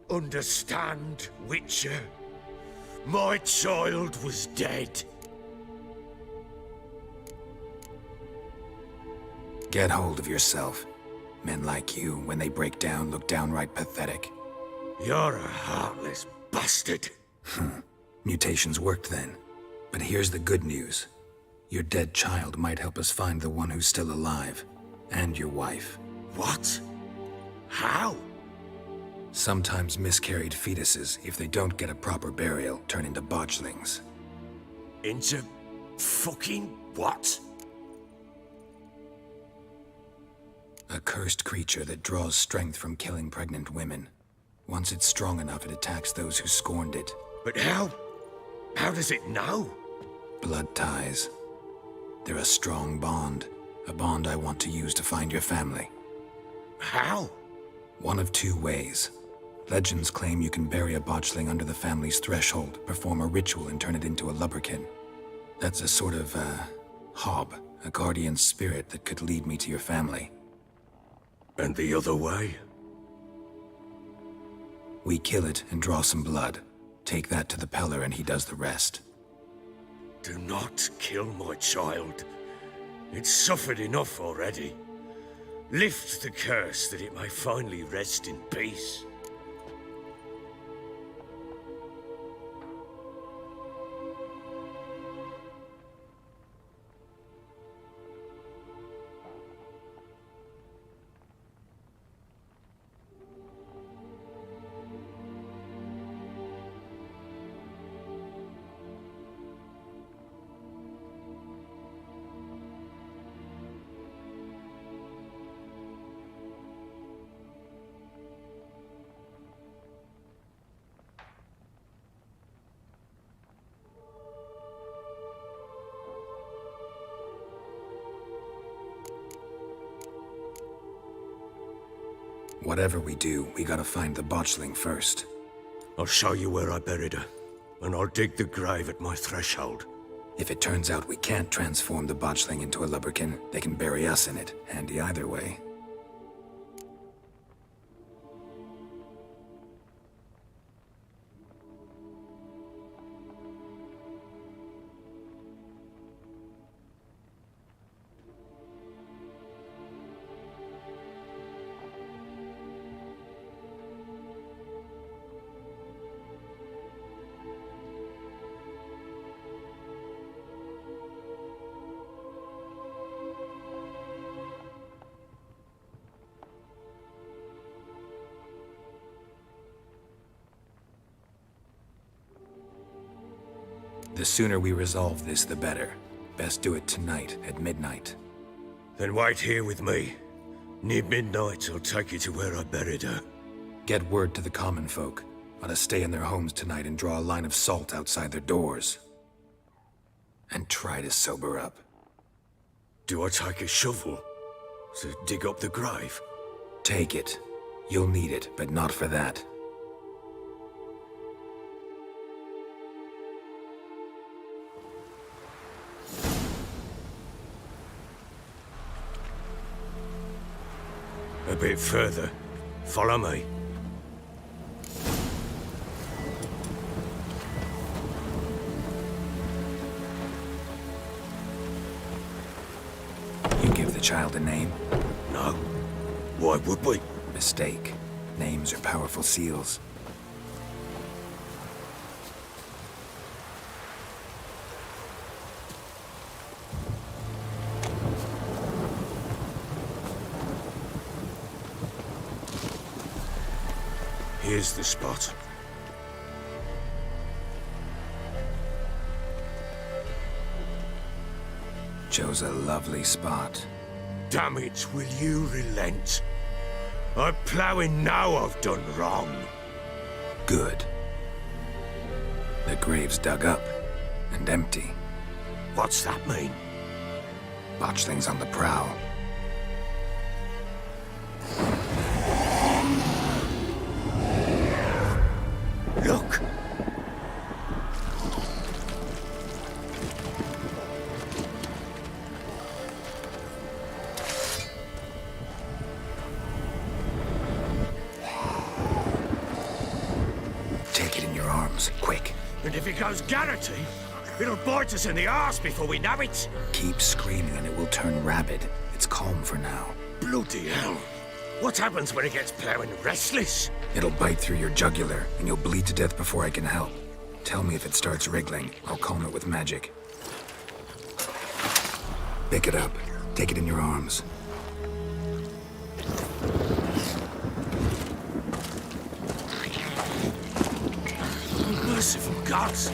Understand, Witcher? My child was dead. Get hold of yourself. Men like you, when they break down, look downright pathetic. You're a heartless bastard. Mutations worked then. But here's the good news. Your dead child might help us find the one who's still alive. And your wife. What? How? Sometimes miscarried fetuses, if they don't get a proper burial, turn into botchlings. Into fucking what? A cursed creature that draws strength from killing pregnant women. Once it's strong enough, it attacks those who scorned it. But how? How does it know? Blood ties. They're a strong bond. A bond I want to use to find your family. How? One of two ways. Legends claim you can bury a botchling under the family's threshold, perform a ritual, and turn it into a lubberkin. That's a sort of, hob, a guardian spirit that could lead me to your family. And the other way? We kill it and draw some blood. Take that to the Peller and he does the rest. Do not kill my child. It's suffered enough already. Lift the curse that it may finally rest in peace. Whatever we do, we gotta find the botchling first. I'll show you where I buried her, and I'll dig the grave at my threshold. If it turns out we can't transform the botchling into a lubberkin, they can bury us in it. Handy either way. The sooner we resolve this, the better. Best do it tonight, at midnight. Then wait here with me. Near midnight, I'll take you to where I buried her. Get word to the common folk. Ought to stay in their homes tonight and draw a line of salt outside their doors. And try to sober up. Do I take a shovel to dig up the grave? Take it. You'll need it, but not for that. A bit further. Follow me. You give the child a name? No. Why would we? Mistake. Names are powerful seals. Here's the spot. Chose a lovely spot. Damn it, will you relent? I'm ploughing now I've done wrong. Good. The grave's dug up and empty. What's that mean? Botchling's on the prowl. Look! Take it in your arms, quick. And if it goes Garrity, it'll bite us in the arse before we know it. Keep screaming and it will turn rabid. It's calm for now. Bloody hell. What happens when it gets ploughing restless? It'll bite through your jugular, and you'll bleed to death before I can help. Tell me if it starts wriggling. I'll calm it with magic. Pick it up. Take it in your arms. Merciful gods!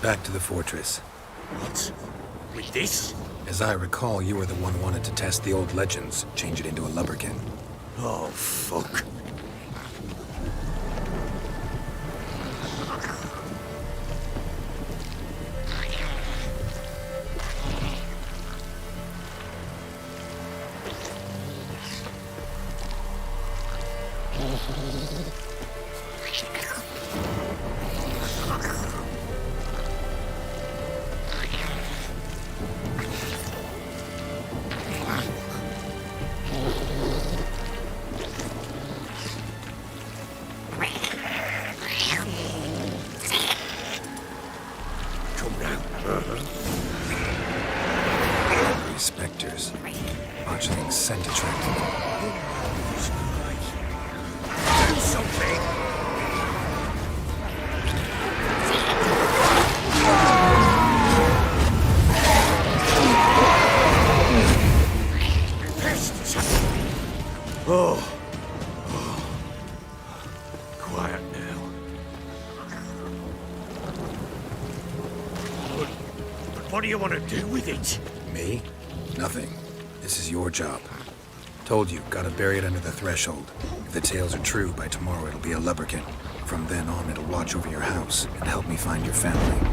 Back to the fortress. What? With this? As I recall, you were the one who wanted to test the old legends, change it into a lubberkin. Oh, fuck. botchling scent attracting. Do something! Oh. Quiet now. But what do you want to do with it? Me? Nothing. This is your job. Told you, gotta bury it under the threshold. If the tales are true, by tomorrow it'll be a lubberkin. From then on, it'll watch over your house and help me find your family.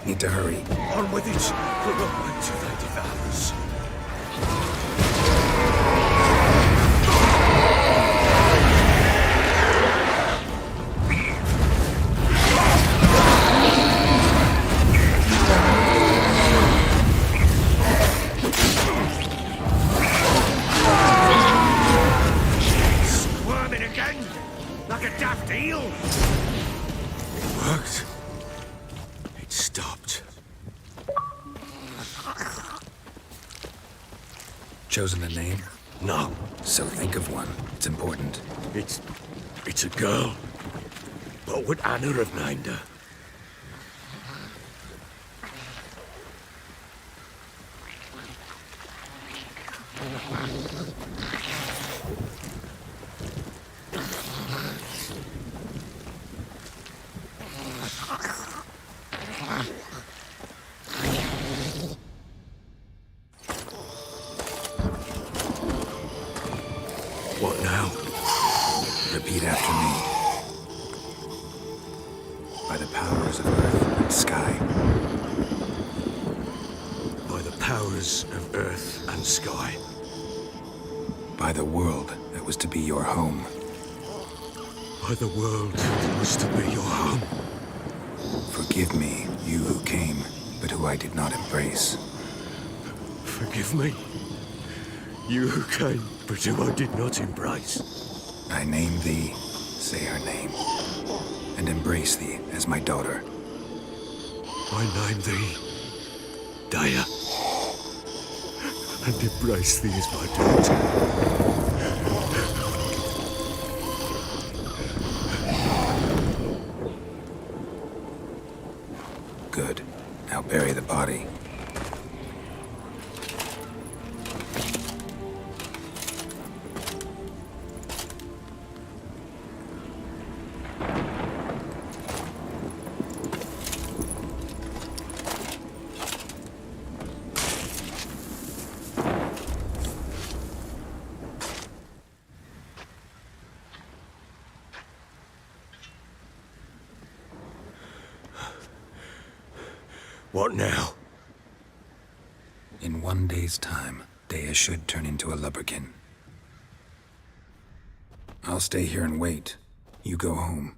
Need to hurry. On with it! We're not wait till they devour us. Squirming again! Like a daft eel! It worked. It stopped. Chosen a name? No. So think of one. It's important. It's a girl. What would Anna have named her? What now? Repeat after me. By the powers of earth and sky. By the powers of earth and sky. By the world that was to be your home. By the world that was to be your home. Forgive me, you who came, but who I did not embrace. Forgive me. You who came, but who I did not embrace. I name thee, say her name, and embrace thee as my daughter. I name thee, Daya, and embrace thee as my daughter. Good. Now bury the body. What now? In 1 day's time, Daya should turn into a lubberkin. I'll stay here and wait. You go home.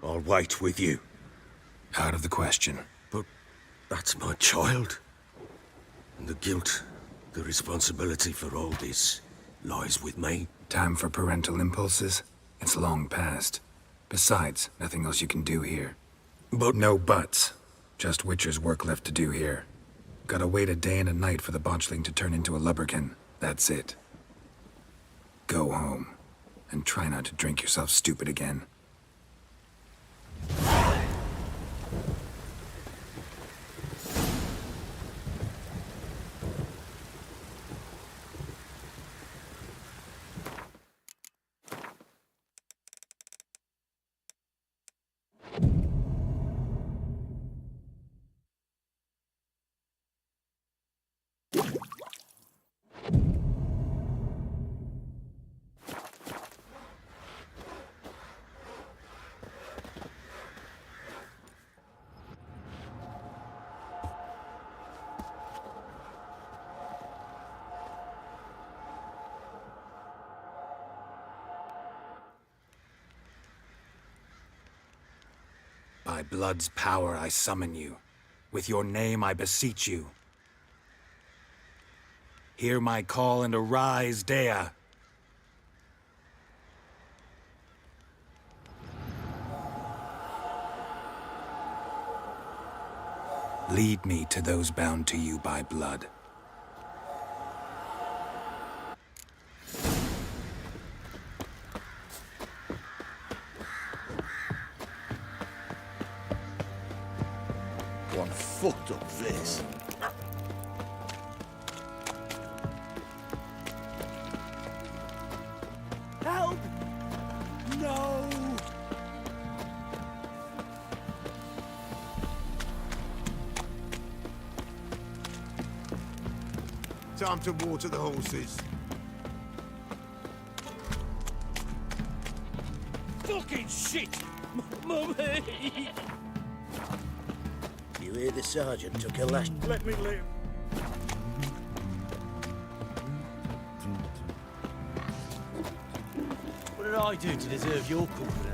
I'll wait with you. Out of the question. But that's my child. And the guilt, the responsibility for all this lies with me. Time for parental impulses? It's long past. Besides, nothing else you can do here. But no buts. Just Witcher's work left to do here. Gotta wait a day and a night for the botchling to turn into a lubberkin. That's it. Go home. And try not to drink yourself stupid again. By blood's power, I summon you. With your name, I beseech you. Hear my call and arise, Dea. Lead me to those bound to you by blood. One fucked up this. Help! No! Time to water the horses. Fucking shit! Mummy! You hear the sergeant took a last... Let me live. What did I do to deserve your company?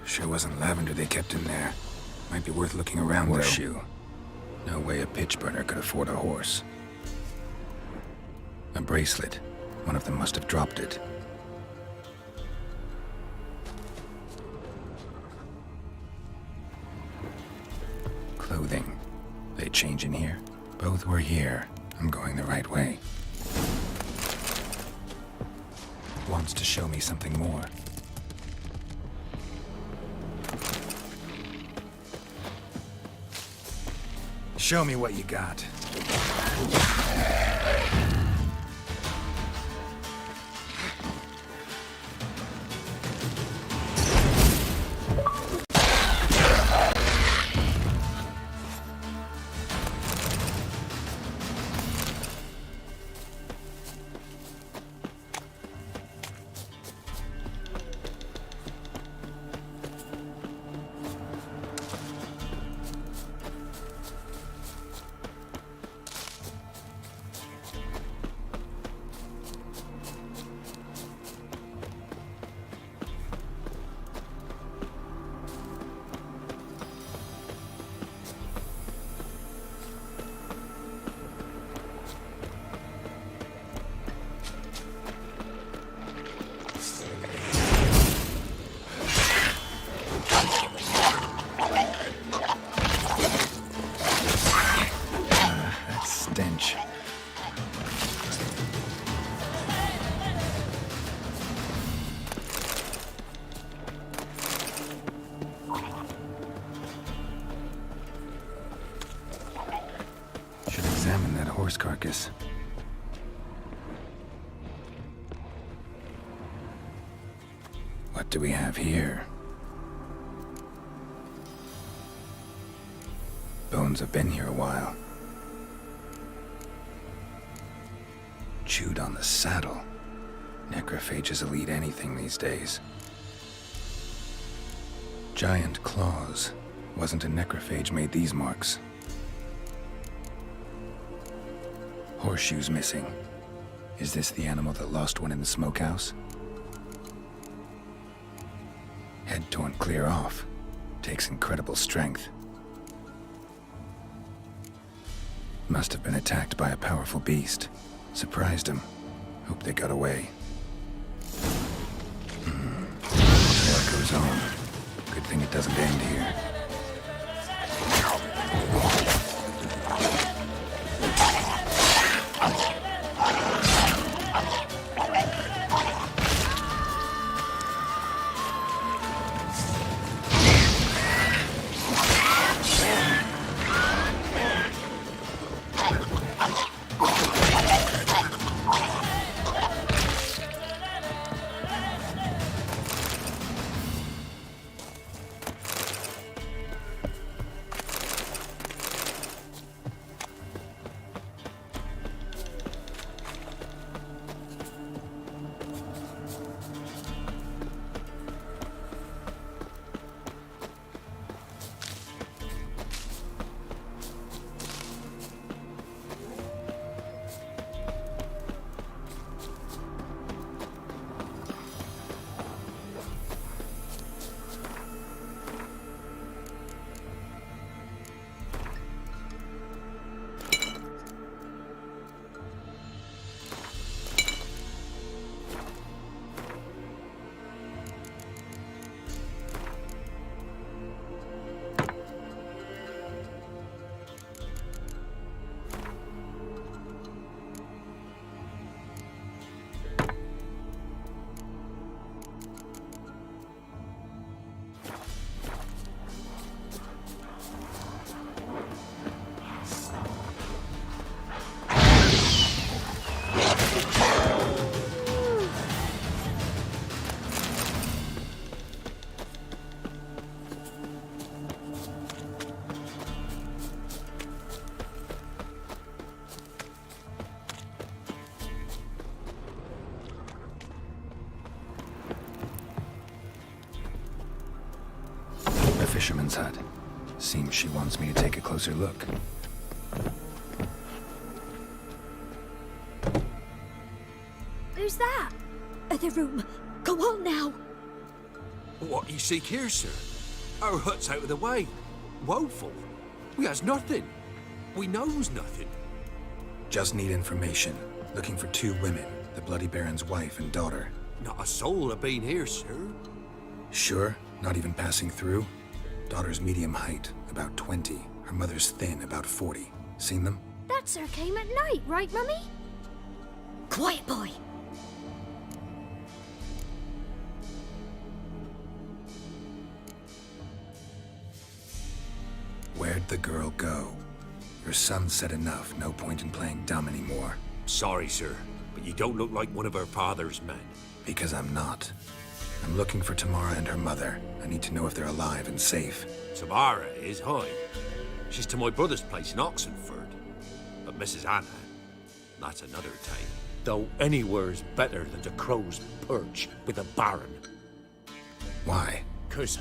Sure wasn't lavender they kept in there. Might be worth looking around, Horseshoe. No way a pitch burner could afford a horse. A bracelet. One of them must have dropped it. Clothing. They change in here? Both were here. I'm going the right way. Wants to show me something more. Show me what you got. Examine that horse carcass. What do we have here? Bones have been here a while. Chewed on the saddle. Necrophages will eat anything these days. Giant claws. Wasn't a necrophage made these marks. Horseshoes missing. Is this the animal that lost one in the smokehouse? Head torn clear off. Takes incredible strength. Must have been attacked by a powerful beast. Surprised him. Hope they got away. Trail goes on. Good thing it doesn't end here. Fisherman's hut. Seems she wants me to take a closer look. Who's that? The room. Go on now. What you seek here, sir? Our hut's out of the way. Woeful. We has nothing. We knows nothing. Just need information. Looking for 2 women, the Bloody Baron's wife and daughter. Not a soul have been here, sir. Sure? Not even passing through? Daughter's medium height, about 20. Her mother's thin, about 40. Seen them? That sir came at night, right, Mummy? Quiet, boy. Where'd the girl go? Your son said enough, no point in playing dumb anymore. Sorry, sir, but you don't look like one of her father's men. Because I'm not. I'm looking for Tamara and her mother. I need to know if they're alive and safe. Tamara is, hi. She's to my brother's place in Oxenford. But Mrs. Anna, that's another tale. Though anywhere's better than the Crow's Perch with a baron. Why? 'Cause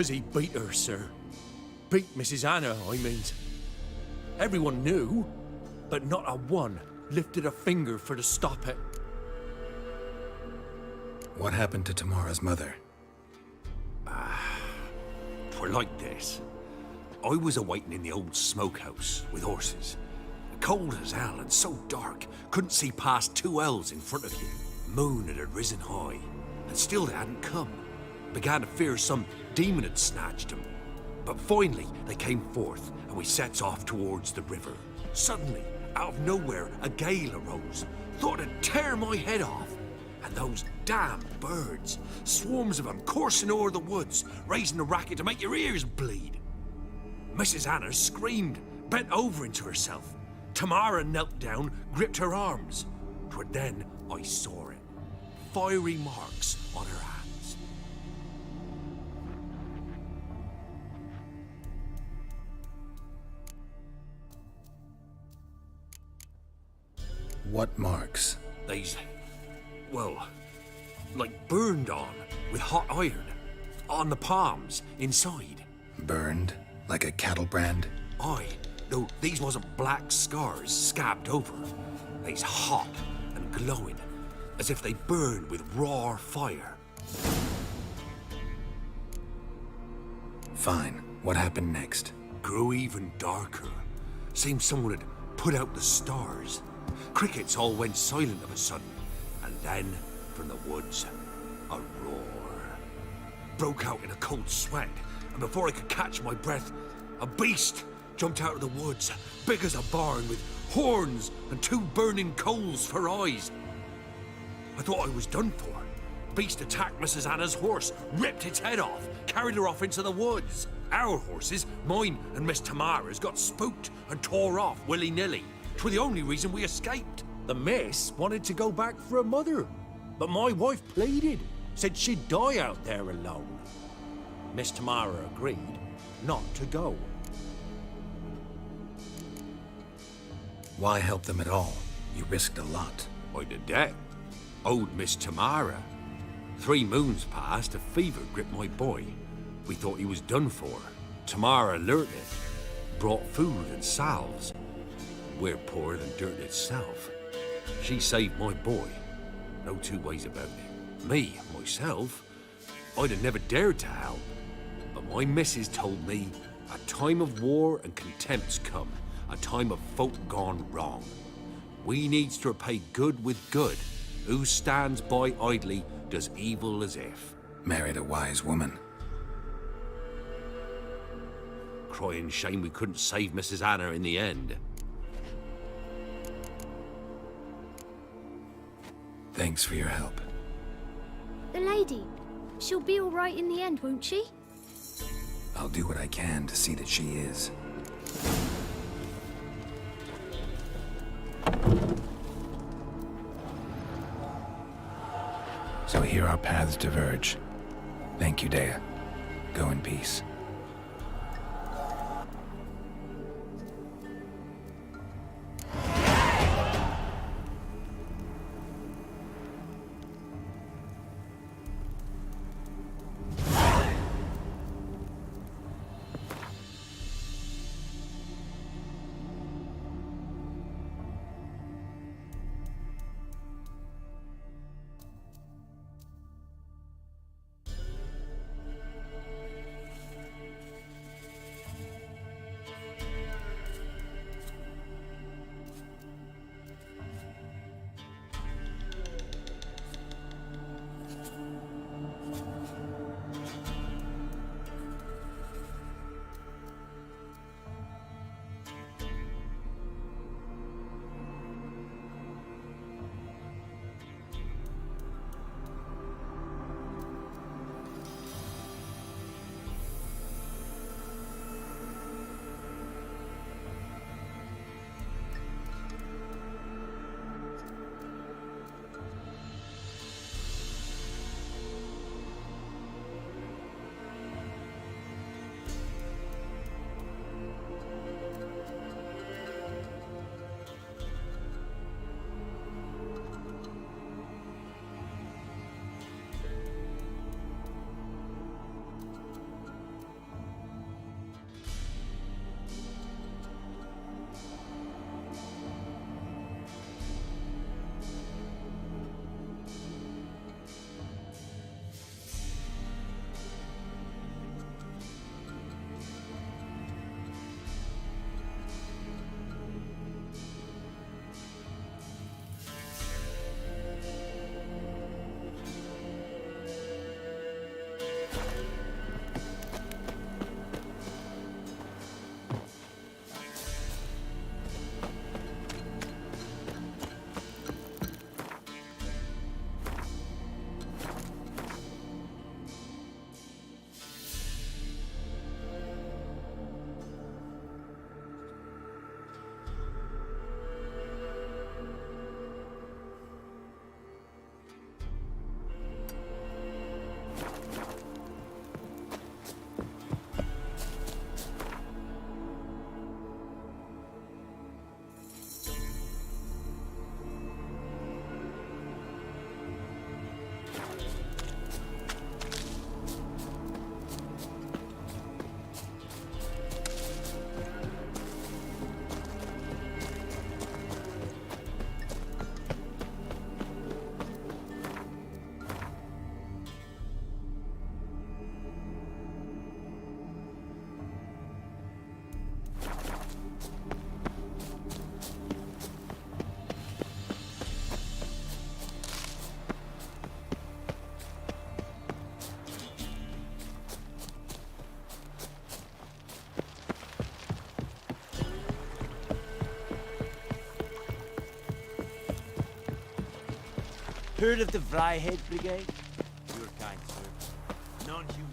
he beat her, sir. Beat Mrs. Anna, I mean. Everyone knew, but not a one lifted a finger for to stop it. What happened to Tamara's mother? Twere like this. I was awaiting in the old smokehouse with horses. Cold as hell and so dark, couldn't see past 2 elves in front of you. Moon had risen high, and still they hadn't come. Began to fear some demon had snatched them. But finally, they came forth, and we sets off towards the river. Suddenly, out of nowhere, a gale arose. Thought it'd tear my head off. And those damn birds, swarms of them coursing o'er the woods, raising a racket to make your ears bleed. Mrs. Anna screamed, bent over into herself. Tamara knelt down, gripped her arms. 'Twere then I saw it. Fiery marks on her hands. What marks? They's, well, like burned on with hot iron. On the palms, inside. Burned? Like a cattle brand? Aye, though these wasn't black scars scabbed over. They's hot and glowing, as if they burned with raw fire. Fine. What happened next? Grew even darker. Seemed someone had put out the stars. Crickets all went silent of a sudden, and then, from the woods, a roar. broke out in a cold sweat, and before I could catch my breath, a beast jumped out of the woods, big as a barn, with horns and 2 burning coals for eyes. I thought I was done for. The beast attacked Mrs. Anna's horse, ripped its head off, carried her off into the woods. Our horses, mine and Miss Tamara's, got spooked and tore off willy-nilly. 'Twere the only reason we escaped. The miss wanted to go back for her mother, but my wife pleaded, said she'd die out there alone. Miss Tamara agreed not to go. Why help them at all? You risked a lot. By the debt. Owed Miss Tamara. 3 moons passed, a fever gripped my boy. We thought he was done for. Tamara learnt it, brought food and salves. We're poorer than dirt itself. She saved my boy. No 2 ways about it. Me, myself, I'd have never dared to help. But my missus told me a time of war and contempt's come, a time of folk gone wrong. We needs to repay good with good. Who stands by idly does evil as if. Married a wise woman. Crying shame we couldn't save Mrs. Anna in the end. Thanks for your help. The lady, she'll be all right in the end, won't she? I'll do what I can to see that she is. So here our paths diverge. Thank you, Dea. Go in peace. Heard of the Flyhead Brigade? Your kind, sir. Non-human.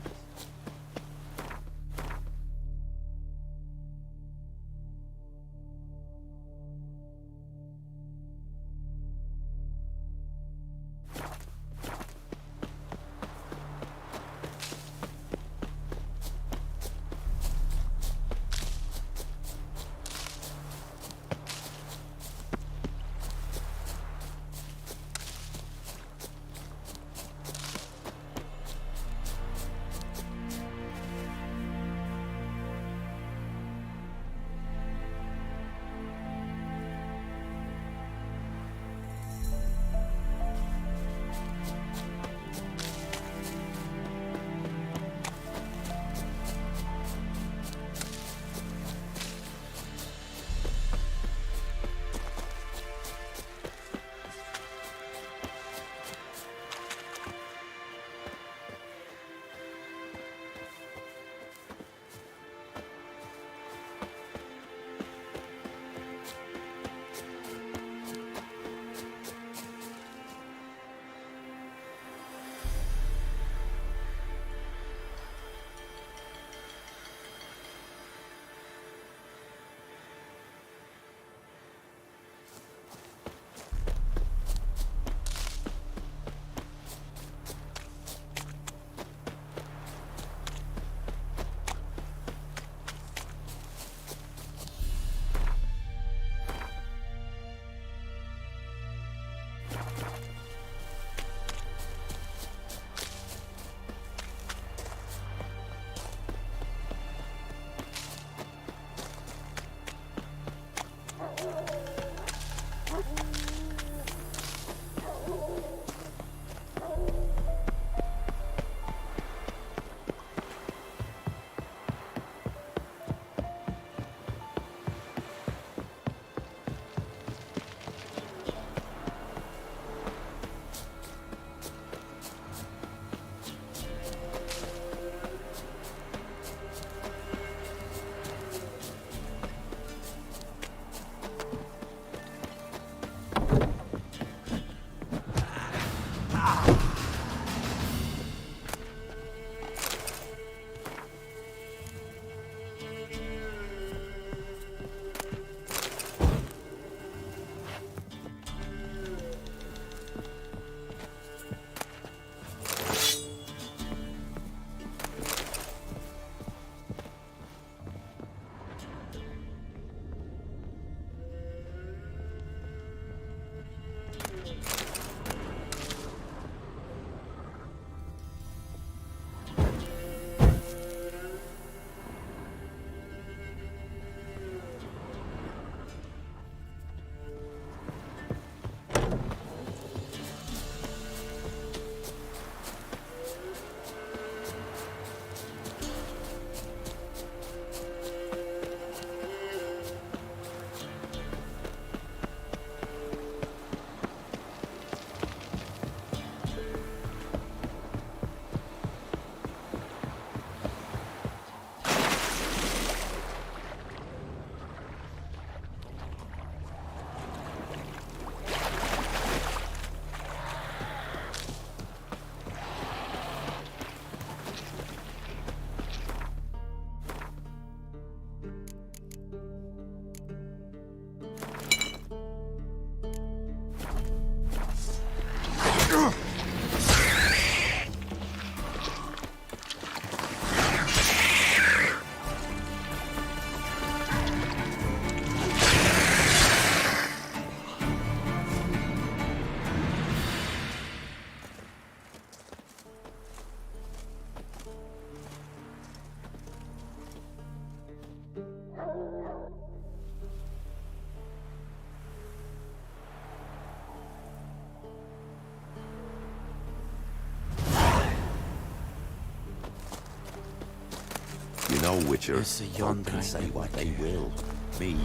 You know, Witcher, folk can say what they will. Me,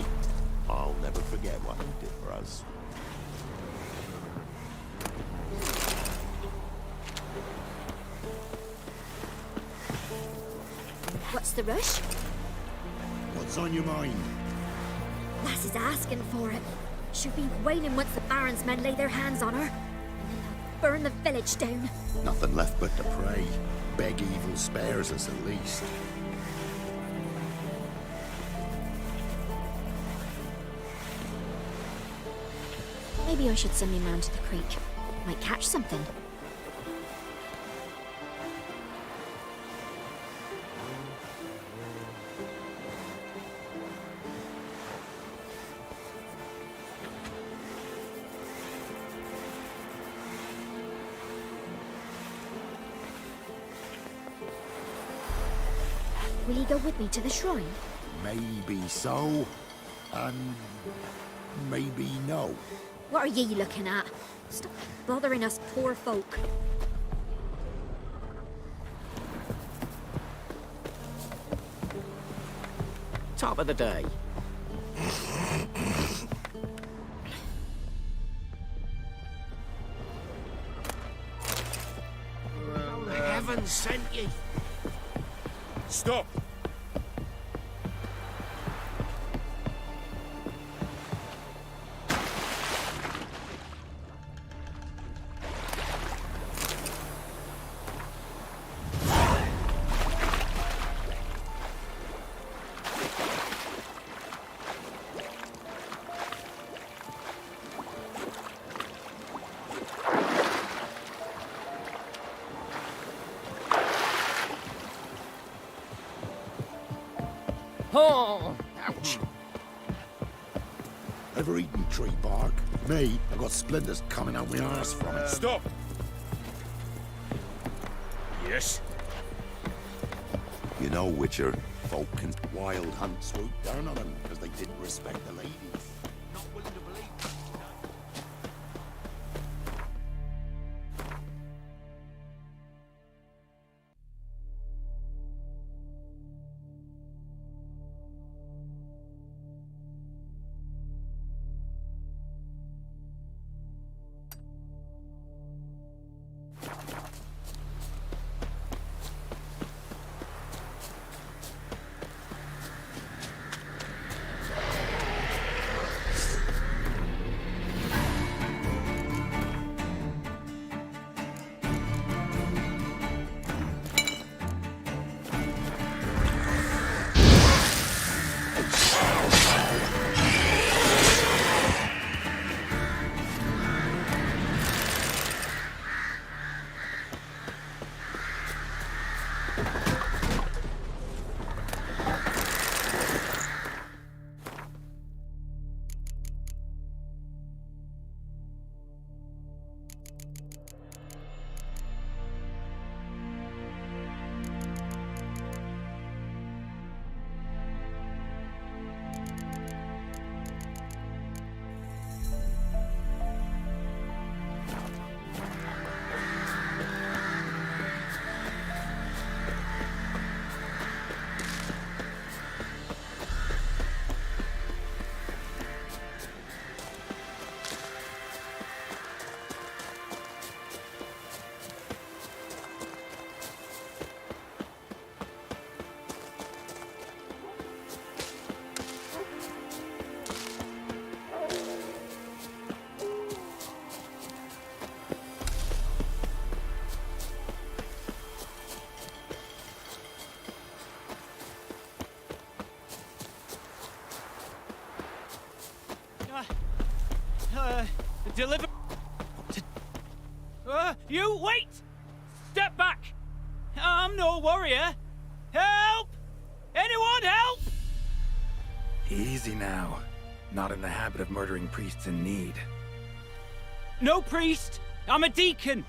I'll never forget what you did for us. What's the rush? What's on your mind? Lass is asking for it. She'll be wailing once the Baron's men lay their hands on her. And then burn the village down. Nothing left but to pray. Beg evil spares us at least. Maybe I should send me man to the creek. Might catch something. Will you go with me to the shrine? Maybe so, and maybe no. What are ye looking at? Stop bothering us poor folk. Top of the day. Heaven sent ye. Stop! Oh! Ouch! Ever eaten tree bark? Me, I've got splinters coming out my arse from it. Stop! Yes? You know, Witcher, folk can wild hunt swoop down on them because they didn't respect the ladies. Not willing to believe that, you know? Deliver... You, wait! Step back! I'm no warrior. Help! Anyone help? Easy now. Not in the habit of murdering priests in need. No priest. I'm a deacon.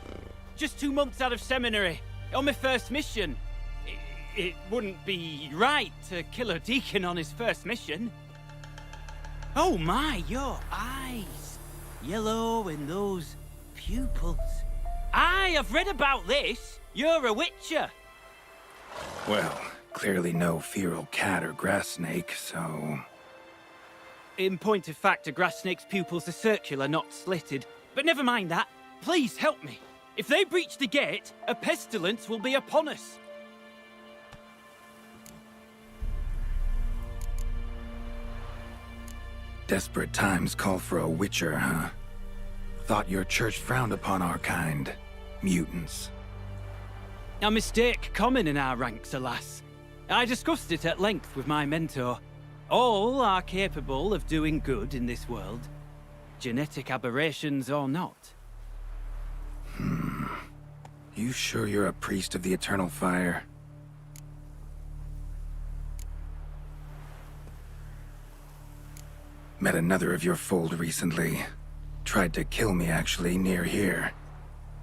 Just 2 months out of seminary. On my first mission. It wouldn't be right to kill a deacon on his first mission. Oh my, your eyes. Yellow in those pupils. Aye, I've read about this. You're a witcher. Well, clearly no feral cat or grass snake, so... In point of fact, a grass snake's pupils are circular, not slitted. But never mind that. Please help me. If they breach the gate, a pestilence will be upon us. Desperate times call for a witcher, huh? Thought your church frowned upon our kind. Mutants. A mistake common in our ranks, alas. I discussed it at length with my mentor. All are capable of doing good in this world. Genetic aberrations or not. You sure you're a priest of the Eternal Fire? Met another of your fold recently. Tried to kill me, actually, near here.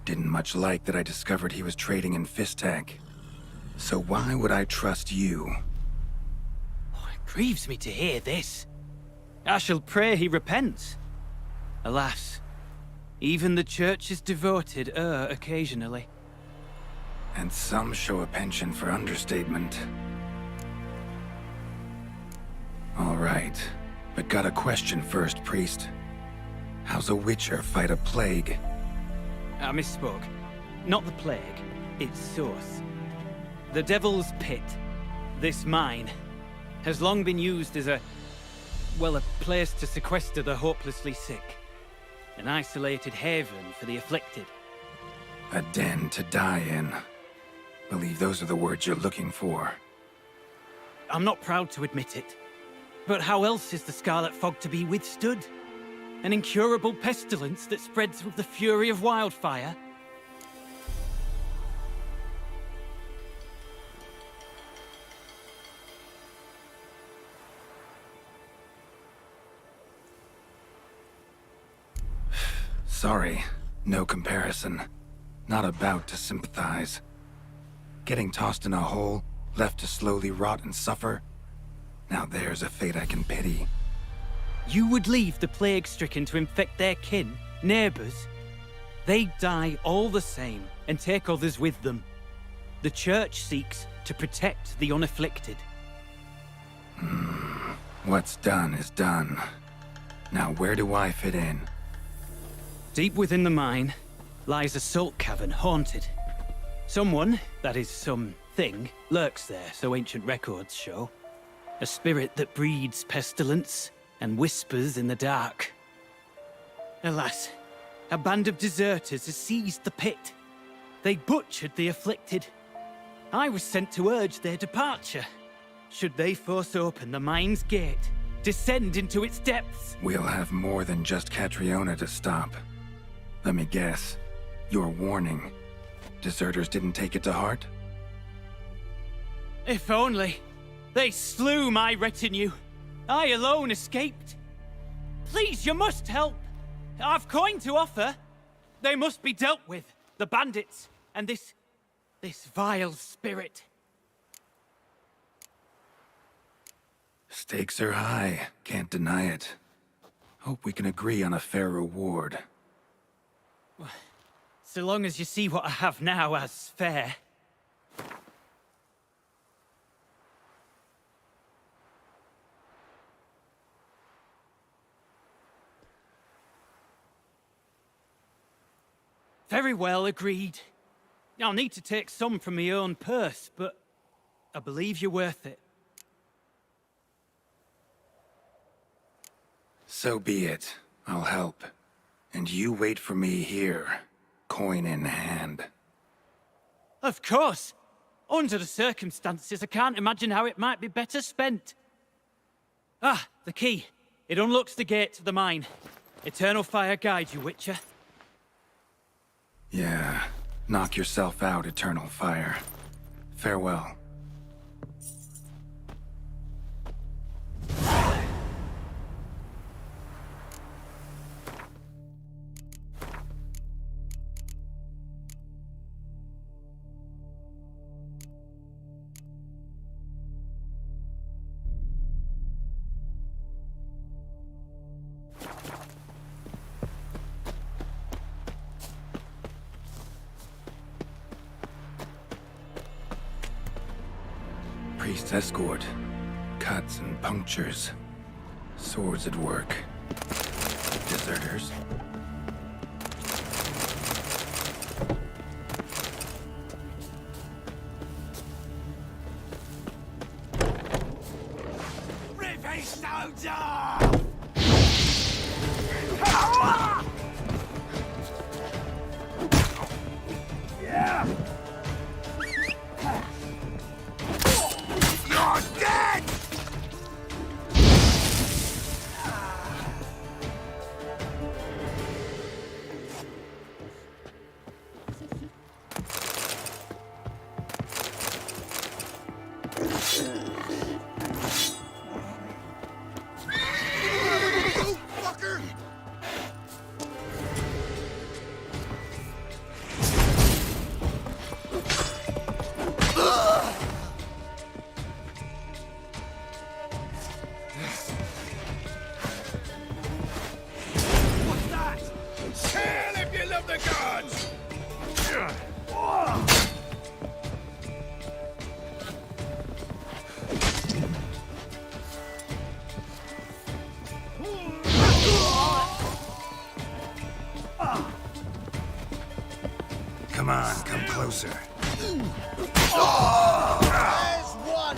Didn't much like that I discovered he was trading in Fistak. So why would I trust you? It grieves me to hear this. I shall pray he repents. Alas, even the Church's devoted err occasionally. And some show a penchant for understatement. All right, but got a question first, priest. How's a witcher fight a plague? I misspoke. Not the plague, its source. The Devil's Pit, this mine, has long been used as a place to sequester the hopelessly sick. An isolated haven for the afflicted. A den to die in. Believe those are the words you're looking for. I'm not proud to admit it, but how else is the Scarlet Fog to be withstood? An incurable pestilence that spreads with the fury of wildfire? Sorry, no comparison. Not about to sympathize. Getting tossed in a hole, left to slowly rot and suffer? Now there's a fate I can pity. You would leave the plague-stricken to infect their kin, neighbors? They die all the same and take others with them. The Church seeks to protect the unafflicted. What's done is done. Now where do I fit in? Deep within the mine lies a salt cavern haunted. Someone, that is something, lurks there, so ancient records show. A spirit that breeds pestilence and whispers in the dark. Alas, a band of deserters has seized the pit. They butchered the afflicted. I was sent to urge their departure. Should they force open the mine's gate, descend into its depths? We'll have more than just Catriona to stop. Let me guess. Your warning. Deserters didn't take it to heart? If only. They slew my retinue. I alone escaped. Please, you must help. I've coin to offer. They must be dealt with. The bandits and this vile spirit. Stakes are high. Can't deny it. Hope we can agree on a fair reward. So long as you see what I have now as fair. Very well, agreed. I'll need to take some from my own purse, but I believe you're worth it. So be it. I'll help. And you wait for me here, coin in hand. Of course! Under the circumstances, I can't imagine how it might be better spent. Ah, the key. It unlocks the gate to the mine. Eternal fire guide you, Witcher. Yeah. Knock yourself out, Eternal Fire. Farewell. Priest's escort. Cuts and punctures. Swords at work. Deserters. Rip his stones on, come closer. There's one!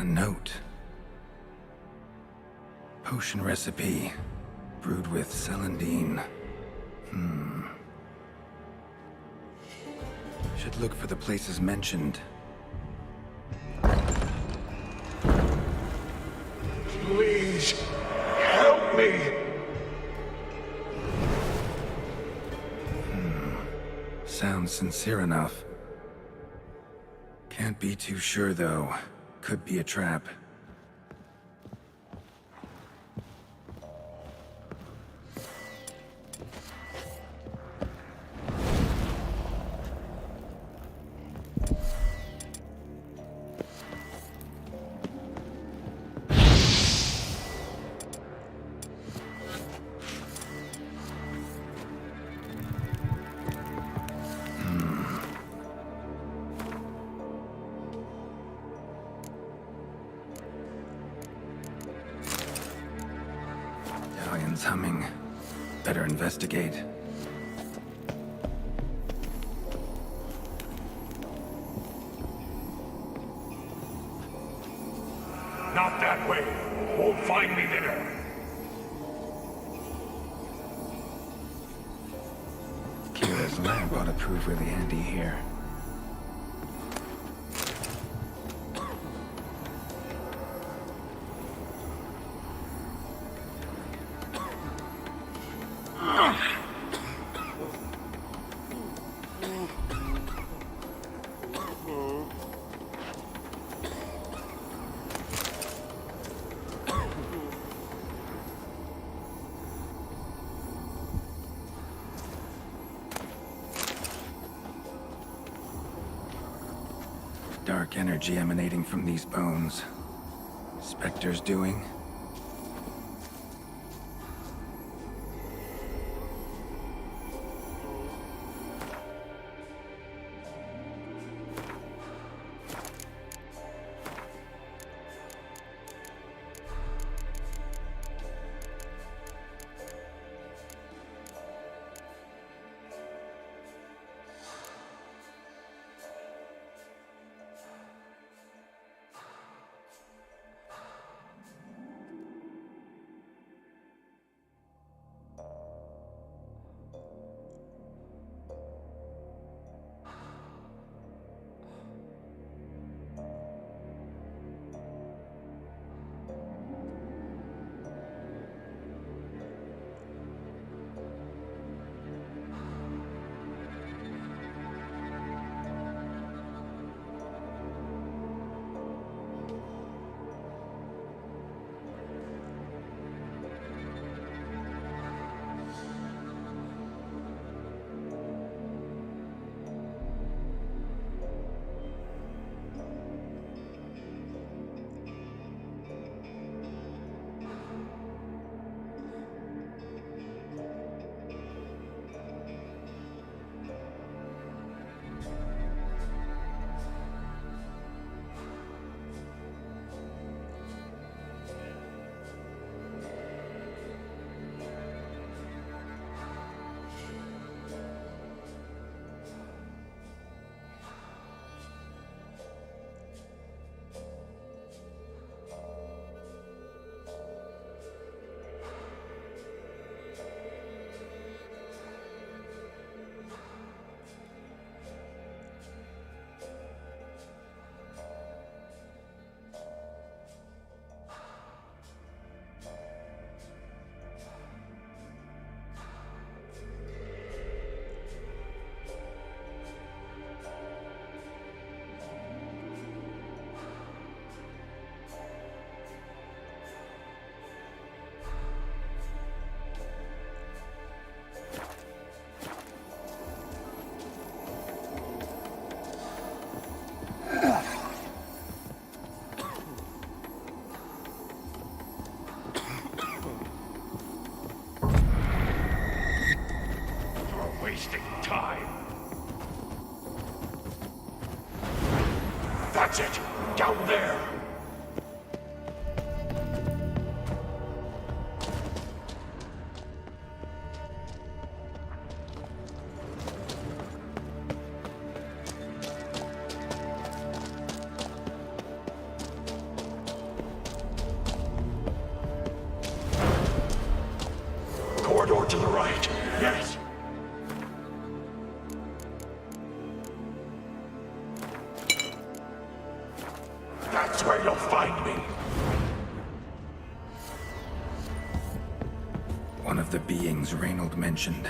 A note. Potion recipe. Brewed with celandine. Should look for the places mentioned. Please, help me! Sounds sincere enough. Can't be too sure, though. Could be a trap. Italian's humming. Better investigate. Not that way. Won't find me there. Kira's lamp ought to prove really handy here. Dark energy emanating from these bones. Spectre's doing? Wasting time. That's it. Down there. to the right. Yes. That's where you'll find me. One of the beings Reynold mentioned.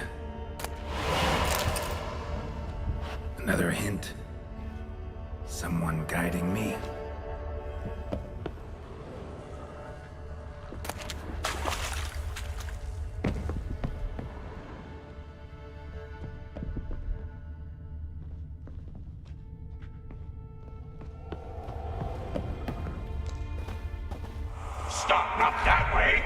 Another hint. Someone guiding me. Stop, not that way!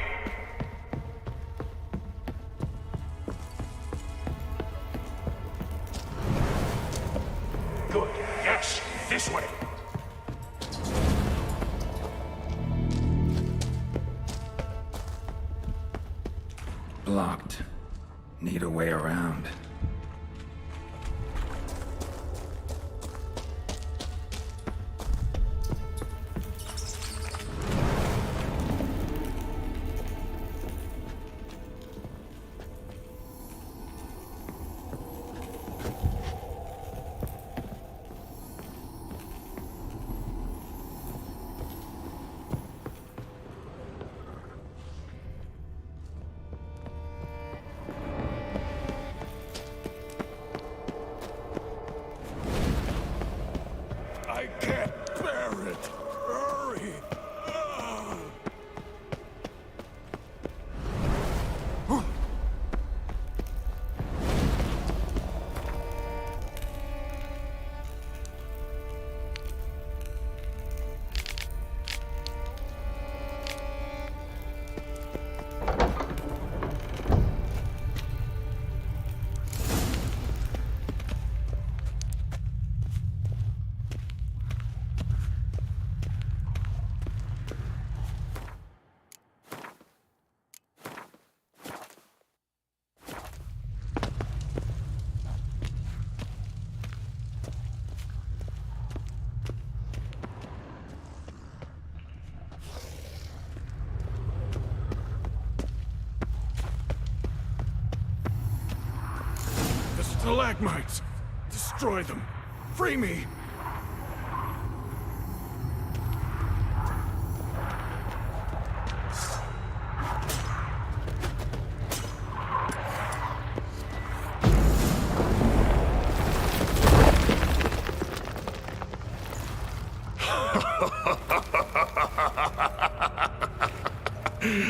Good, yes, this way. Blocked. Need a way around. I can't bear it. Hurry. The stalagmites! Destroy them! Free me!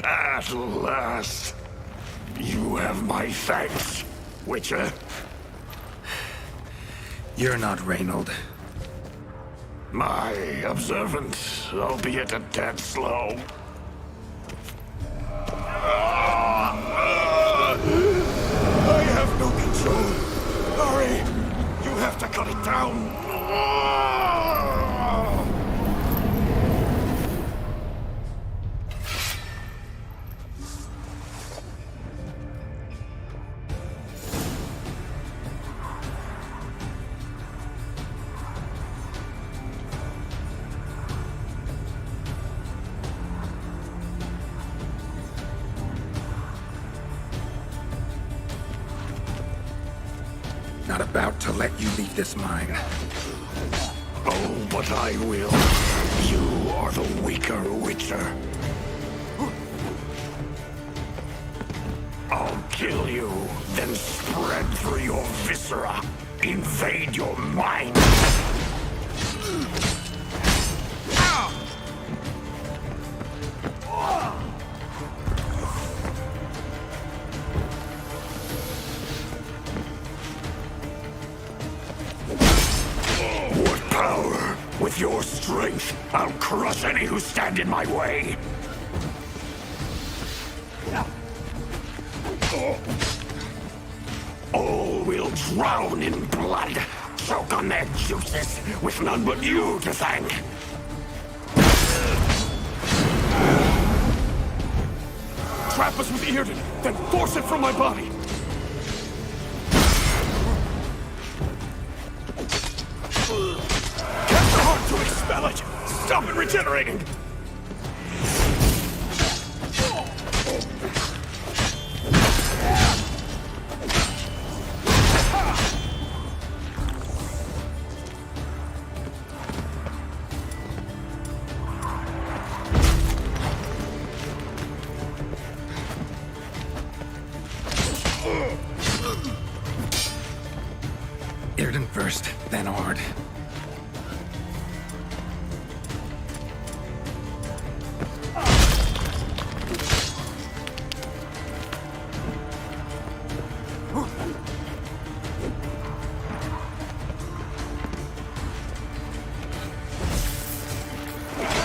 At last, you have my thanks, Witcher. You're not Reynold. My observant, albeit a tad slow. I have no control. Hurry! You have to cut it down. Not about to let you leave this mine. Oh, but I will. You are the weaker Witcher. I'll kill you, then spread through your viscera. Invade your mind. What power? With your strength, I'll crush any who stand in my way. All will drown in blood, choke on their juices, with none but you to thank. Trap us with Earden, then force it from my body. Cast the heart to expel it. Stop it regenerating. Irden first, then Ord.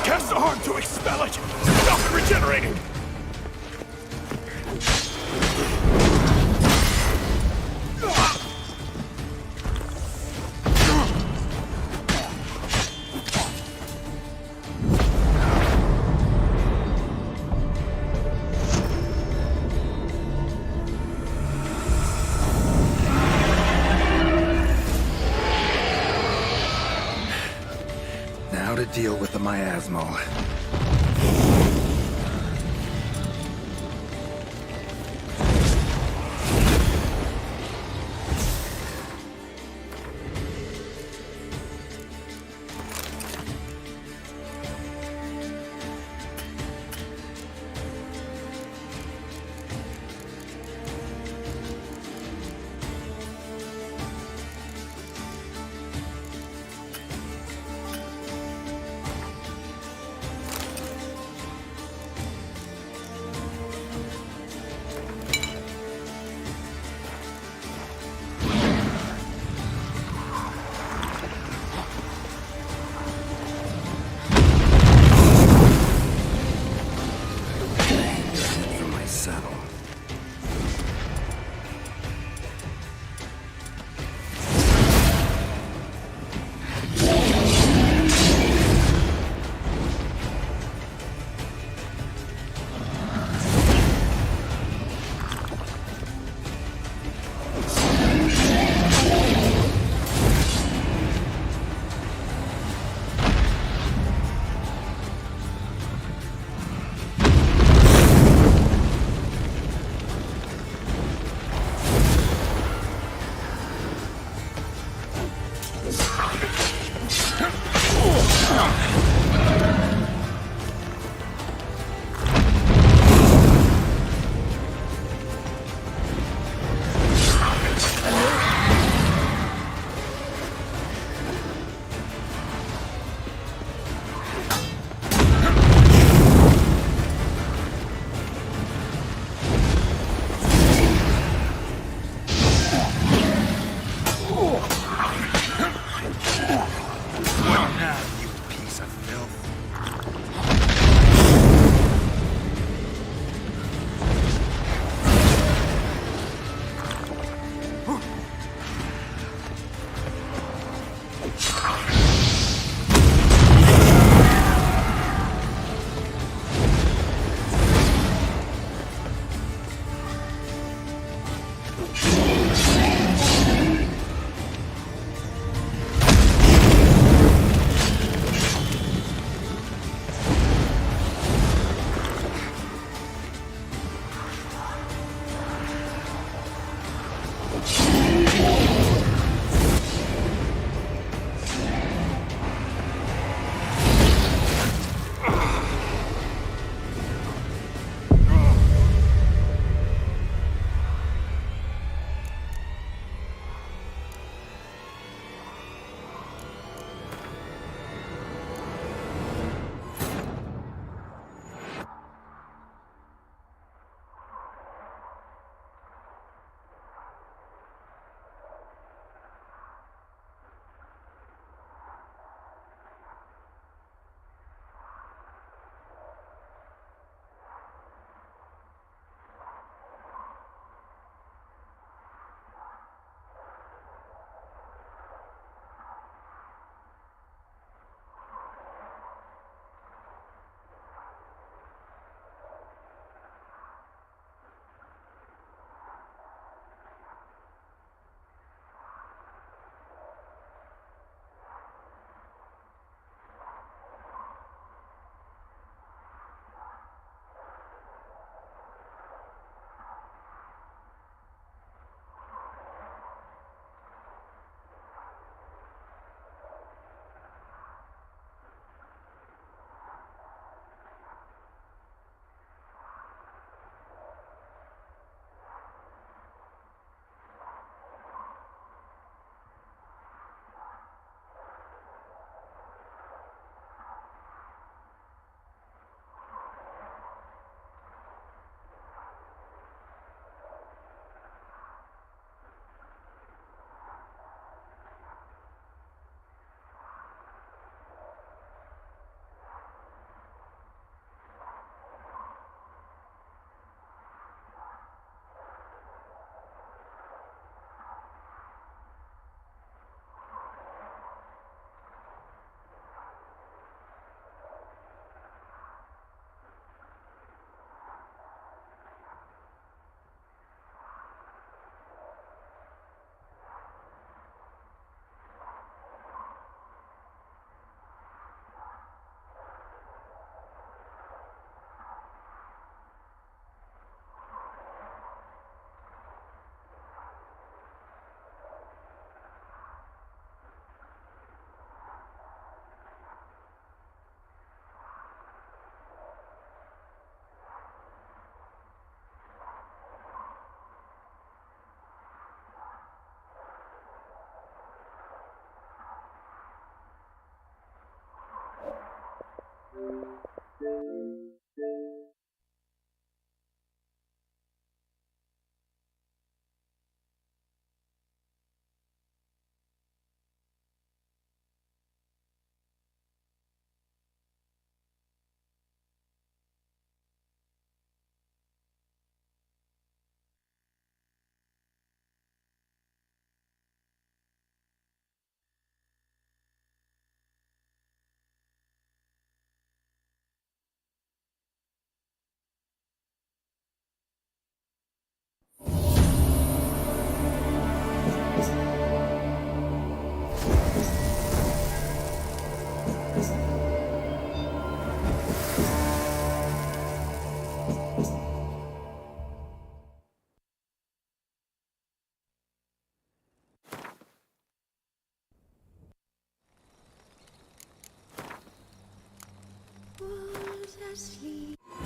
Cast the heart to expel it! Stop it regenerating! Now to deal with the miasmal.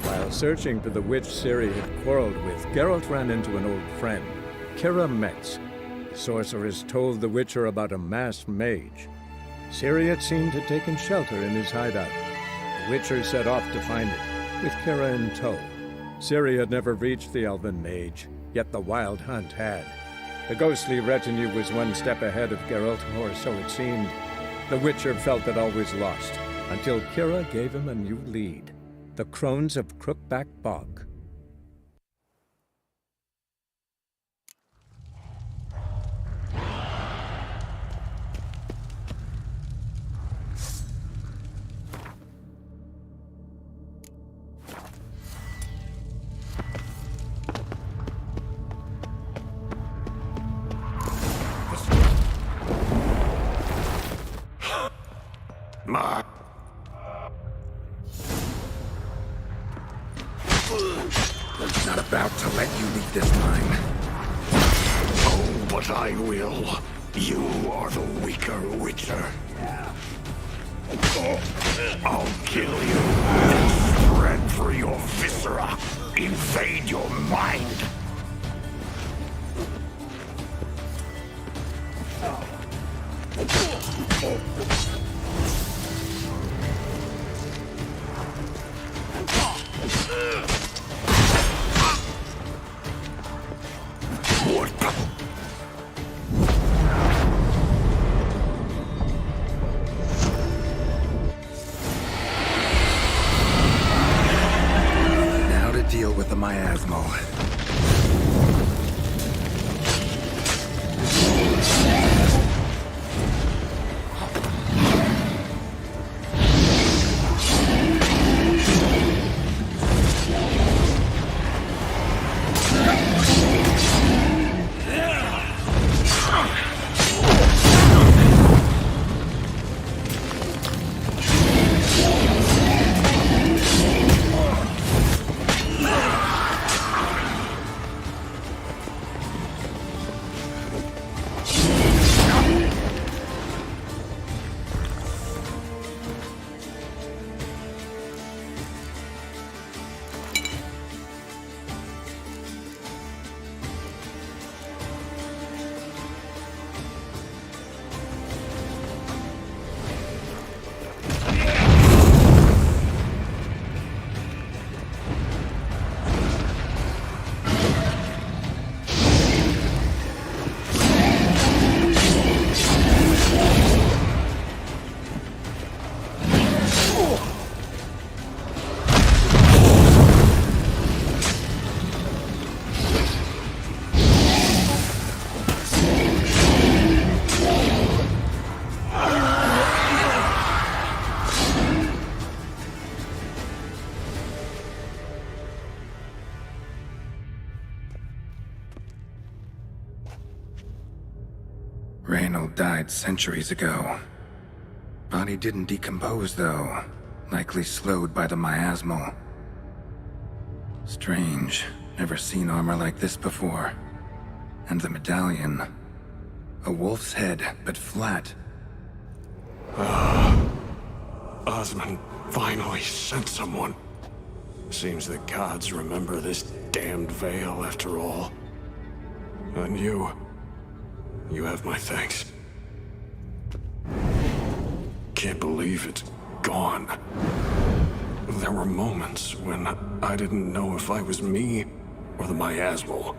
While searching for the witch Ciri had quarreled with, Geralt ran into an old friend, Kira Metz. The sorceress told the Witcher about a masked mage. Ciri had seemed to have taken shelter in his hideout. The Witcher set off to find it, with Kira in tow. Ciri had never reached the elven mage, yet the Wild Hunt had. The ghostly retinue was one step ahead of Geralt, or so it seemed. The Witcher felt it always lost, until Kira gave him a new lead. The Crones of Crookback Bog. I'm not about to let you leave this mine. Oh, but I will. You are the weaker Witcher. I'll kill you and spread through your viscera. Invade your mind. Now to deal with the miasmal. Reynold died centuries ago. Body didn't decompose, though. Likely slowed by the miasmal. Strange. Never seen armor like this before. And the medallion. A wolf's head, but flat. Osmond finally sent someone. Seems the gods remember this damned veil after all. And you have my thanks. Can't believe it's gone. There were moments when I didn't know if I was me or the miasmal.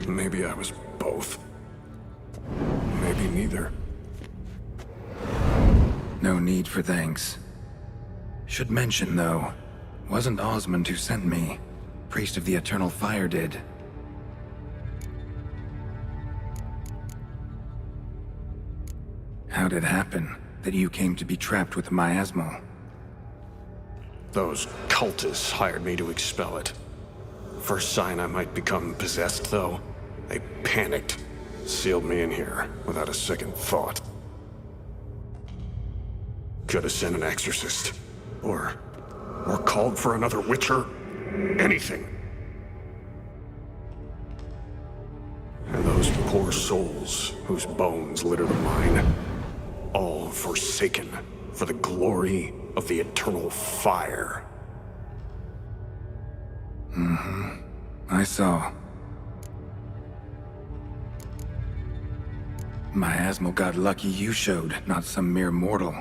Maybe I was both. Maybe neither. No need for thanks. Should mention, though, wasn't Osmond who sent me. Priest of the Eternal Fire did. How'd it happen that you came to be trapped with the miasmal? Those cultists hired me to expel it. First sign I might become possessed, though, they panicked. Sealed me in here without a second thought. Could have sent an exorcist. Or called for another Witcher. Anything. And those poor souls whose bones litter the mine. All forsaken for the glory of the Eternal Fire. I saw. Miasmal got lucky you showed, not some mere mortal.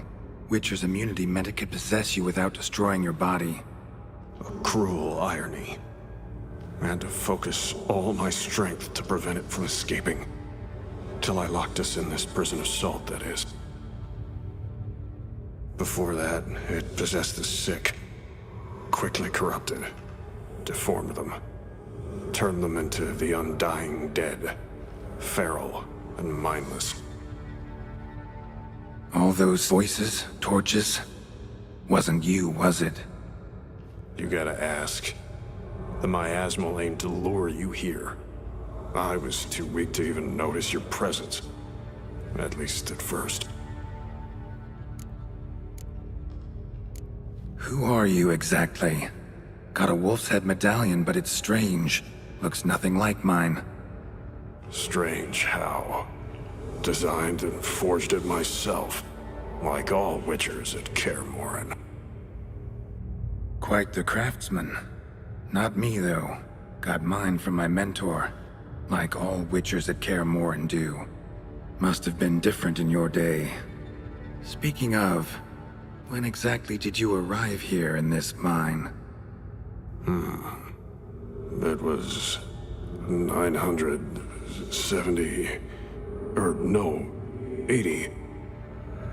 Witcher's immunity meant it could possess you without destroying your body. A cruel irony. I had to focus all my strength to prevent it from escaping. Till I locked us in this prison of salt, that is. Before that, it possessed the sick. Quickly corrupted. Deformed them. Turned them into the undying dead. Feral and mindless. All those voices, torches, wasn't you, was it? You gotta ask. The miasmal aimed to lure you here. I was too weak to even notice your presence. At least at first. Who are you exactly? Got a wolf's head medallion, but it's strange. Looks nothing like mine. Strange how? Designed and forged it myself. Like all witchers at Kaer Morhen. Quite the craftsman. Not me, though. Got mine from my mentor. Like all witchers at Kaer Morhen do. Must have been different in your day. Speaking of, when exactly did you arrive here in this mine? It was 970... or no, 80.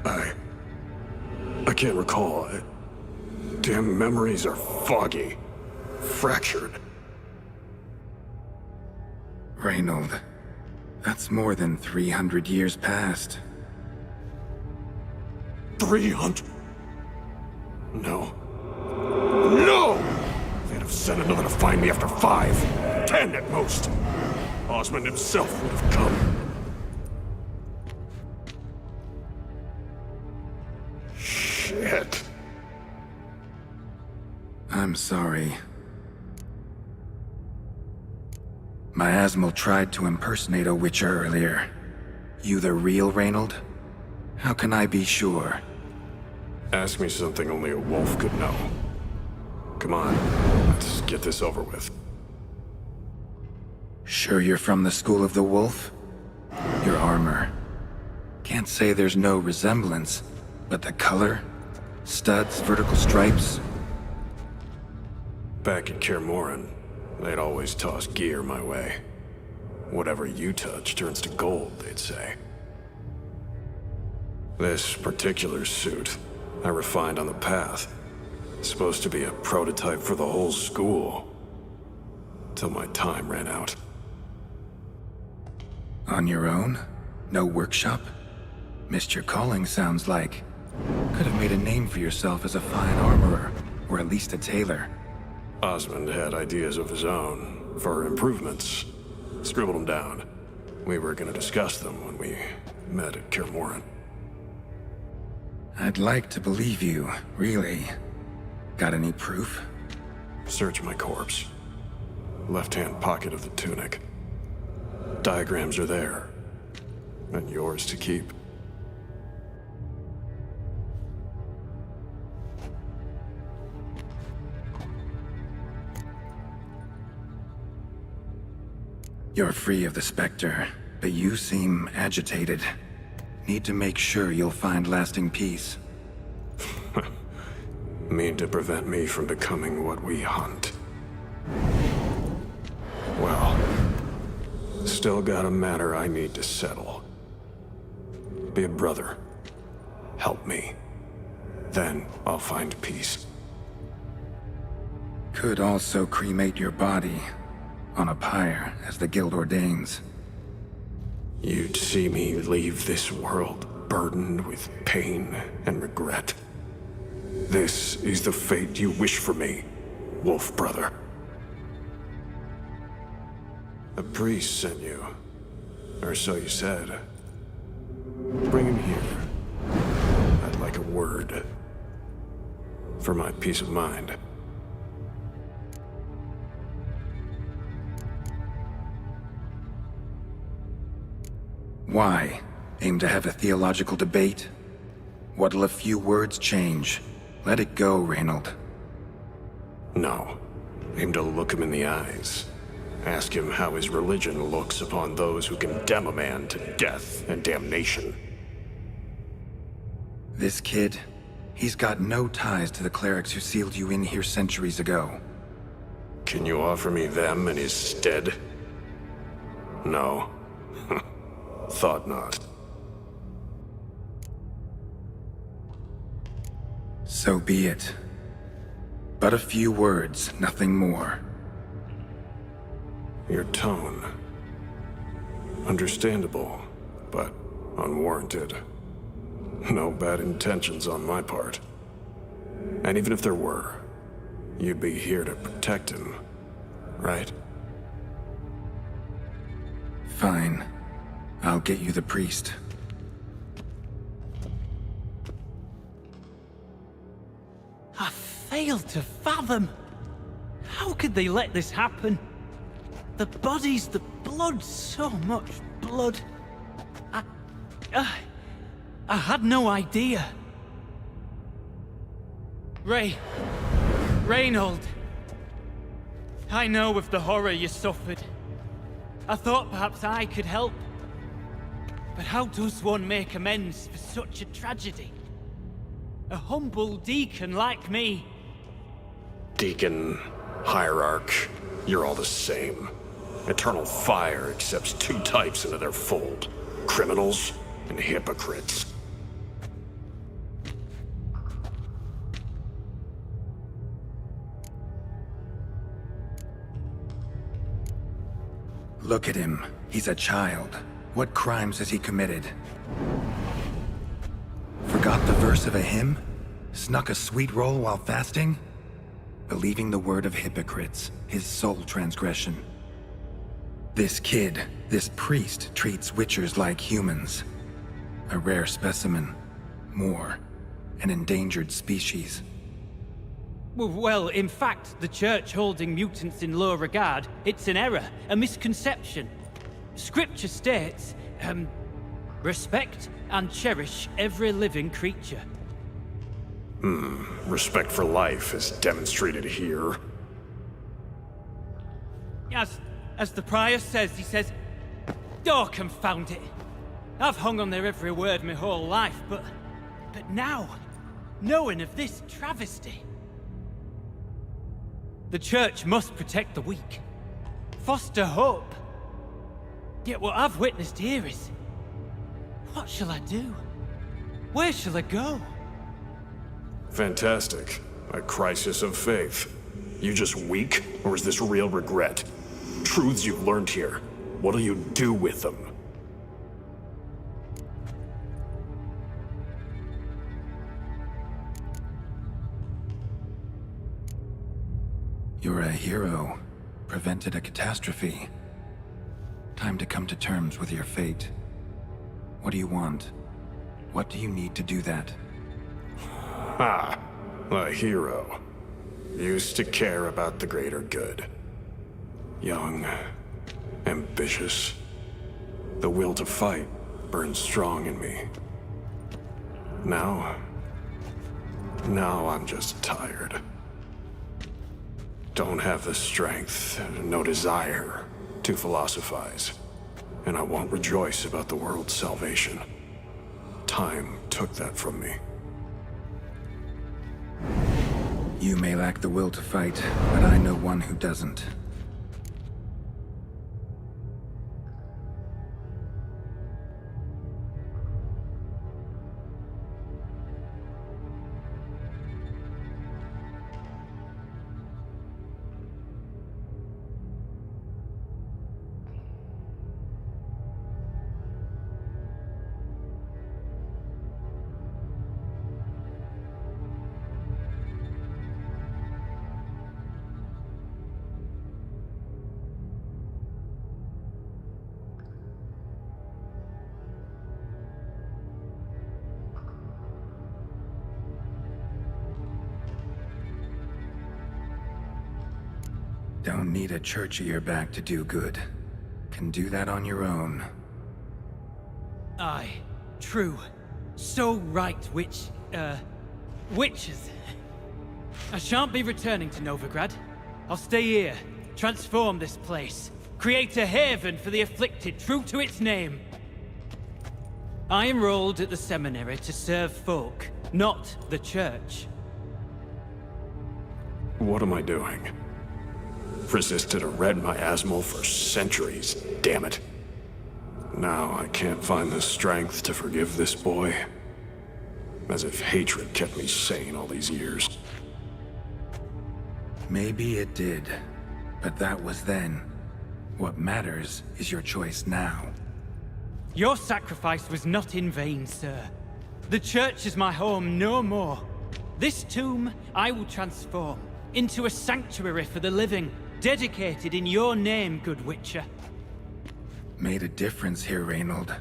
I can't recall. Damn memories are foggy. Fractured. Reynold, that's more than 300 years past. 300? No. No! They'd have sent another to find me after 5, 10 at most. Osmond himself would have come. Shit. I'm sorry. Miasmal tried to impersonate a witcher earlier. You the real Reynold? How can I be sure? Ask me something only a wolf could know. Come on, let's get this over with. Sure you're from the School of the Wolf? Your armor. Can't say there's no resemblance, but the color? Studs, vertical stripes? Back at Kaer Morhen, they'd always toss gear my way. Whatever you touch turns to gold, they'd say. This particular suit, I refined on the path. Supposed to be a prototype for the whole school. Till my time ran out. On your own? No workshop? Missed your calling, sounds like. Could have made a name for yourself as a fine armorer, or at least a tailor. Osmond had ideas of his own, for improvements. Scribbled them down. We were gonna discuss them when we met at Kaer Morhen. I'd like to believe you, really. Got any proof? Search my corpse. Left-hand pocket of the tunic. Diagrams are there. And yours to keep. You're free of the Spectre, but you seem agitated. Need to make sure you'll find lasting peace. Mean to prevent me from becoming what we hunt. Well, still got a matter I need to settle. Be a brother. Help me. Then I'll find peace. Could also cremate your body. On a pyre, as the Guild ordains. You'd see me leave this world burdened with pain and regret. This is the fate you wish for me, Wolf Brother. A priest sent you. Or so you said. Bring him here. I'd like a word. For my peace of mind. Why? Aim to have a theological debate? What'll a few words change? Let it go, Reynold. No. Aim to look him in the eyes. Ask him how his religion looks upon those who condemn a man to death and damnation. This kid, he's got no ties to the clerics who sealed you in here centuries ago. Can you offer me them in his stead? No. Thought not. So be it. But a few words, nothing more. Your tone. Understandable, but unwarranted. No bad intentions on my part. And even if there were, you'd be here to protect him, right? Fine. I'll get you the priest. I fail to fathom. How could they let this happen? The bodies, the blood, so much blood. I had no idea. Reynold. I know of the horror you suffered. I thought perhaps I could help. But how does one make amends for such a tragedy? A humble deacon like me. Deacon, hierarch, you're all the same. Eternal Fire accepts two types into their fold. Criminals and hypocrites. Look at him. He's a child. What crimes has he committed? Forgot the verse of a hymn? Snuck a sweet roll while fasting? Believing the word of hypocrites, his sole transgression. This kid, this priest, treats witchers like humans. A rare specimen. More, an endangered species. Well, in fact, the church holding mutants in low regard, it's an error, a misconception. Scripture states, respect and cherish every living creature. Respect for life is demonstrated here. As the prior says, he says, oh, confound it. I've hung on their every word my whole life, but now, knowing of this travesty, the church must protect the weak, foster hope. Yet what I've witnessed here is, what shall I do? Where shall I go? Fantastic. A crisis of faith. You just weak, or is this real regret? Truths you've learned here. What'll you do with them? You're a hero. Prevented a catastrophe. Time to come to terms with your fate. What do you want? What do you need to do that? Ah, a hero. Used to care about the greater good. Young, ambitious. The will to fight burns strong in me. Now I'm just tired. Don't have the strength, no desire to philosophize. And I won't rejoice about the world's salvation. Time took that from me. You may lack the will to fight, but I know one who doesn't. Don't need a church at your back to do good. Can do that on your own. Aye, true. So right, witches. I shan't be returning to Novigrad. I'll stay here, transform this place, create a haven for the afflicted, true to its name. I enrolled at the seminary to serve folk, not the church. What am I doing? Resisted a red miasmal for centuries, damn it. Now I can't find the strength to forgive this boy. As if hatred kept me sane all these years. Maybe it did, but that was then. What matters is your choice now. Your sacrifice was not in vain, sir. The church is my home no more. This tomb I will transform into a sanctuary for the living, dedicated in your name, good Witcher. Made a difference here, Reynold.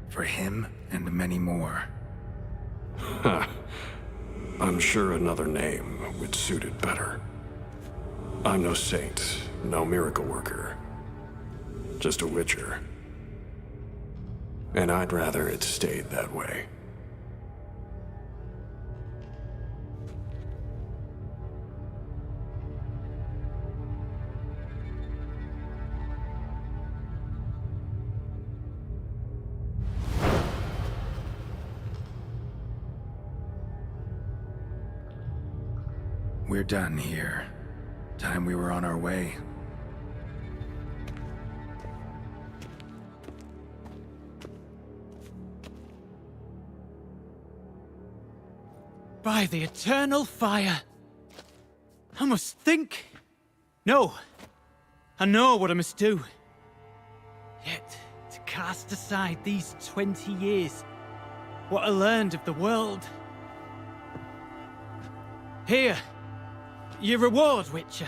For him and many more. Ha. I'm sure another name would suit it better. I'm no saint, no miracle worker. Just a Witcher. And I'd rather it stayed that way. We're done here. Time we were on our way. By the eternal fire! I must think. No. I know what I must do. Yet, to cast aside these 20 years, what I learned of the world. Here. Your reward, Witcher.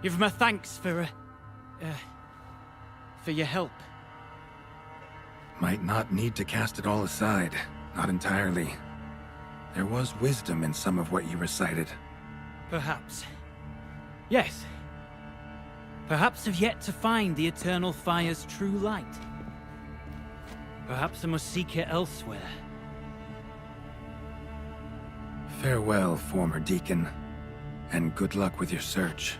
You've my thanks for your help. Might not need to cast it all aside. Not entirely. There was wisdom in some of what you recited. Perhaps. Yes. Perhaps I've yet to find the eternal fire's true light. Perhaps I must seek it elsewhere. Farewell, former deacon. And good luck with your search.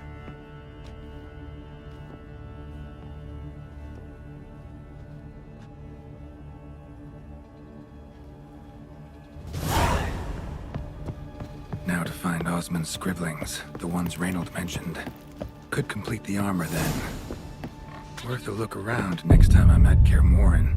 Now to find Osmond's scribblings, the ones Reynold mentioned. Could complete the armor then. Worth a look around next time I'm at Kaer Morhen.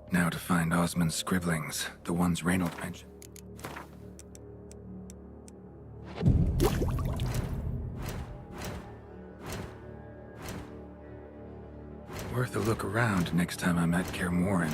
Now to find Osmond's scribblings, the ones Reynold mentioned. Worth a look around next time I'm at Kaer Morhen.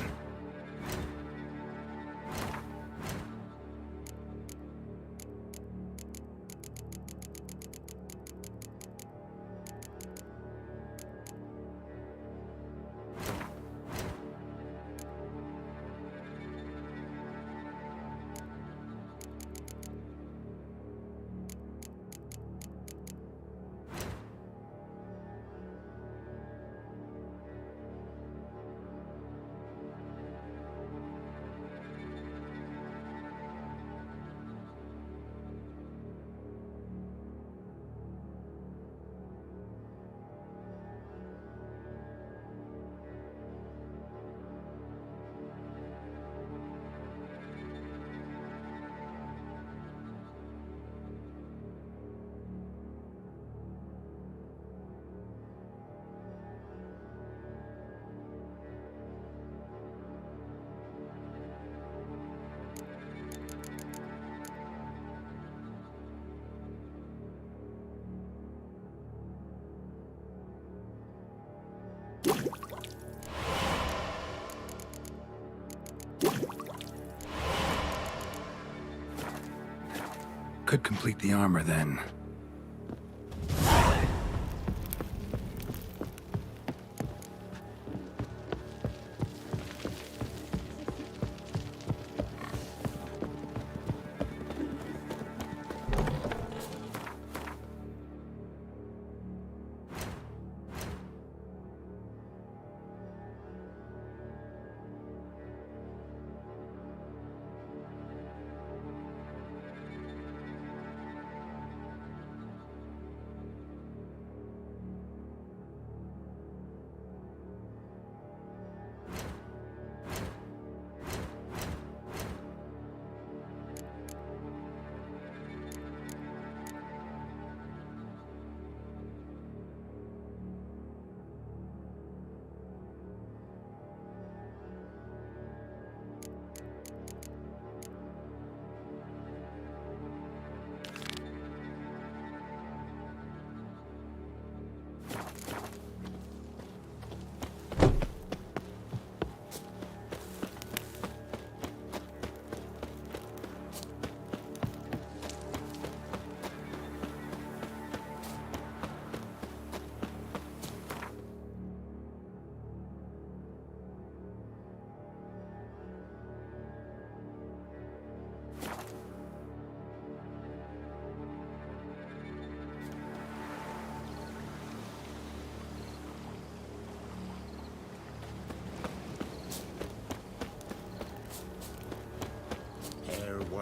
Could complete the armor then.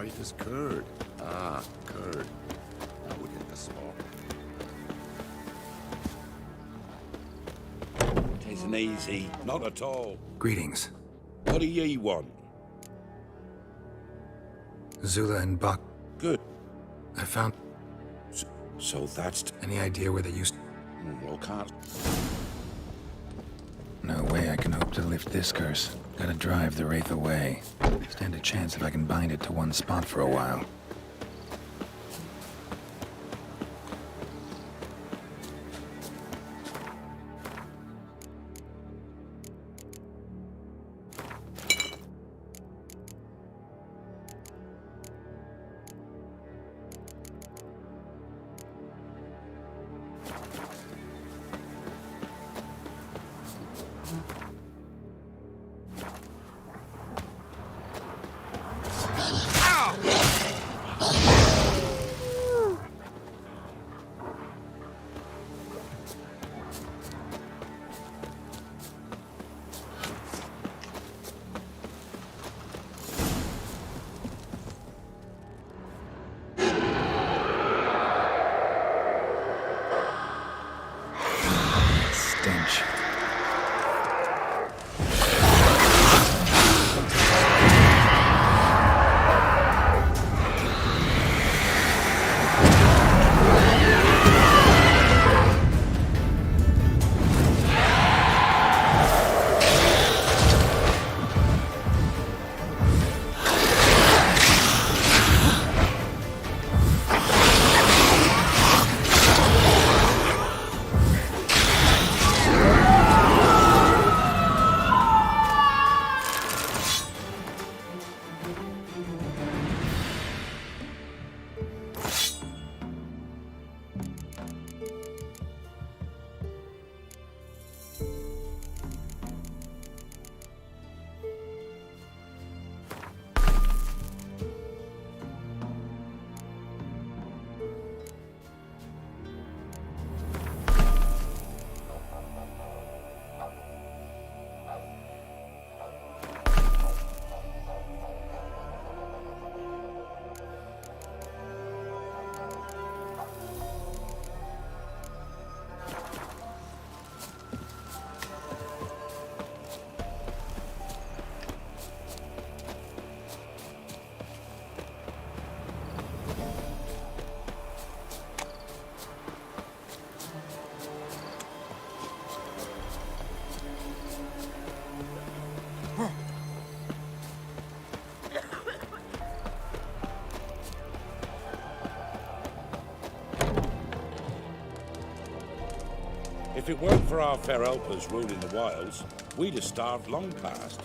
white as curd. Ah, curd. That would hit the spot. Tisn't easy, not at all. Greetings. What do ye want? Zula and Buck. Good. I found... So that's... Any idea where they used... Well, can't... No way I can hope to lift this curse. Gotta drive the wraith away. Stand a chance if I can bind it to one spot for a while. Stench. If it weren't for our fair helpers ruling the wilds, we'd have starved long past.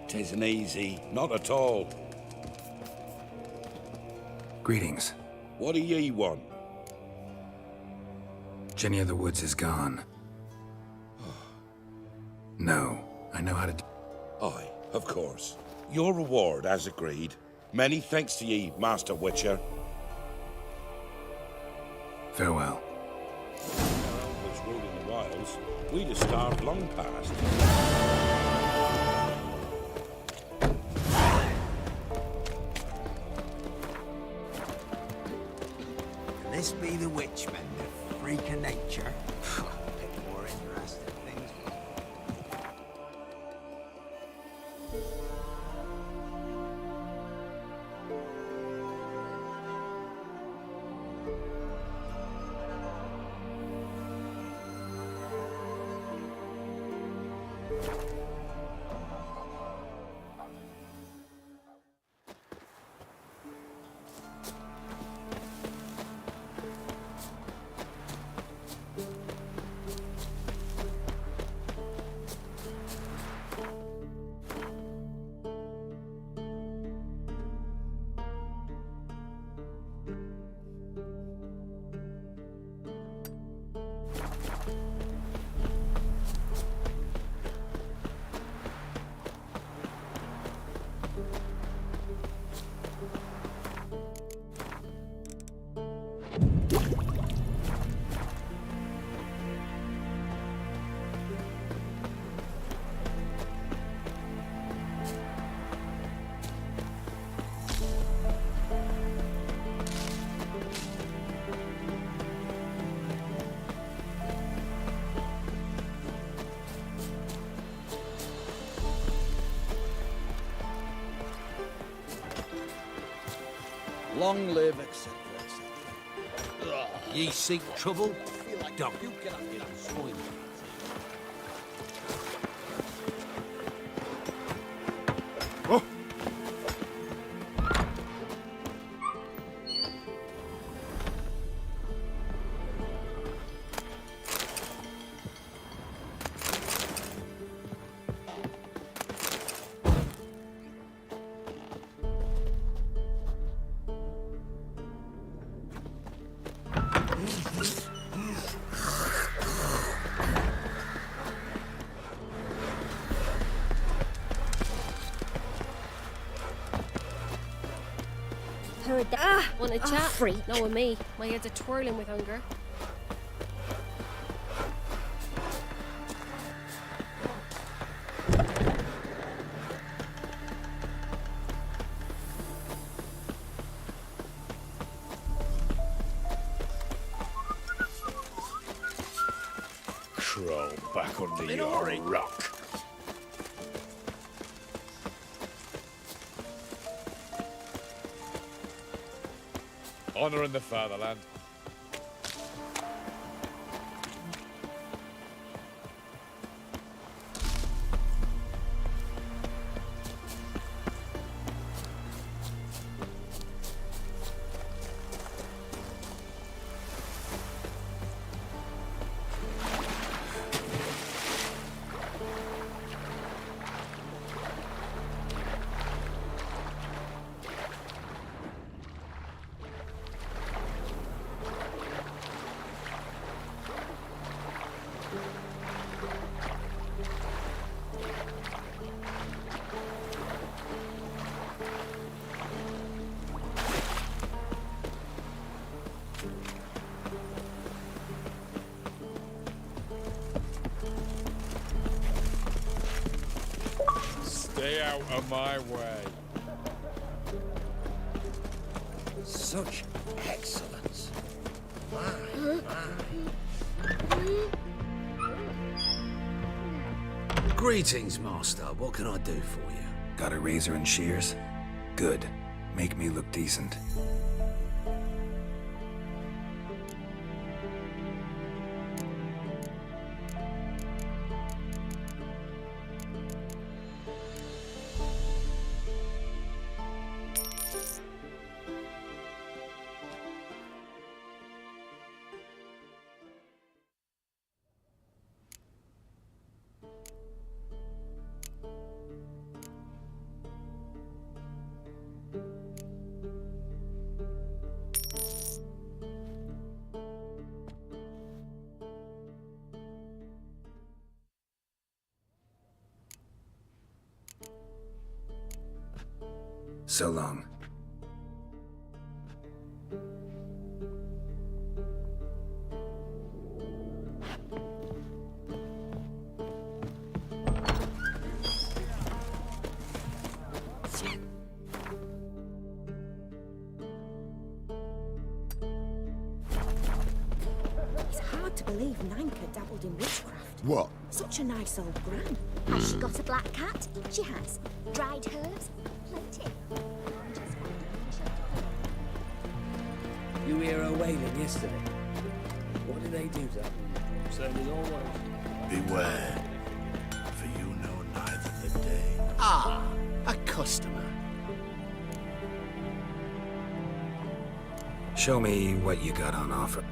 Tisn't easy, not at all. Greetings. What do ye want? Jenny of the Woods is gone. No, I know how to... Aye, of course. Your reward, as agreed. Many thanks to ye, Master Witcher. Farewell. If our helpers ruling the wilds, we'd have starved long past. This be the witchman, the freak of nature. Pick more interesting things. Long live, etc., etc. Ye seek trouble? Don't. You get up here and join me. Heard that. Want to chat? Freak. No, with me. My head's a twirling with hunger. Crawl back under your rock. Honor in the fatherland. Stay out of my way. Such excellence. Greetings, Master. What can I do for you? Got a razor and shears? Good. Make me look decent. So long. It's hard to believe Nanka dabbled in witchcraft. What? Such a nice old gran. Has she got a black cat? She has. Dried herbs? Plenty. You hear her wailing yesterday? What did they do to that? Same as always. Beware, for you know neither the day. Ah, a customer. Show me what you got on offer.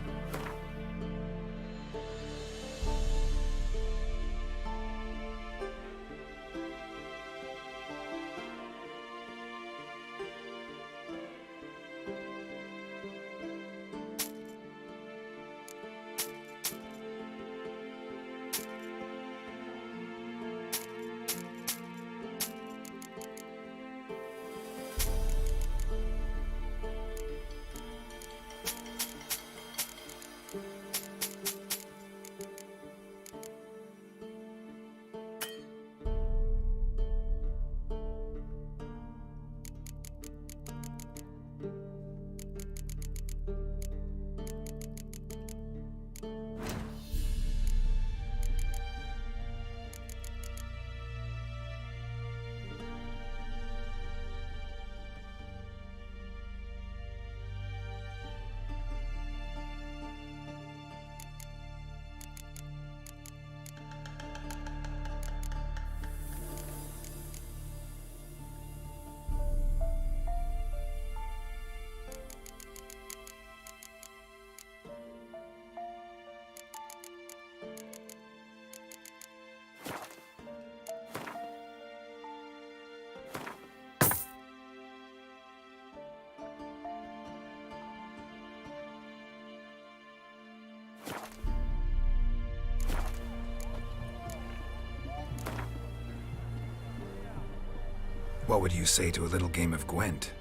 What would you say to a little game of Gwent?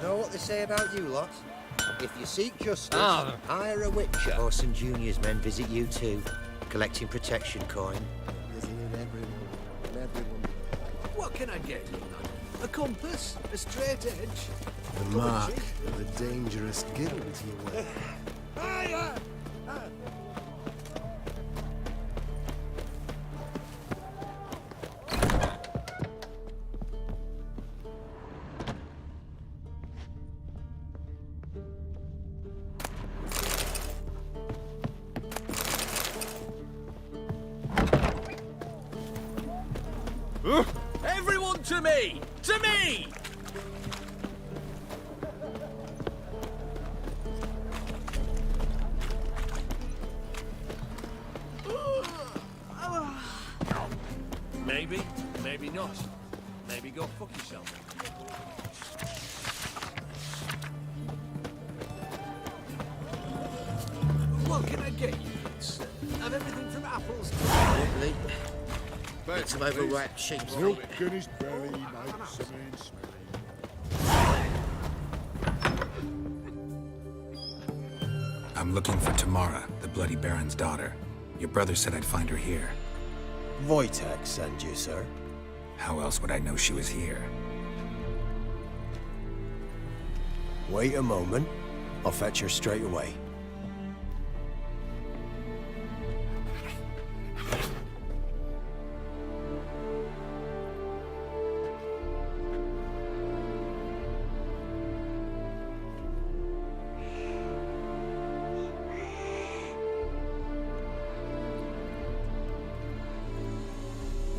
Know what they say about you lot? If you seek justice, Ah. hire a witcher. Orson Jr.'s men visit you too, collecting protection coin. What can I get you, lad? A compass? A straight edge? The mark of a dangerous guild, you will. Everyone to me! To me! Maybe, maybe not. Maybe go fuck yourself. What can I get you? Have everything from apples to... Lovely. Burnt some overwrapped sheep's feet. Milk in his belly makes him smelly. I'm looking for Tamara, the Bloody Baron's daughter. Your brother said I'd find her here. Wojtek sent you, sir. How else would I know she was here? Wait a moment. I'll fetch her straight away.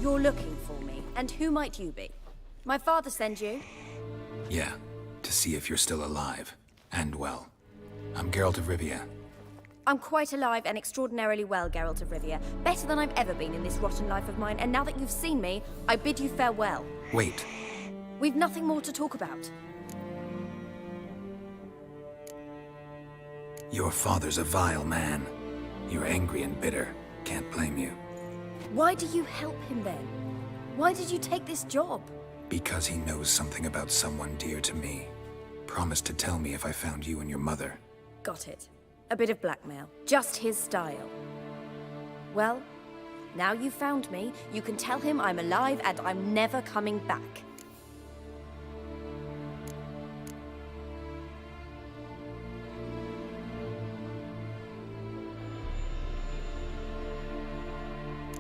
Your looking for me, and who might you be? My father send you? Yeah, to see if you're still alive. And well. I'm Geralt of Rivia. I'm quite alive and extraordinarily well, Geralt of Rivia. Better than I've ever been in this rotten life of mine, and now that you've seen me, I bid you farewell. Wait. We've nothing more to talk about. Your father's a vile man. You're angry and bitter. Can't blame you. Why do you help him then? Why did you take this job? Because he knows something about someone dear to me. Promised to tell me if I found you and your mother. Got it. A bit of blackmail. Just his style. Well, now you've found me, you can tell him I'm alive and I'm never coming back.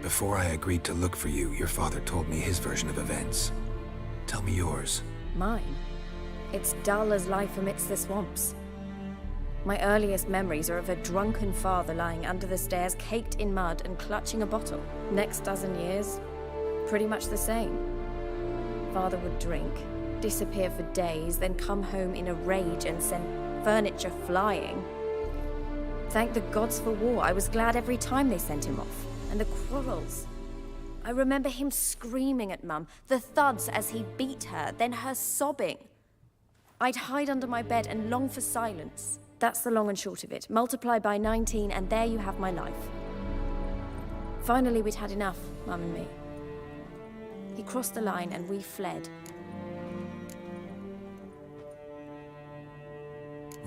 Before I agreed to look for you, your father told me his version of events. Tell me yours. Mine? It's dull as life amidst the swamps. My earliest memories are of a drunken father lying under the stairs, caked in mud and clutching a bottle. Next dozen years, pretty much the same. Father would drink, disappear for days, then come home in a rage and send furniture flying. Thank the gods for war. I was glad every time they sent him off. And the quarrels. I remember him screaming at Mum, the thuds as he beat her, then her sobbing. I'd hide under my bed and long for silence. That's the long and short of it. Multiply by 19 and there you have my life. Finally, we'd had enough, Mum and me. He crossed the line and we fled.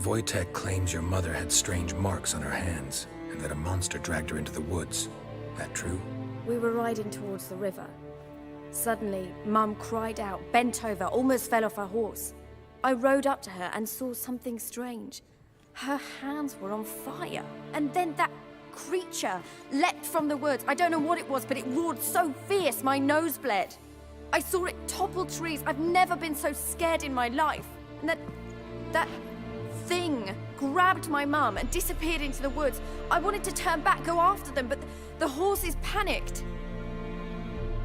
Wojtek claims your mother had strange marks on her hands, and that a monster dragged her into the woods. That true? We were riding towards the river. Suddenly, Mum cried out, bent over, almost fell off her horse. I rode up to her and saw something strange. Her hands were on fire. And then that creature leapt from the woods. I don't know what it was, but it roared so fierce my nose bled. I saw it topple trees. I've never been so scared in my life. And that thing grabbed my mum and disappeared into the woods. I wanted to turn back, go after them, but the horses panicked.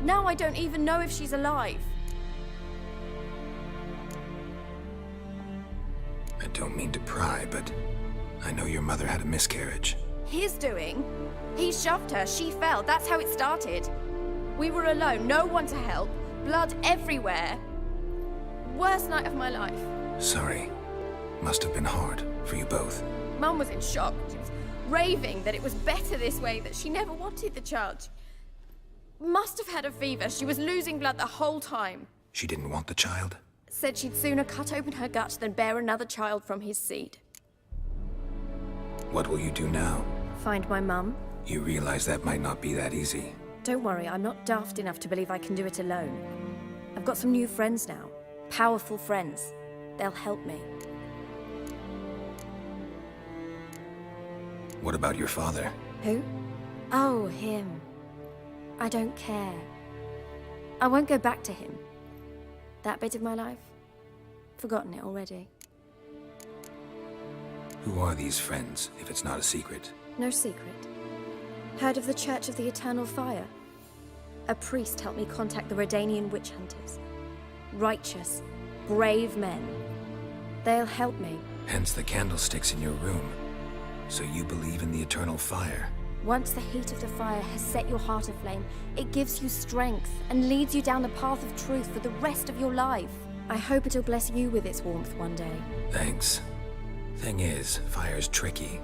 Now I don't even know if she's alive. I don't mean to pry, but I know your mother had a miscarriage. His doing? He shoved her, she fell, that's how it started. We were alone, no one to help, blood everywhere. Worst night of my life. Sorry. Must have been hard for you both. Mum was in shock. She was raving that it was better this way, that she never wanted the child. She must have had a fever. She was losing blood the whole time. She didn't want the child? Said she'd sooner cut open her gut than bear another child from his seed. What will you do now? Find my mum. You realize that might not be that easy. Don't worry, I'm not daft enough to believe I can do it alone. I've got some new friends now. Powerful friends. They'll help me. What about your father? Who? Oh, him. I don't care. I won't go back to him. That bit of my life? Forgotten it already. Who are these friends, if it's not a secret? No secret. Heard of the Church of the Eternal Fire? A priest helped me contact the Redanian witch hunters. Righteous, brave men. They'll help me. Hence the candlesticks in your room. So you believe in the eternal fire? Once the heat of the fire has set your heart aflame, it gives you strength and leads you down the path of truth for the rest of your life. I hope it'll bless you with its warmth one day. Thanks. Thing is, fire's tricky.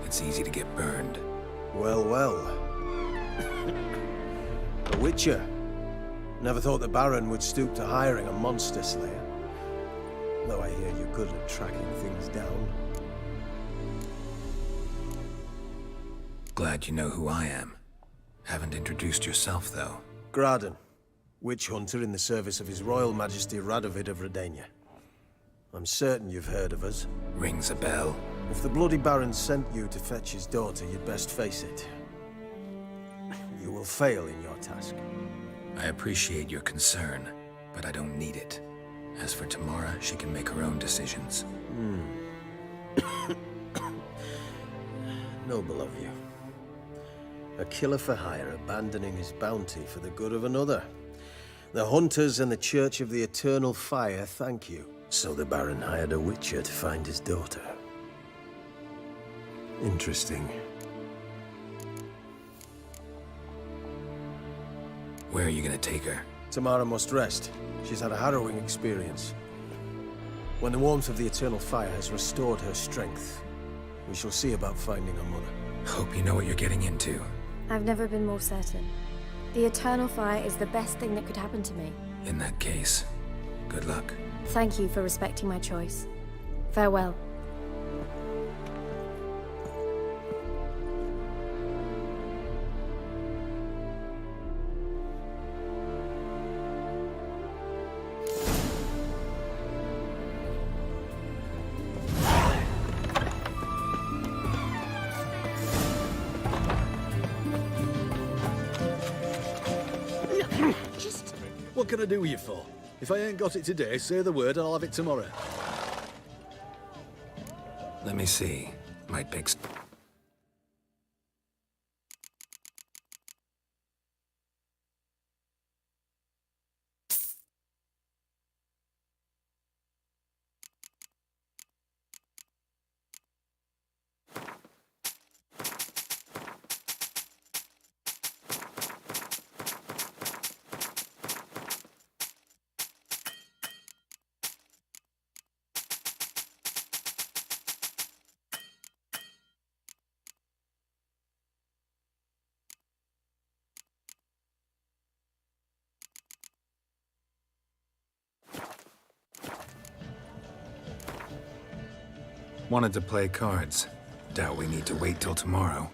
It's easy to get burned. Well, well. A witcher. Never thought the Baron would stoop to hiring a monster slayer. Though I hear you're good at tracking things down. Glad you know who I am. Haven't introduced yourself, though. Graden, witch hunter in the service of His Royal Majesty Radovid of Redania. I'm certain you've heard of us. Rings a bell. If the Bloody Baron sent you to fetch his daughter, you'd best face it. You will fail in your task. I appreciate your concern, but I don't need it. As for Tamara, she can make her own decisions. Noble of you. A killer for hire abandoning his bounty for the good of another. The hunters and the Church of the Eternal Fire thank you. So the Baron hired a witcher to find his daughter. Interesting. Where are you gonna take her? Tamara must rest. She's had a harrowing experience. When the warmth of the Eternal Fire has restored her strength, we shall see about finding her mother. Hope you know what you're getting into. I've never been more certain. The Eternal Fire is the best thing that could happen to me. In that case, good luck. Thank you for respecting my choice. Farewell. What can I do with you for? If I ain't got it today, say the word and I'll have it tomorrow. Let me see. Might pick... Wanted to play cards. Doubt we need to wait till tomorrow.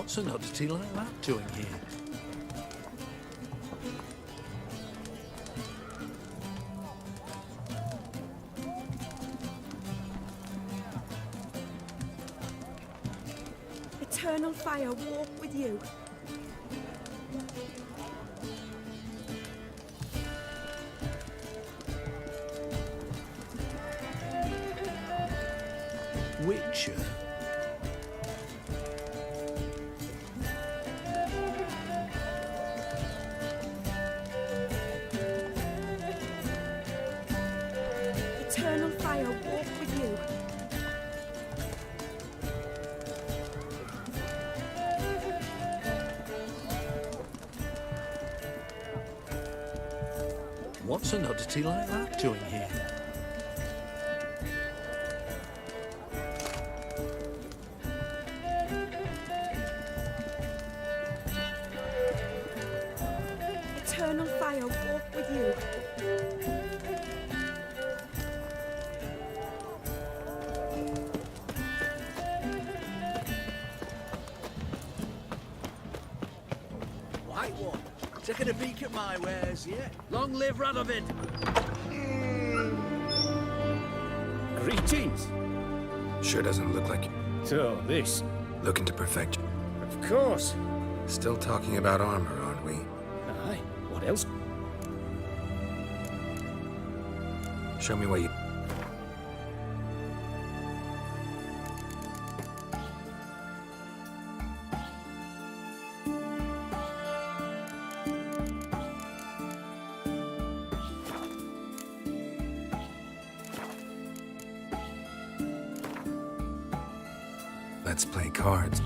What's an oddity like that doing here? Eternal fire walk with you. Witcher? Eternal fire walk with you. What's an oddity like that doing here? Eternal fire walk with you. White one, taking a peek at my wares, yeah? Long live Radovid! Greetings. Sure doesn't look like you. So, this. Looking to perfect. Of course. Still talking about armor, aren't we? Aye. What else? Show me what you... Let's play cards.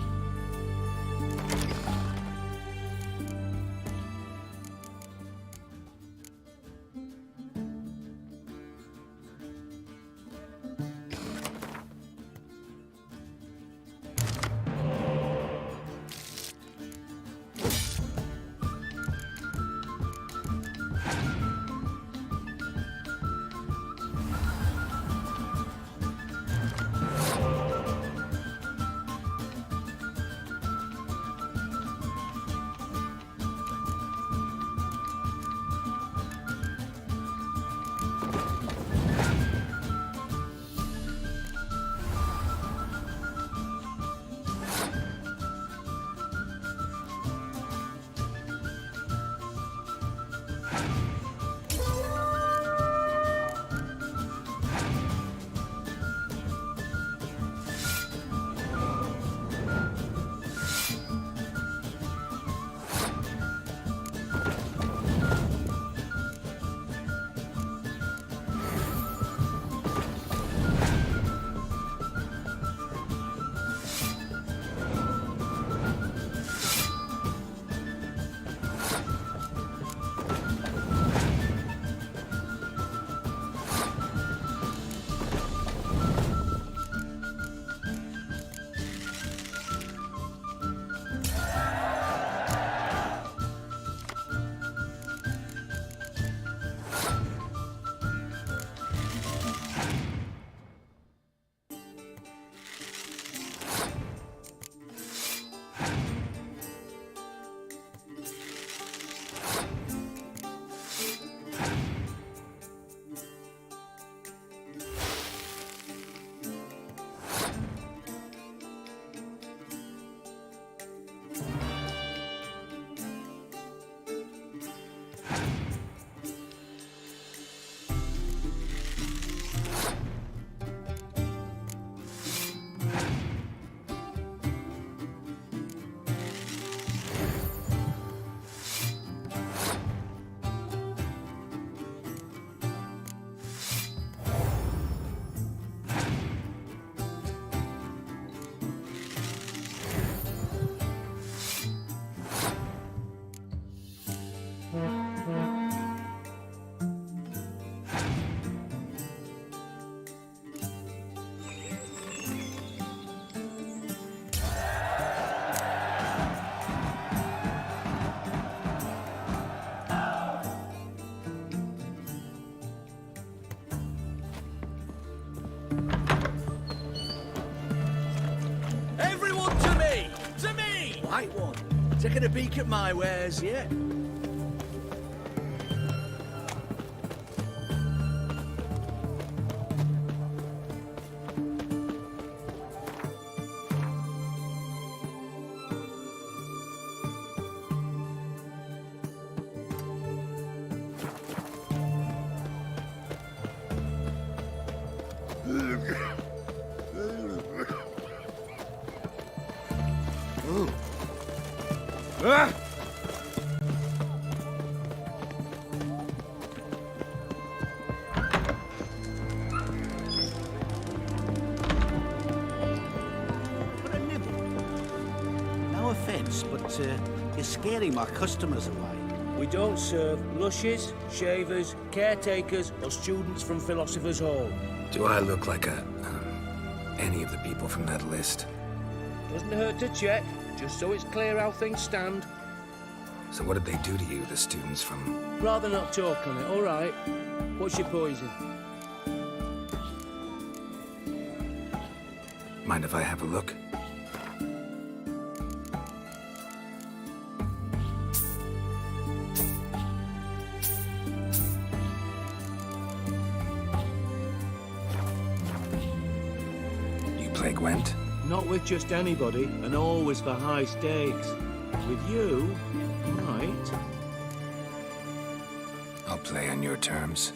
right one. Taking a peek at my wares, yeah? For a nibble. No offence, but you're scaring my customers away. We don't serve lushes, shavers, caretakers, or students from Philosopher's Hall. Do I look like any of the people from that list? Doesn't hurt to check, just so it's clear how things stand. So what did they do to you, the students from... Rather not talk on it, all right? What's your poison? Mind if I have a look? You play Gwent? Not with just anybody, and always for high stakes. With you, right? I'll play on your terms.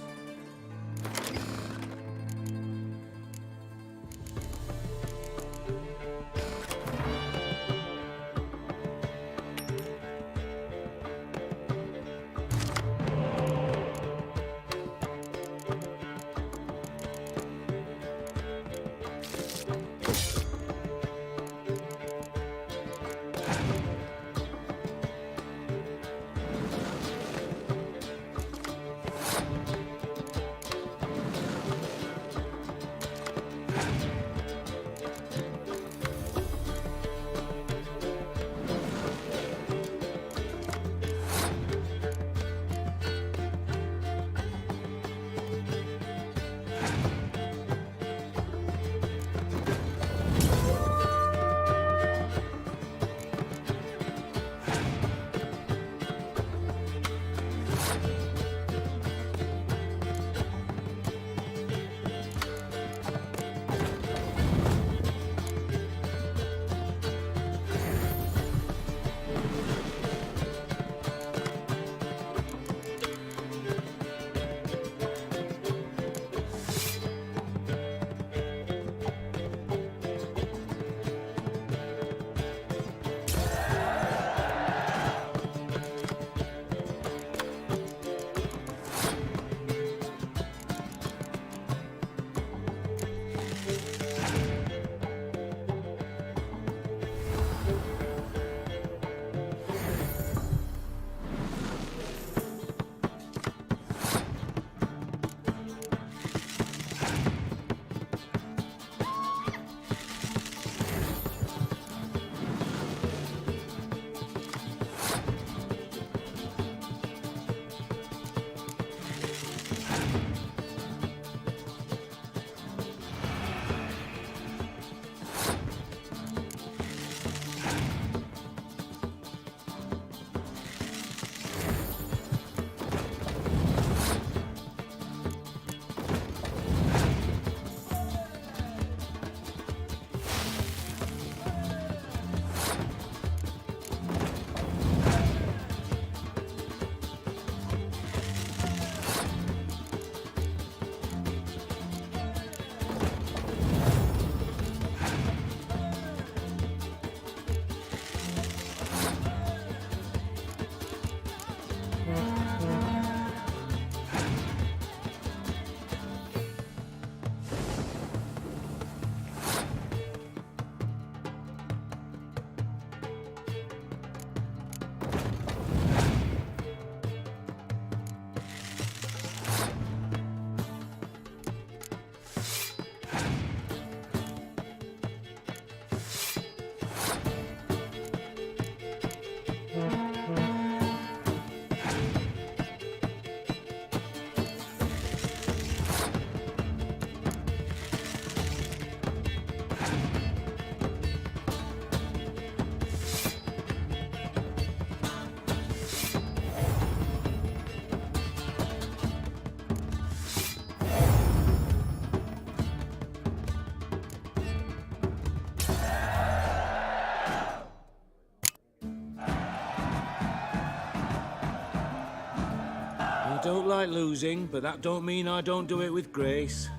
don't like losing, but that don't mean I don't do it with grace.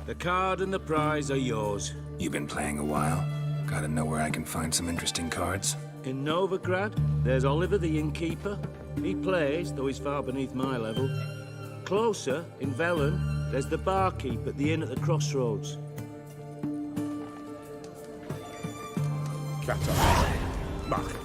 The card and the prize are yours. You've been playing a while. Gotta know where I can find some interesting cards. In Novigrad, there's Oliver the innkeeper. He plays, though he's far beneath my level. Closer, in Velen, there's the barkeep at the inn at the crossroads. Kata. Mach.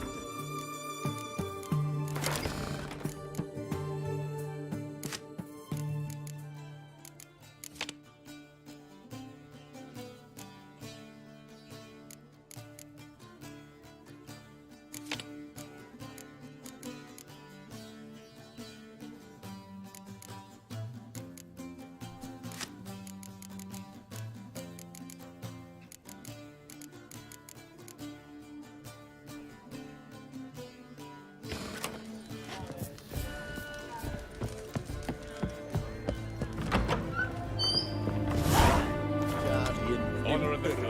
Honor of the king.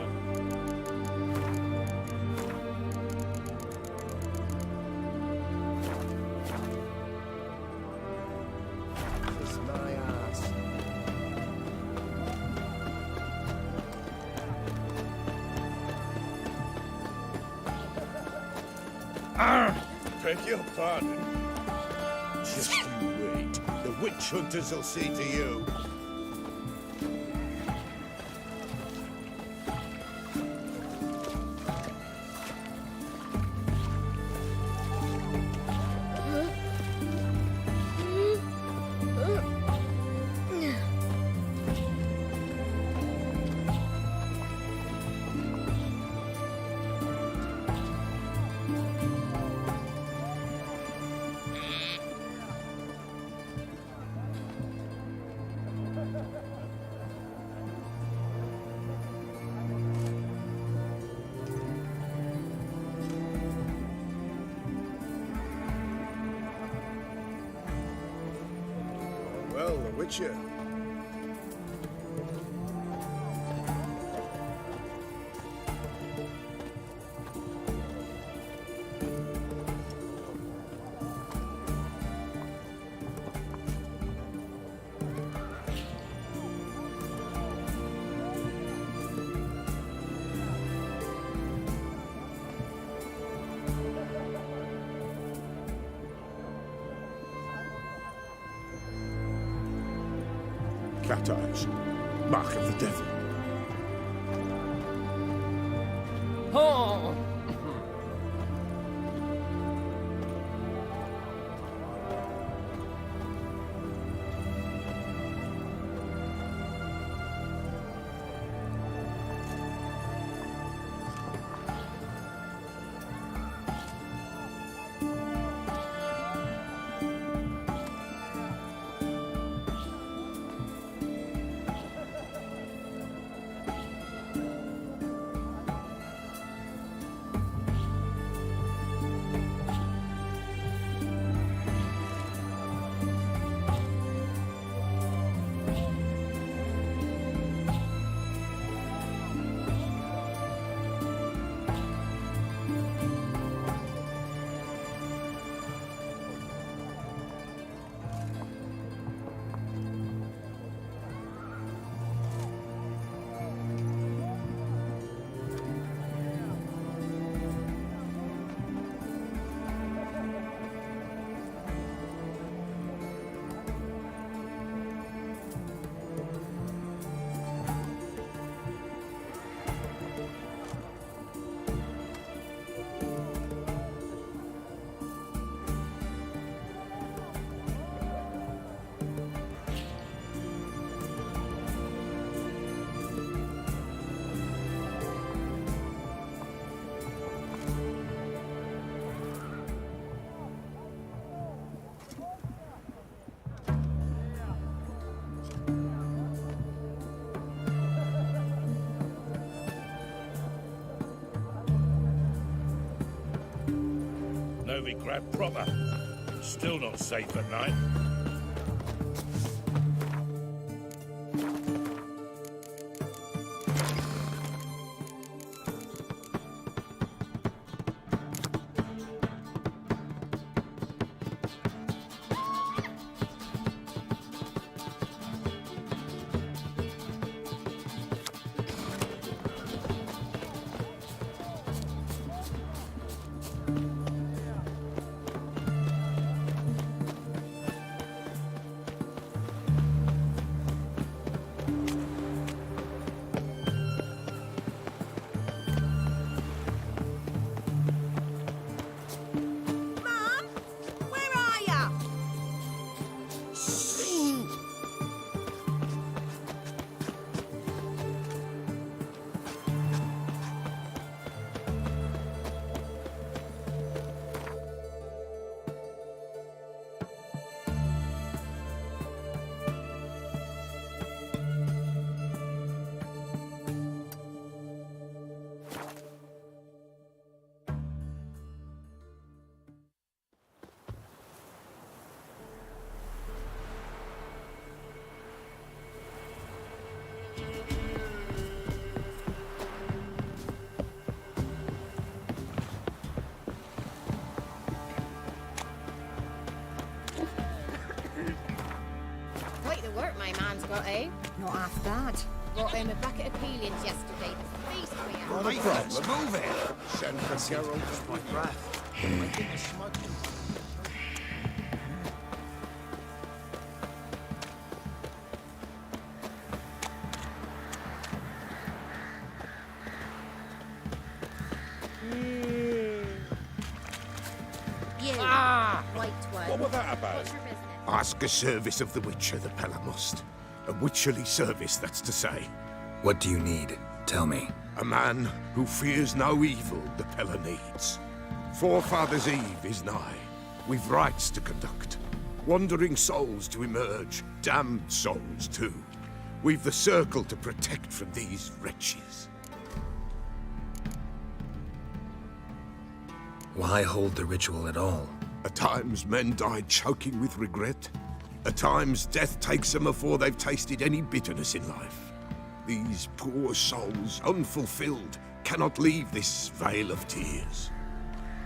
Kiss my ass. Beg your pardon. Just you wait. The witch hunters will see to you. Well, the Witcher. Cat eyes. Mark of the devil. Oh! Novigrad proper. Still not safe at night. my man's got, eh? Not half bad. Brought him a bucket of peelings yesterday. The feast we had. Not a problem. Move it. Send for Geralt. My breath. I think the smoke. White one. What was that about? What's your business? Ask a service of the Witcher, the Pella must. A witcherly service, that's to say. What do you need? Tell me. A man who fears no evil the Pella needs. Forefathers' Eve is nigh. We've rites to conduct. Wandering souls to emerge. Damned souls, too. We've the circle to protect from these wretches. Why hold the ritual at all? At times, men die choking with regret. At times, death takes them before they've tasted any bitterness in life. These poor souls, unfulfilled, cannot leave this vale of tears.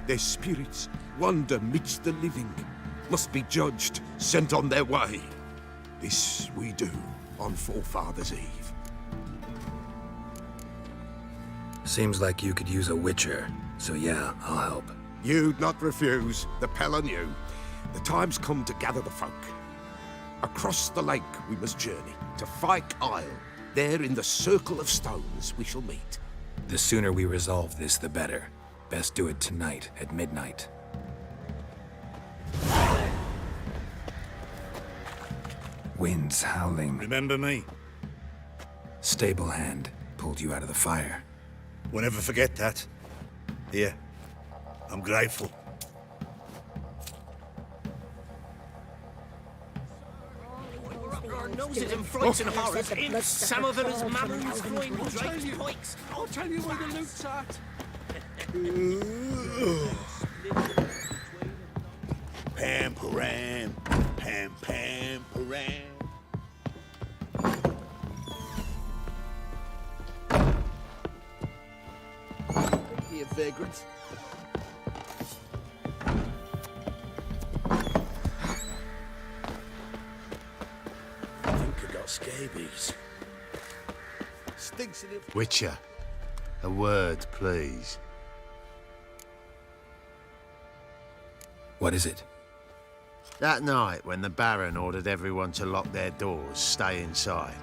Their spirits wander midst the living, must be judged, sent on their way. This we do on Forefathers' Eve. Seems like you could use a witcher, so yeah, I'll help. You'd not refuse, the Pella knew. The time's come to gather the folk. Across the lake we must journey, to Fyke Isle. There in the circle of stones we shall meet. The sooner we resolve this, the better. Best do it tonight, at midnight. Winds howling. Remember me? Stable hand pulled you out of the fire. Won't ever forget that. Here, I'm grateful. Our noses and frights in the forest. Some of it is mammals throwing draped pikes. I'll tell you where the loot's at. Pam param, pam pam param. Here, vagrants. I think I got scabies. Stinks in it. Witcher, a word, please. What is it? That night when the Baron ordered everyone to lock their doors, stay inside.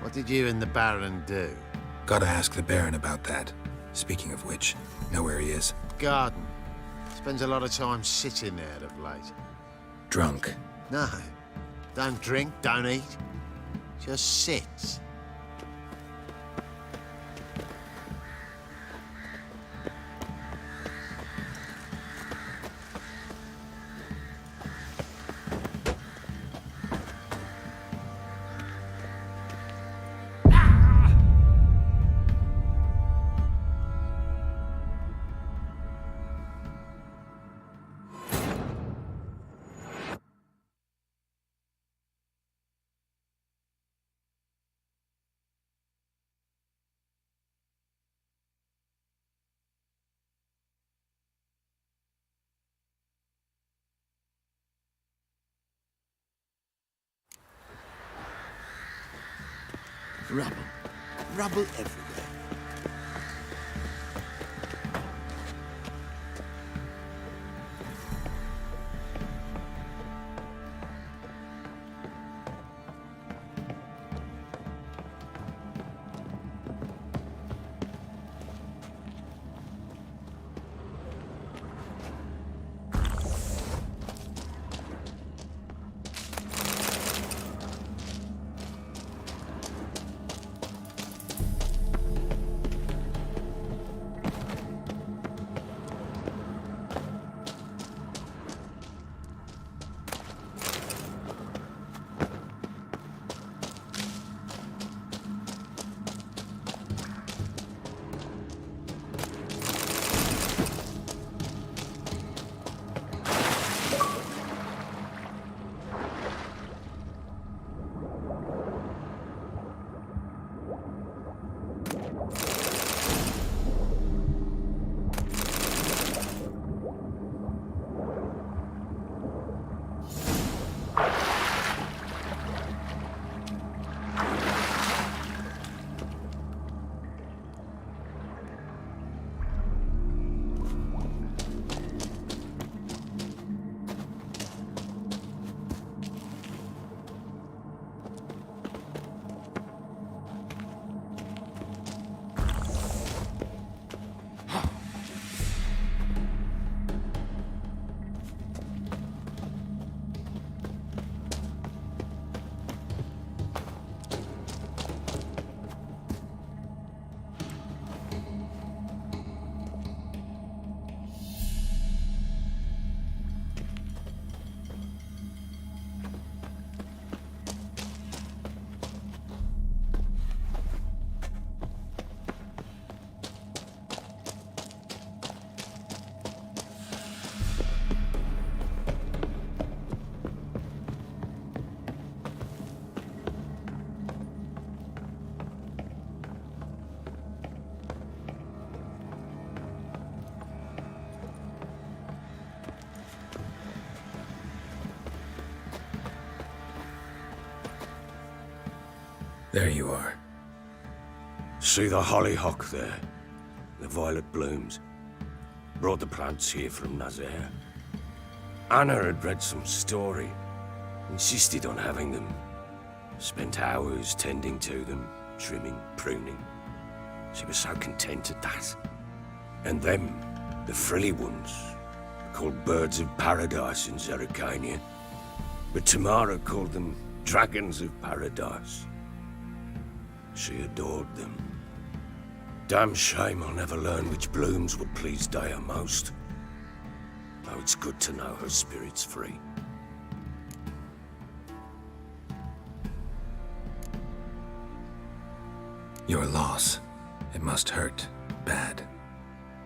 What did you and the Baron do? Gotta ask the Baron about that. Speaking of which, know where he is. Garden. Spends a lot of time sitting there of late. Drunk. No. Don't drink, don't eat. Just sits. Rubble. Rubble everywhere. There you are. See the hollyhock there? The violet blooms. Brought the plants here from Nazaire. Anna had read some story. Insisted on having them. Spent hours tending to them, trimming, pruning. She was so content at that. And them, the frilly ones, called birds of paradise in Zerrikania. But Tamara called them dragons of paradise. She adored them. Damn shame I'll never learn which blooms would please Dea most. Though it's good to know her spirit's free. Your loss. It must hurt. Bad.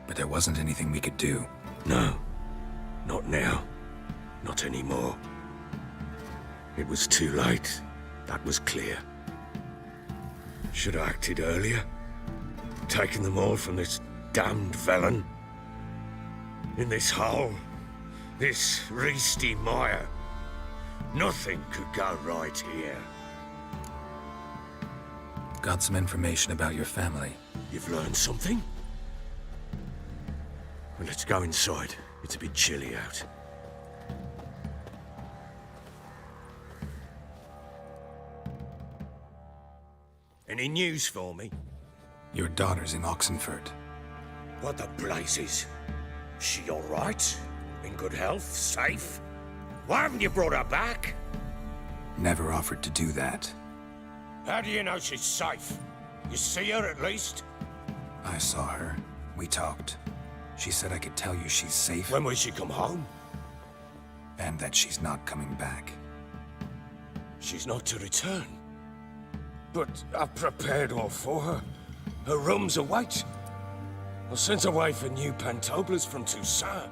But there wasn't anything we could do. No. Not now. Not anymore. It was too late. That was clear. Should have acted earlier. Taken them all from this damned Velen. In this hole. This reesty mire. Nothing could go right here. Got some information about your family. You've learned something? Well, let's go inside. It's a bit chilly out. Any news for me? Your daughter's in Oxenfurt. What the blazes? She all right? In good health? Safe? Why haven't you brought her back? Never offered to do that. How do you know she's safe? You see her at least? I saw her. We talked. She said I could tell you she's safe. When will she come home? And that she's not coming back. She's not to return. But I've prepared all for her. Her room's await. I sent away for new Pantoblas from Toussaint.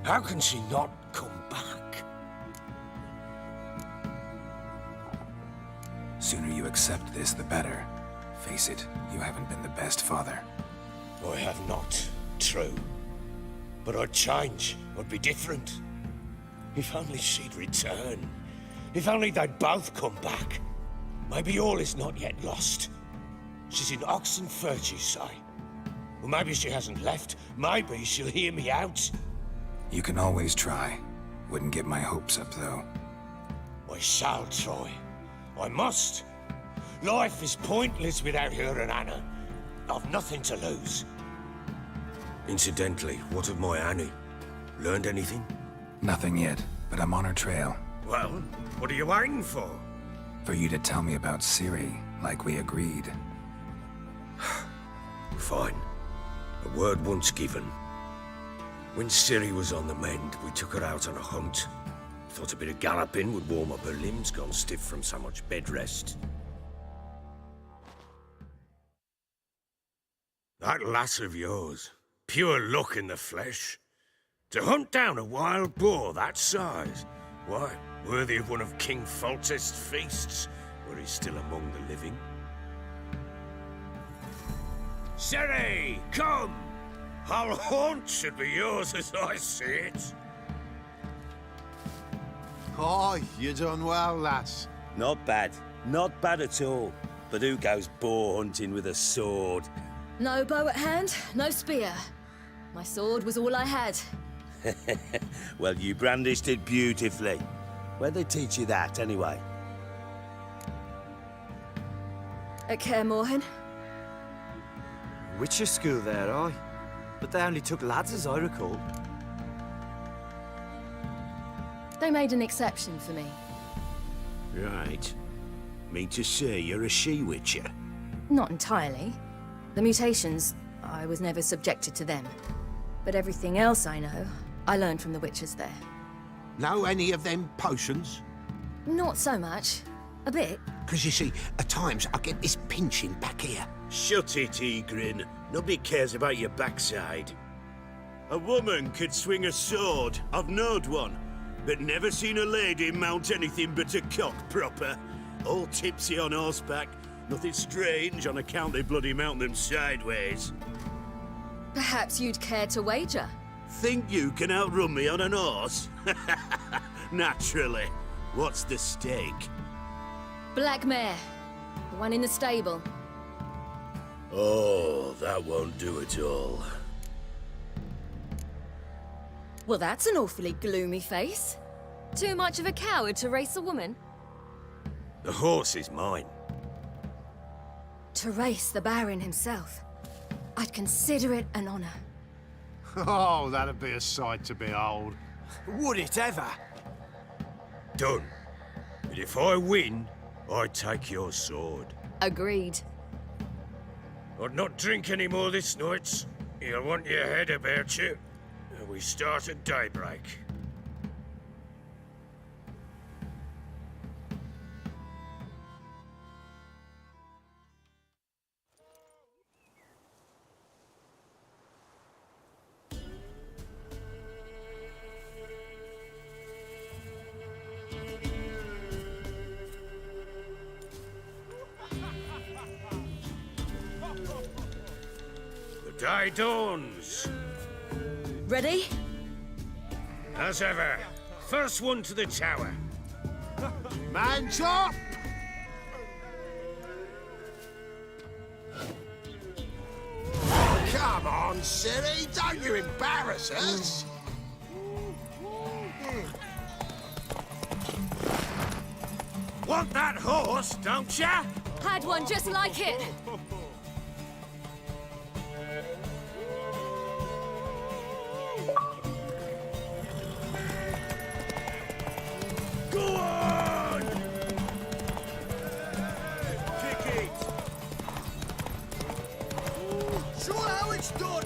How can she not come back? Sooner you accept this, the better. Face it, you haven't been the best father. I have not, true. But I'd change, I'd be different. If only she'd return. If only they'd both come back. Maybe all is not yet lost. She's in Oxenfurt, you say? Well, maybe she hasn't left. Maybe she'll hear me out. You can always try. Wouldn't get my hopes up, though. I shall try. I must. Life is pointless without her and Anna. I've nothing to lose. Incidentally, what of my Annie? Learned anything? Nothing yet, but I'm on her trail. Well, what are you waiting for? For you to tell me about Ciri, like we agreed. Fine. A word once given. When Ciri was on the mend, we took her out on a hunt. Thought a bit of galloping would warm up her limbs, gone stiff from so much bed rest. That lass of yours, pure luck in the flesh. To hunt down a wild boar that size, why, worthy of one of King Foltest's feasts, where he's still among the living. Ciri, come! Our haunt should be yours as I see it. Oh, you done well, lass. Not bad. Not bad at all. But who goes boar hunting with a sword? No bow at hand, no spear. My sword was all I had. Well, you brandished it beautifully. Where'd they teach you that, anyway? At Kaer Morhen. Witcher school there, aye. But they only took lads, as I recall. They made an exception for me. Right. Mean to say you're a she-witcher? Not entirely. The mutations, I was never subjected to them. But everything else I know, I learned from the witches there. Know any of them potions? Not so much. A bit. Because you see, at times I get this pinching back here. Shut it, Egrin. Nobody cares about your backside. A woman could swing a sword. I've knowed one. But never seen a lady mount anything but a cock proper. All tipsy on horseback. Nothing strange on account they bloody mount them sideways. Perhaps you'd care to wager? Think you can outrun me on an horse? Naturally. What's the stake? Black mare. The one in the stable. Oh, that won't do at all. Well, that's an awfully gloomy face. Too much of a coward to race a woman? The horse is mine. To race the Baron himself. I'd consider it an honor. Oh, that'd be a sight to behold. Would it ever? Done. But if I win, I take your sword. Agreed. I'd not drink any more this night. You'll want your head about you. We start at daybreak. The day dawns. Ready? As ever, first one to the tower. Man's up! Come on, Ciri, don't you embarrass us! Want that horse, don't ya? Had one just like it. Go on! Kick it! Show how it's done!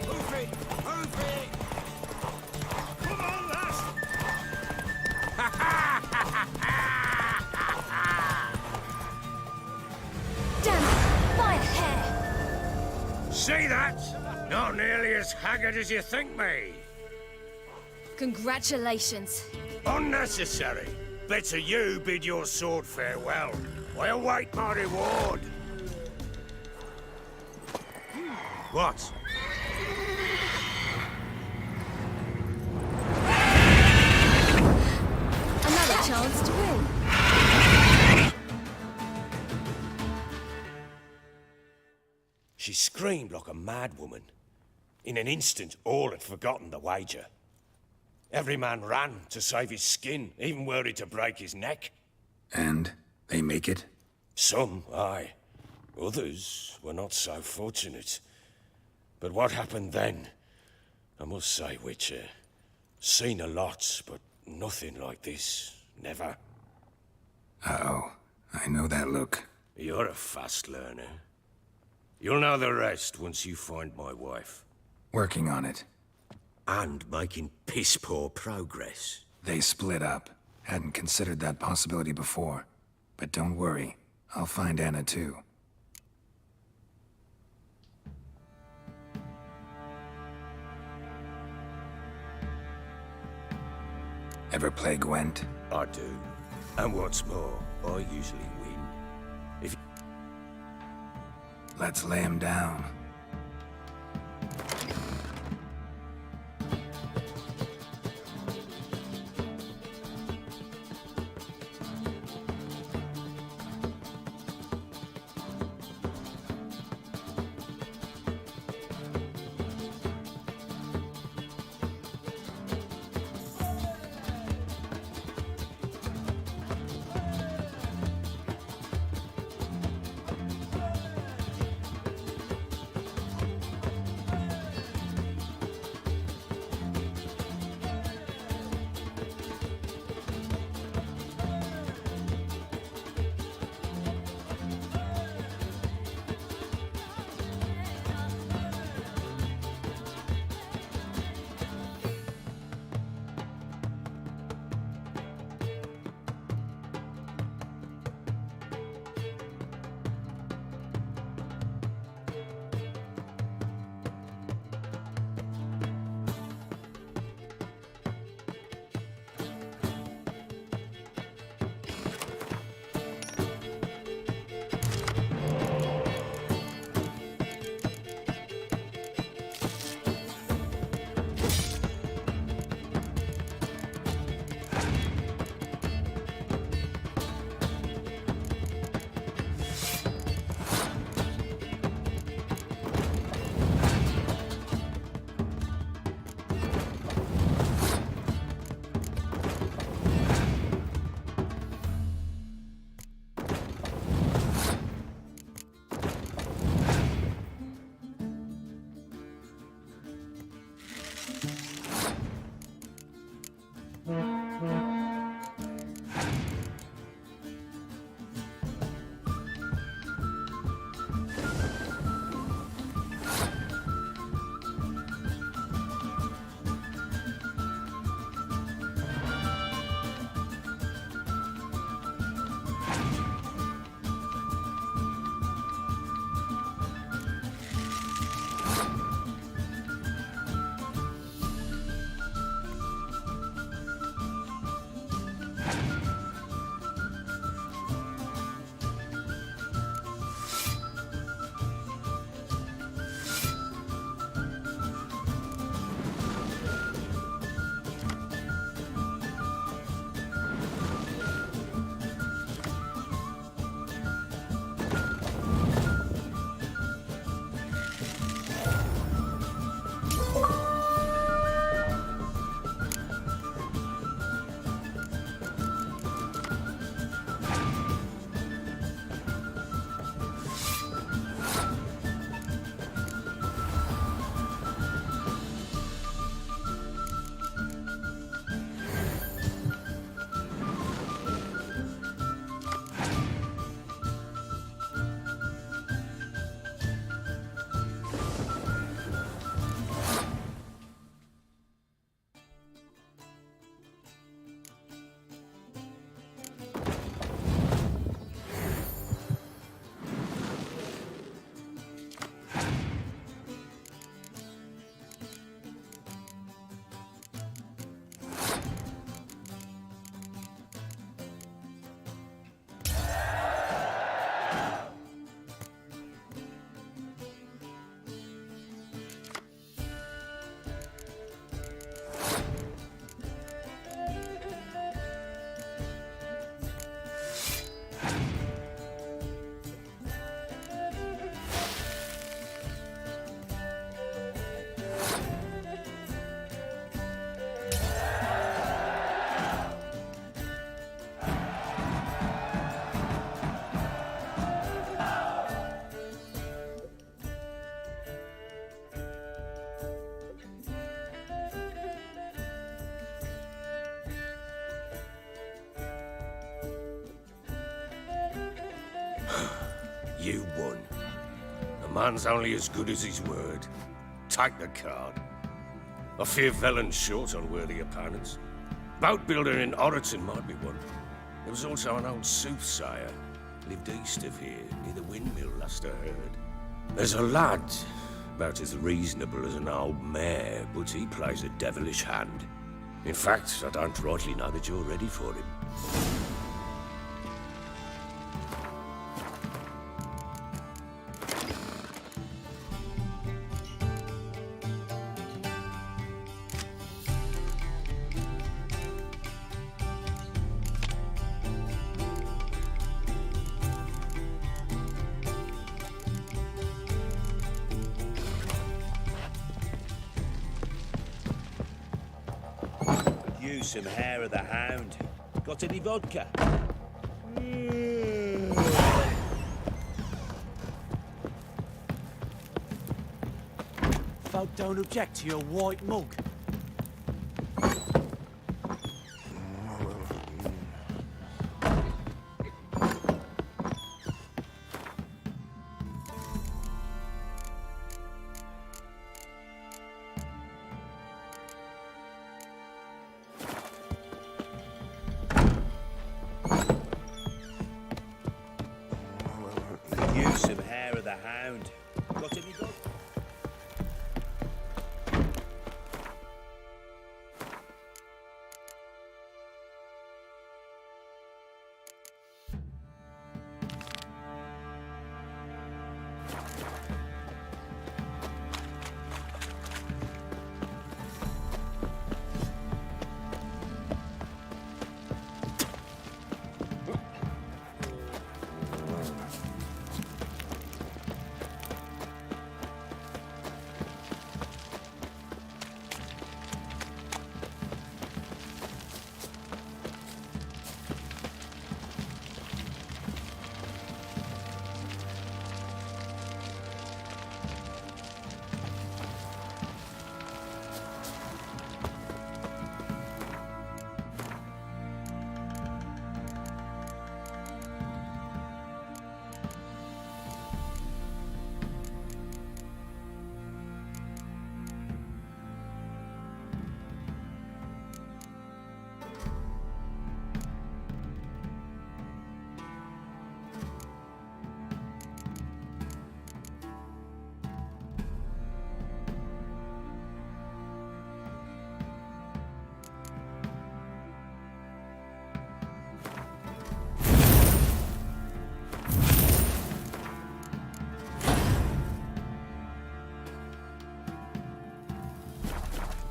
Move it! Move it! Come on, lass! Damn it! By a hair! See that? Not nearly as haggard as you think me. Congratulations. Unnecessary. Better you bid your sword farewell. I await my reward. What? Another chance to win. She screamed like a mad woman. In an instant, all had forgotten the wager. Every man ran to save his skin, even worried to break his neck. And they make it? Some, aye. Others were not so fortunate. But what happened then? I must say, Witcher, seen a lot, but nothing like this. Never. Uh-oh. I know that look. You're a fast learner. You'll know the rest once you find my wife. Working on it. And making piss-poor progress. They split up. Hadn't considered that possibility before. But don't worry. I'll find Anna too. Ever play Gwent? I do. And what's more, I usually win. If Let's lay him down. You won. A man's only as good as his word. Take the card. I fear Velen's short on worthy opponents. Boat builder in Oroton might be one. There was also an old soothsayer. Lived east of here, near the windmill, last I heard. There's a lad, about as reasonable as an old mare, but he plays a devilish hand. In fact, I don't rightly know that you're ready for him. You some hair of the hound. Got any vodka? Folk don't object to your white mug. You some hair of the hound. Got any vodka?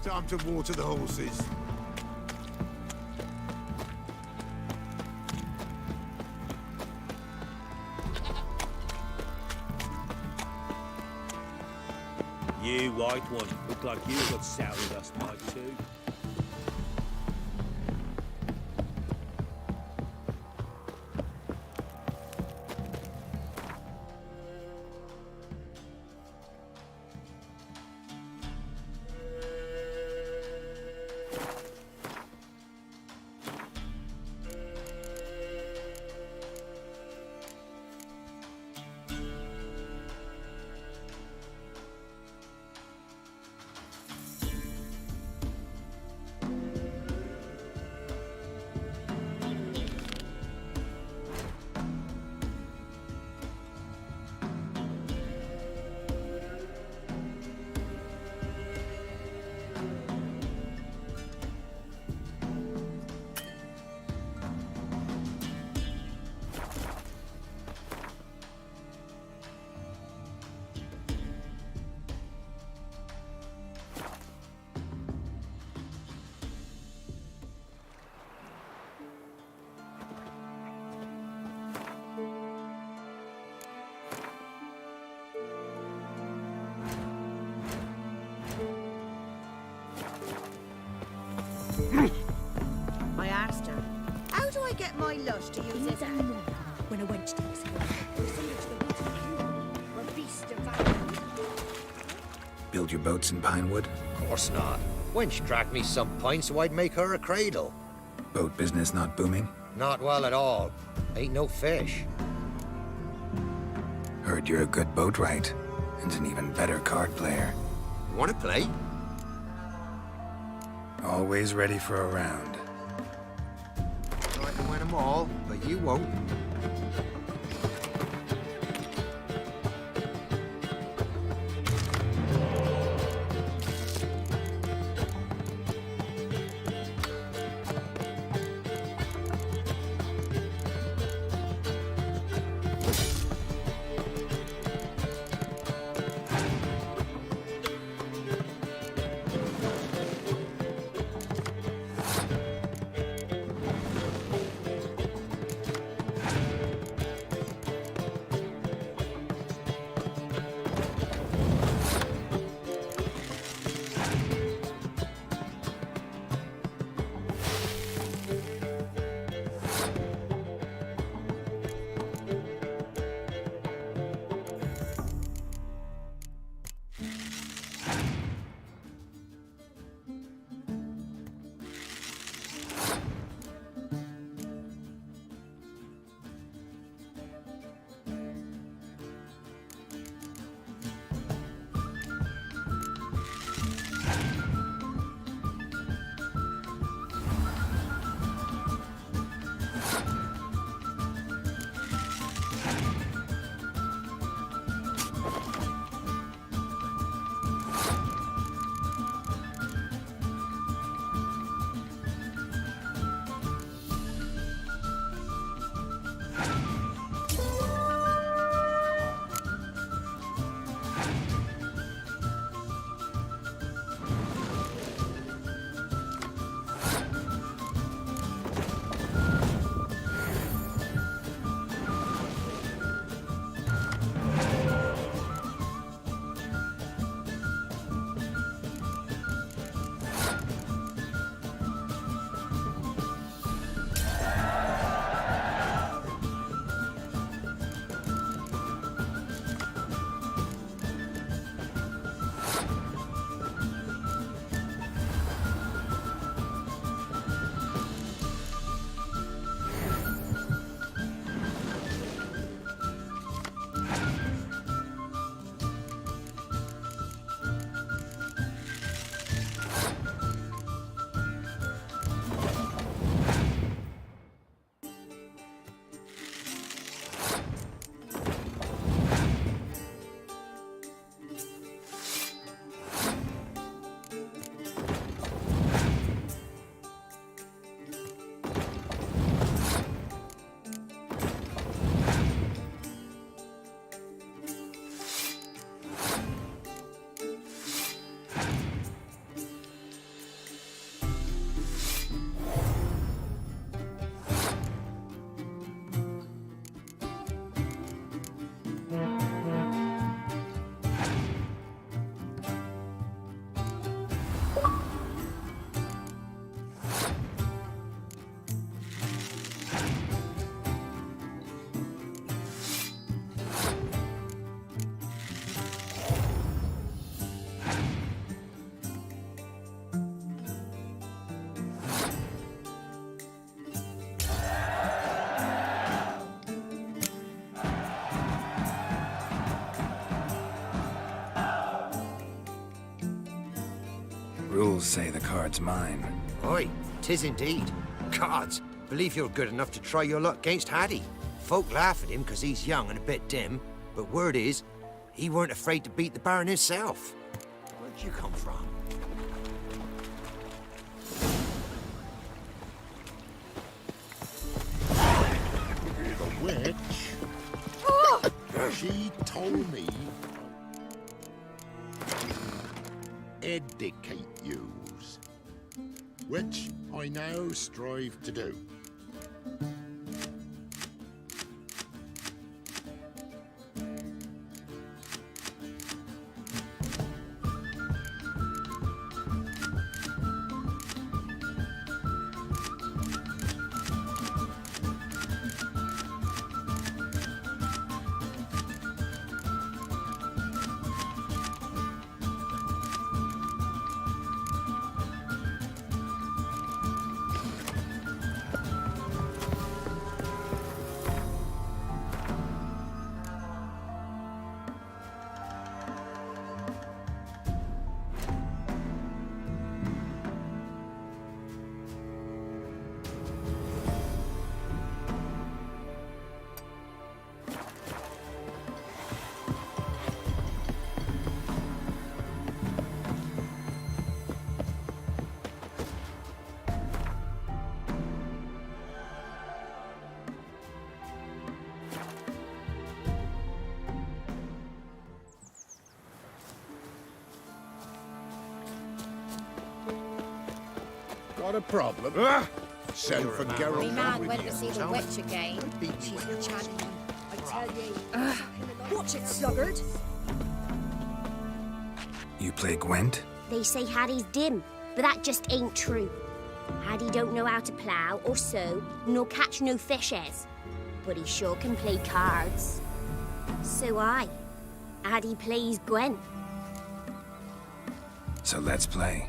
Time to water the horses. You white one. Look like you got sour dust pipe too. I asked her, how do I get my lush to use this hand? When a wench takes it, we're similar to the woods of you. We're a beast of value. Build your boats in Pinewood? Of course not. Wench dragged me some pints so I'd make her a cradle. Boat business not booming? Not well at all. Ain't no fish. Heard you're a good boatwright, and an even better card player. Want to play? Always ready for a round. I can win them all, but you won't. Rules say the card's mine. Oi, 'tis indeed. Cards, believe you're good enough to try your luck against Hattie. Folk laugh at him because he's young and a bit dim, but word is, he weren't afraid to beat the Baron himself. Where'd you come from? The witch? She told me educate yous, which I now strive to do. What a problem. Send for My Geralt. man went to see the witch again. She's enchanted. I tell you. Watch it, sluggard. You play Gwent? They say Hattie's dim, but that just ain't true. Hattie don't know how to plough or sew, nor catch no fishes. But he sure can play cards. So Hattie plays Gwent. So let's play.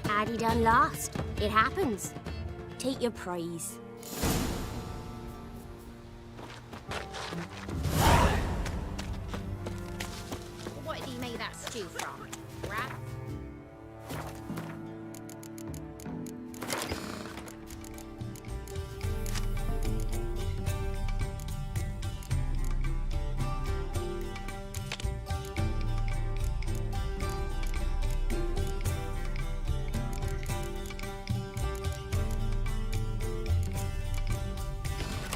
Hattie done lost. It happens. Take your praise. What did he make that stew from? Rat?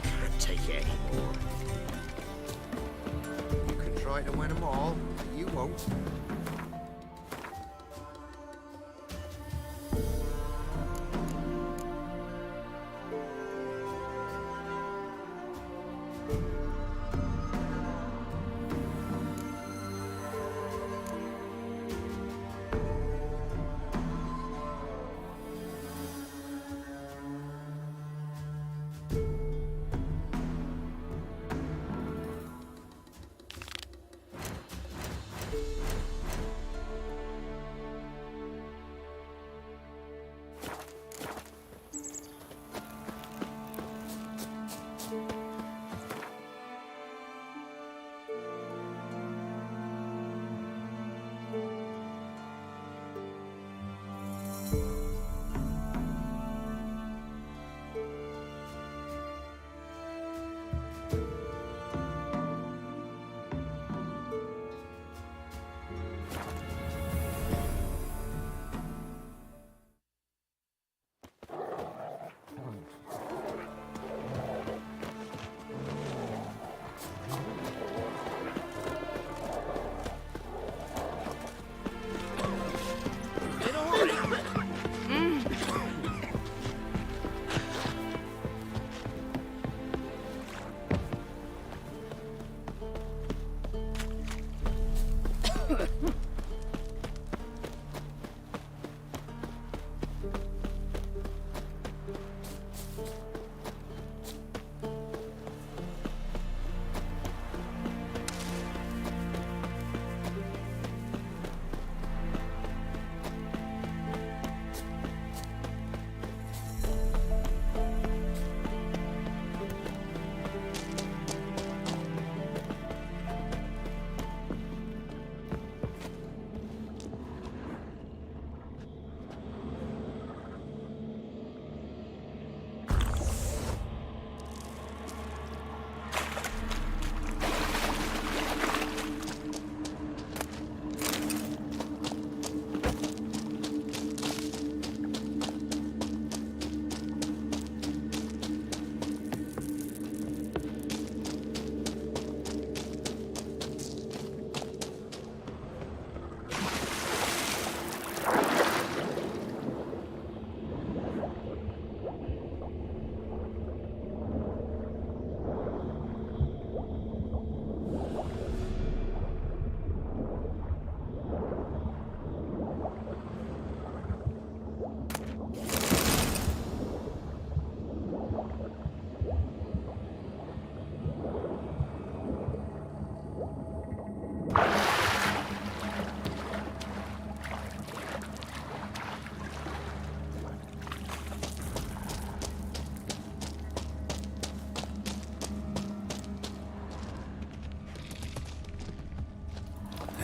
Can't take it anymore. You can try to win them all, but you won't.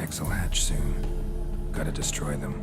Hex will hatch soon. Gotta destroy them.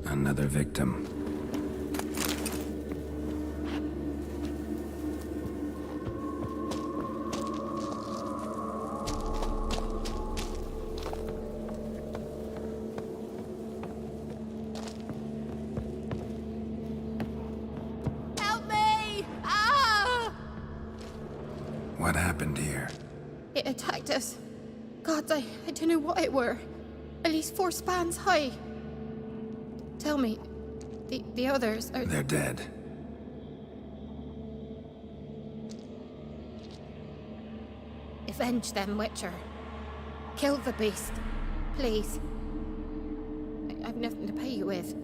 Another victim. Help me! Ah! What happened here? It attacked us. God, I don't know what it were. At least 4 spans high. Tell me, the others are... They're dead. Avenge them, Witcher. Kill the beast. Please. I've nothing to pay you with.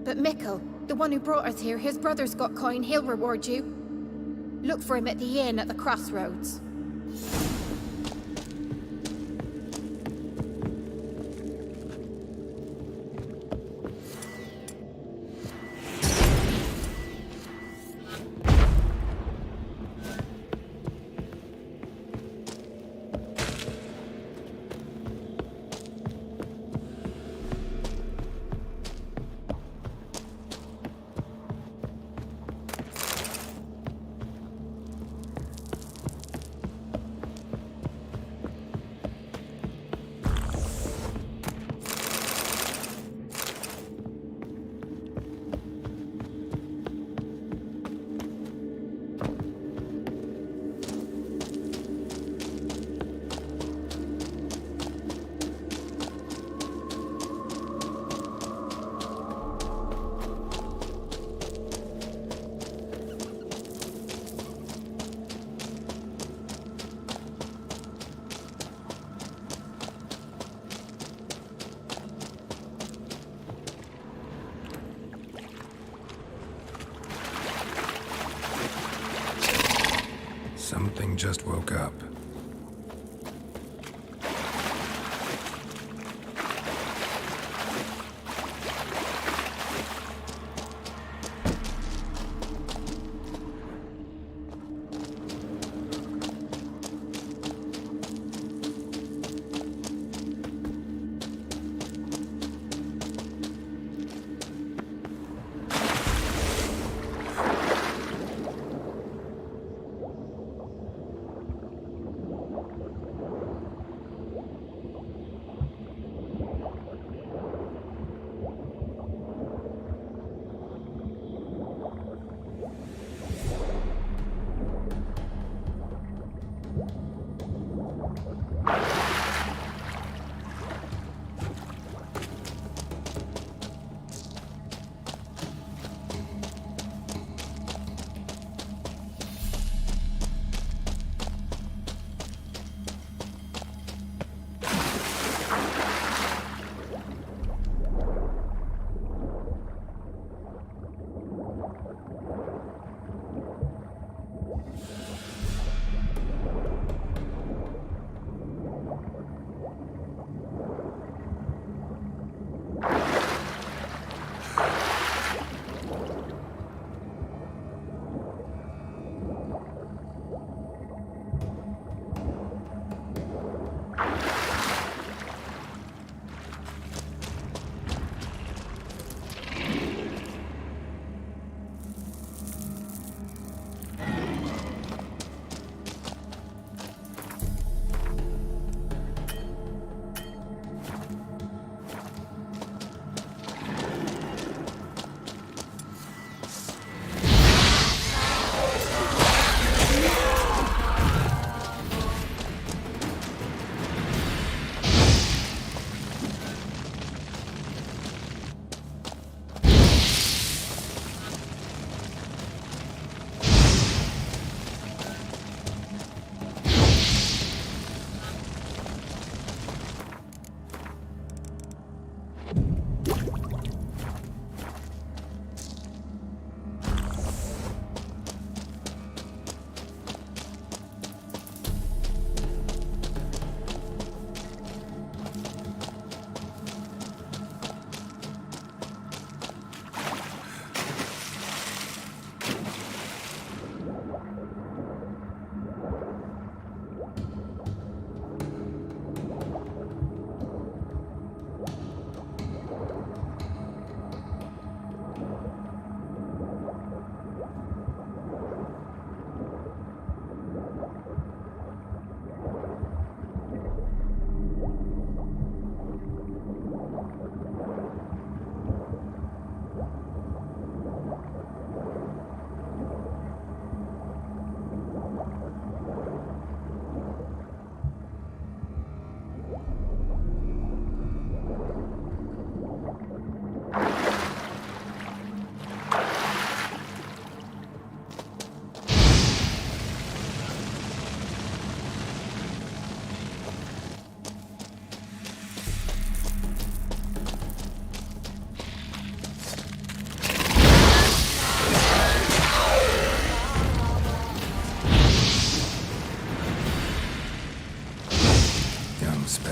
But Mikkel, the one who brought us here, his brother's got coin, he'll reward you. Look for him at the inn at the crossroads. Something just woke up.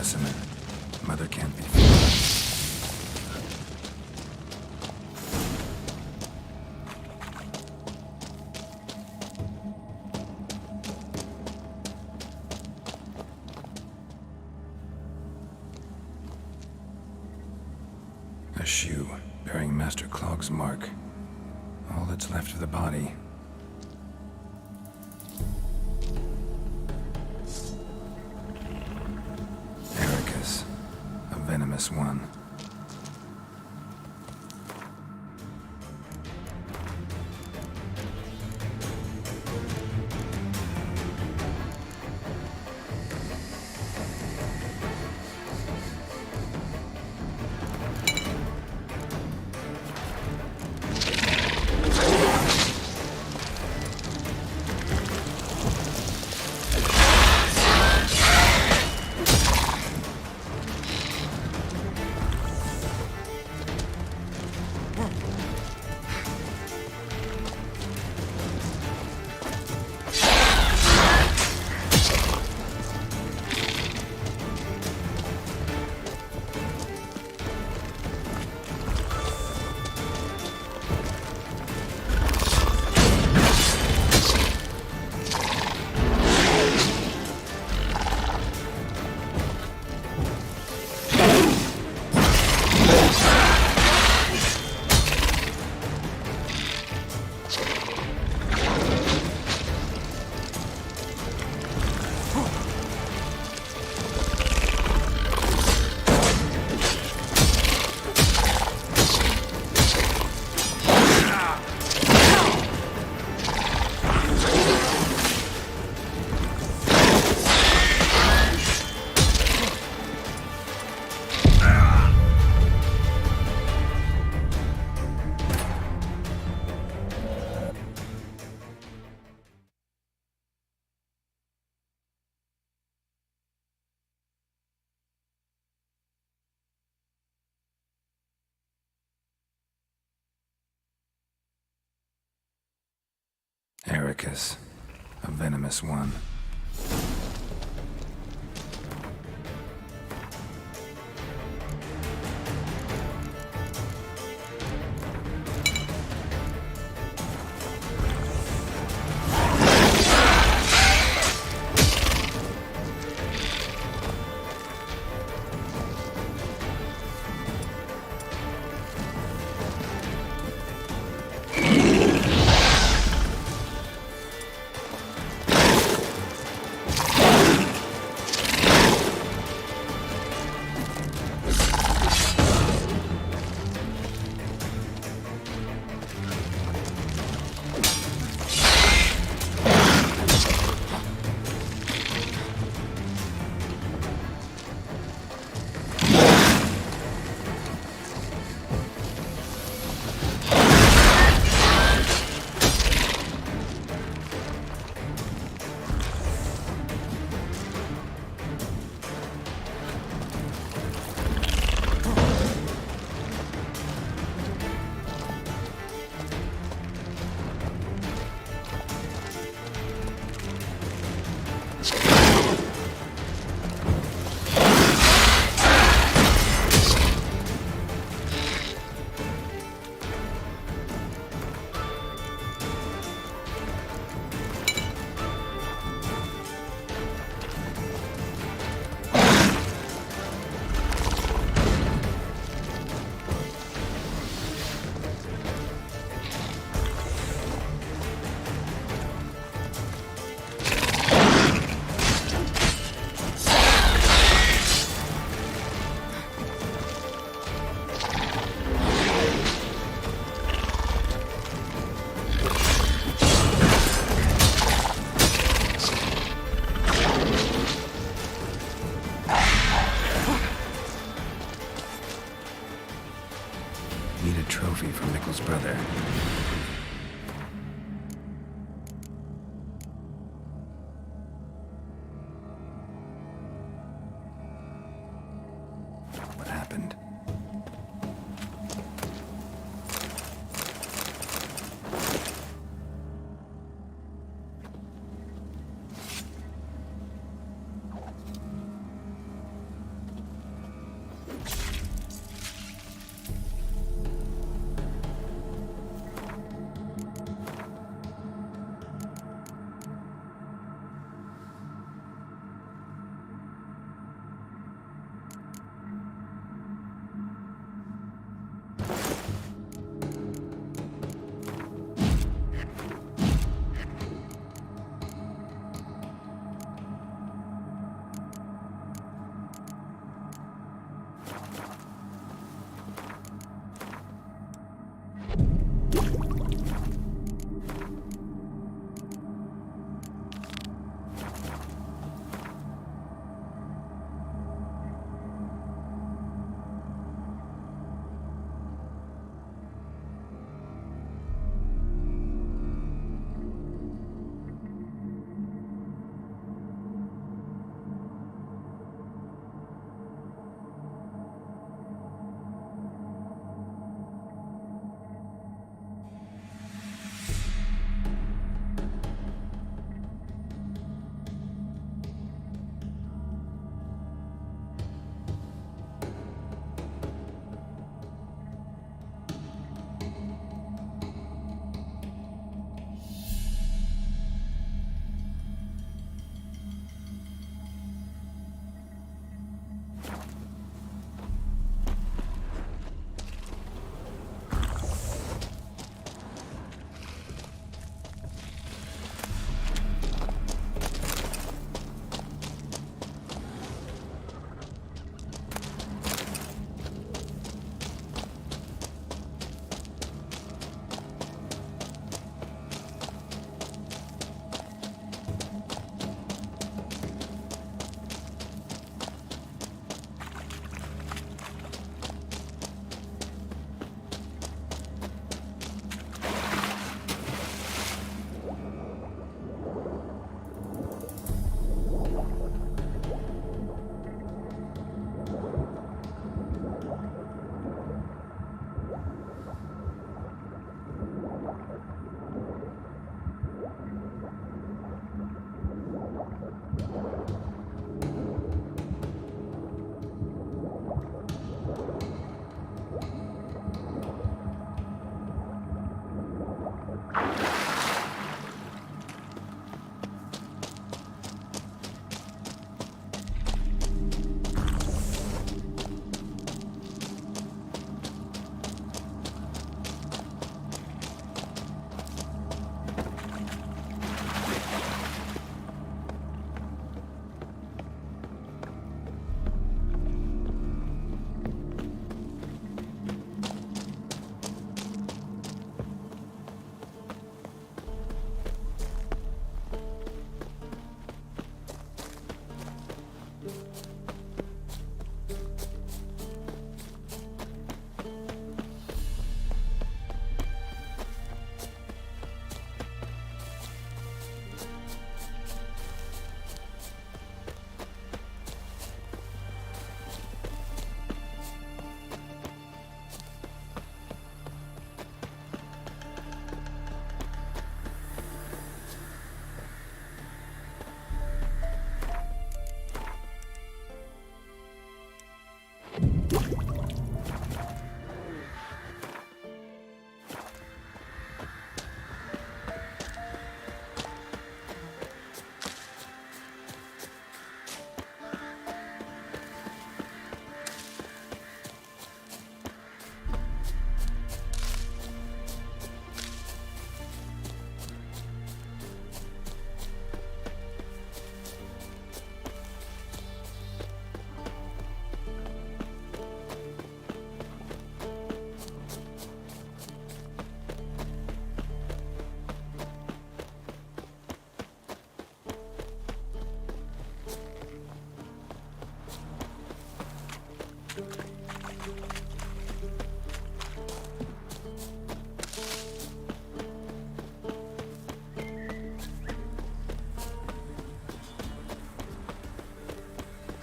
specimen. Mother can't be. A shoe bearing Master Clog's mark. All that's left of the body. Ericus, a venomous one. Ericus, a venomous one.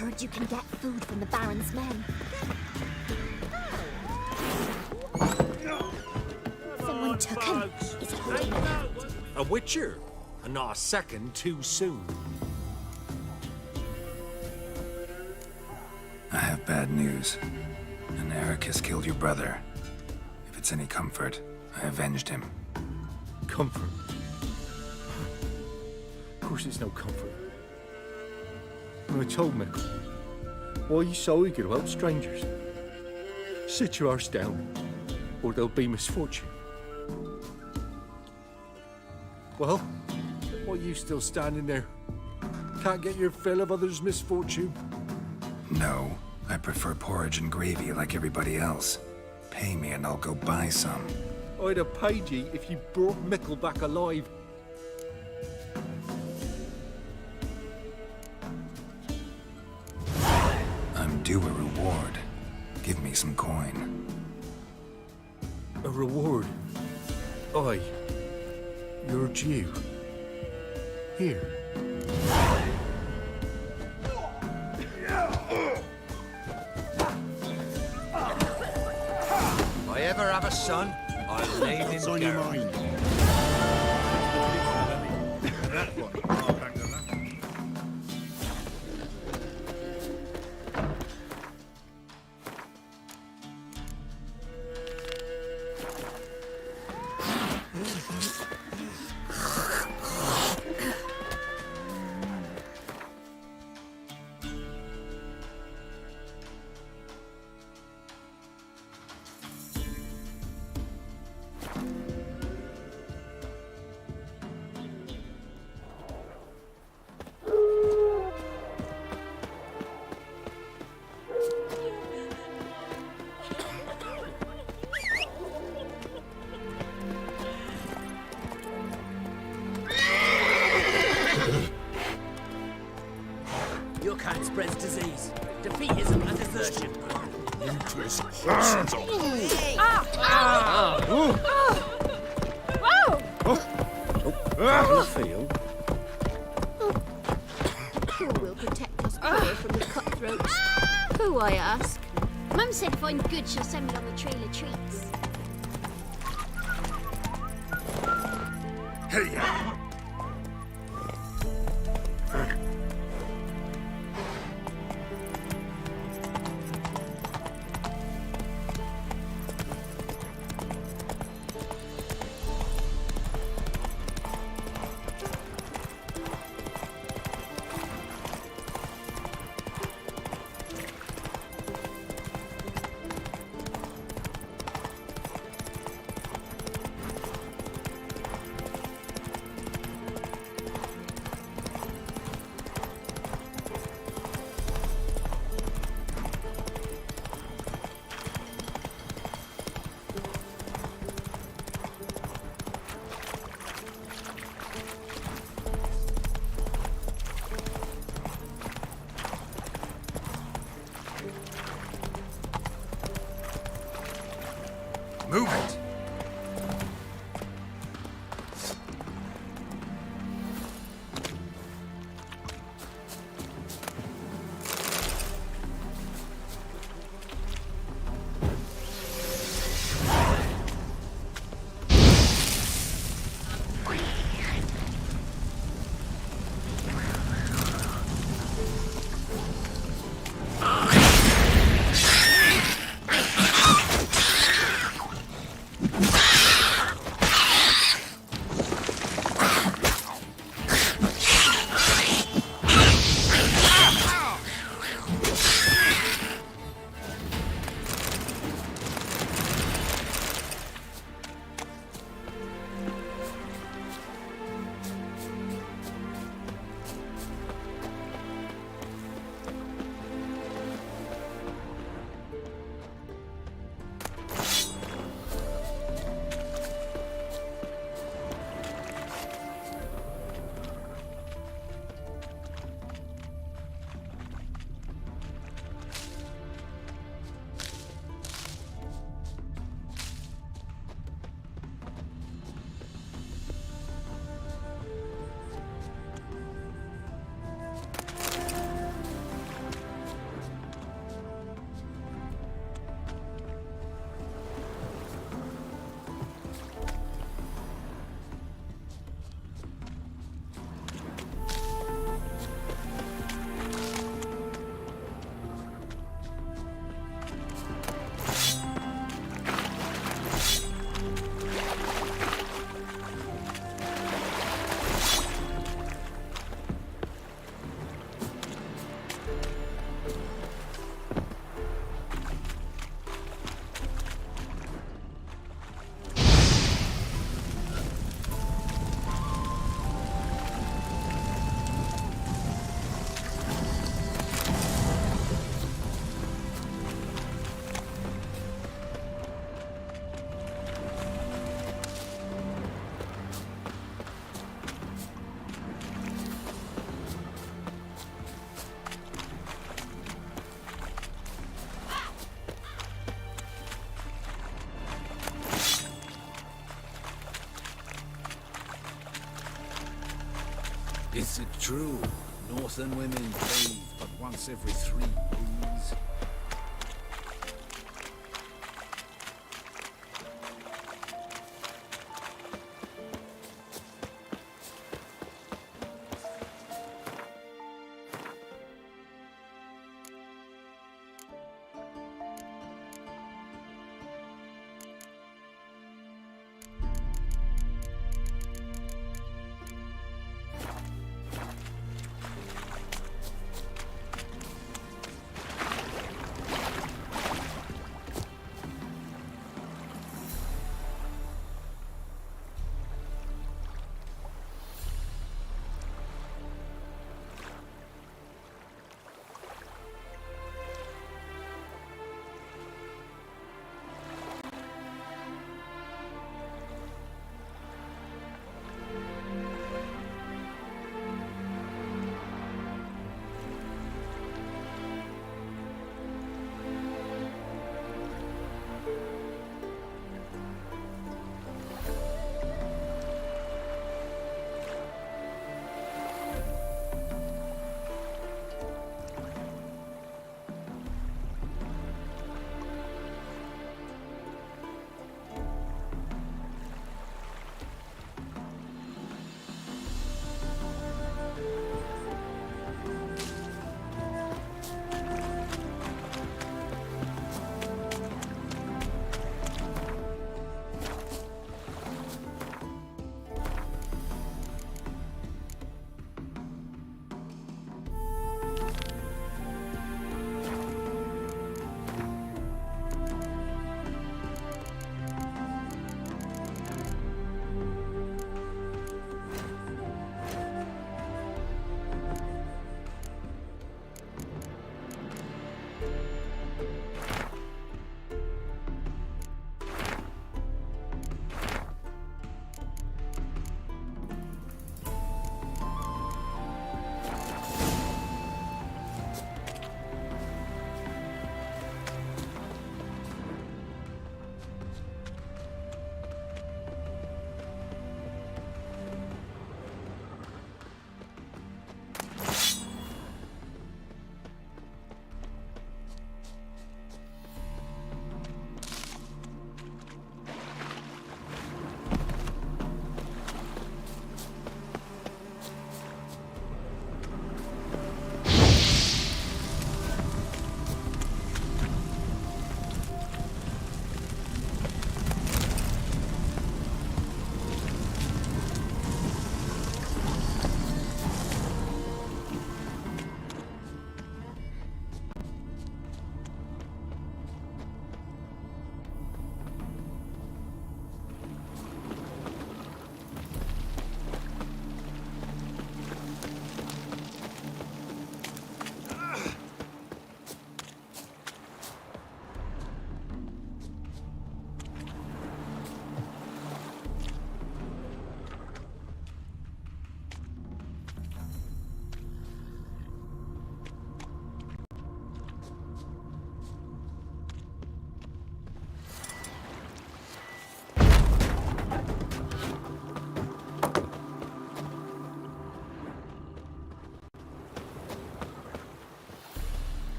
Heard you can get food from the Baron's men. Someone took him. He's holding him. A witcher, and not a second too soon. I have bad news. An Eric has killed your brother. If it's any comfort, I avenged him. Comfort? Of course it's no comfort. When I told Michael, why you so eager to help strangers? Sit your arse down, or there'll be misfortune. Well, why are you still standing there? Can't get your fill of others' misfortune? No, I prefer porridge and gravy like everybody else. Pay me and I'll go buy some. I'd have paid you if you brought Mickle back alive. I'm due a reward. Give me some coin. A reward? Aye. You're due. Here. If I ever have a son, I'll name him What's on your Gareth. mind? Your kind spreads disease, defeatism and desertion. Useless Feel? Who will protect us here from the cutthroats? Who, I ask? Mum said if I'm good, she'll send me on the trail of treats. Hey! Is it true? Northern women bathe but once every 3 moons?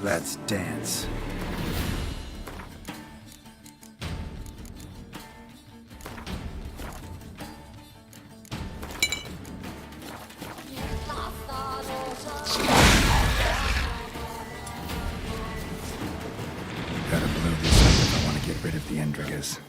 Let's dance. Gotta blow this up if I want to get rid of the Endrigas.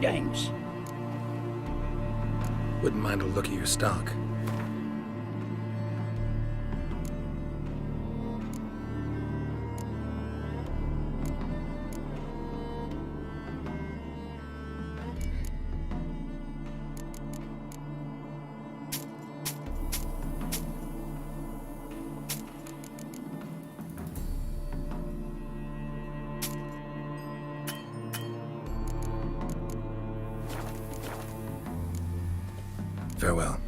Greetings. Wouldn't mind a look at your stock. Farewell.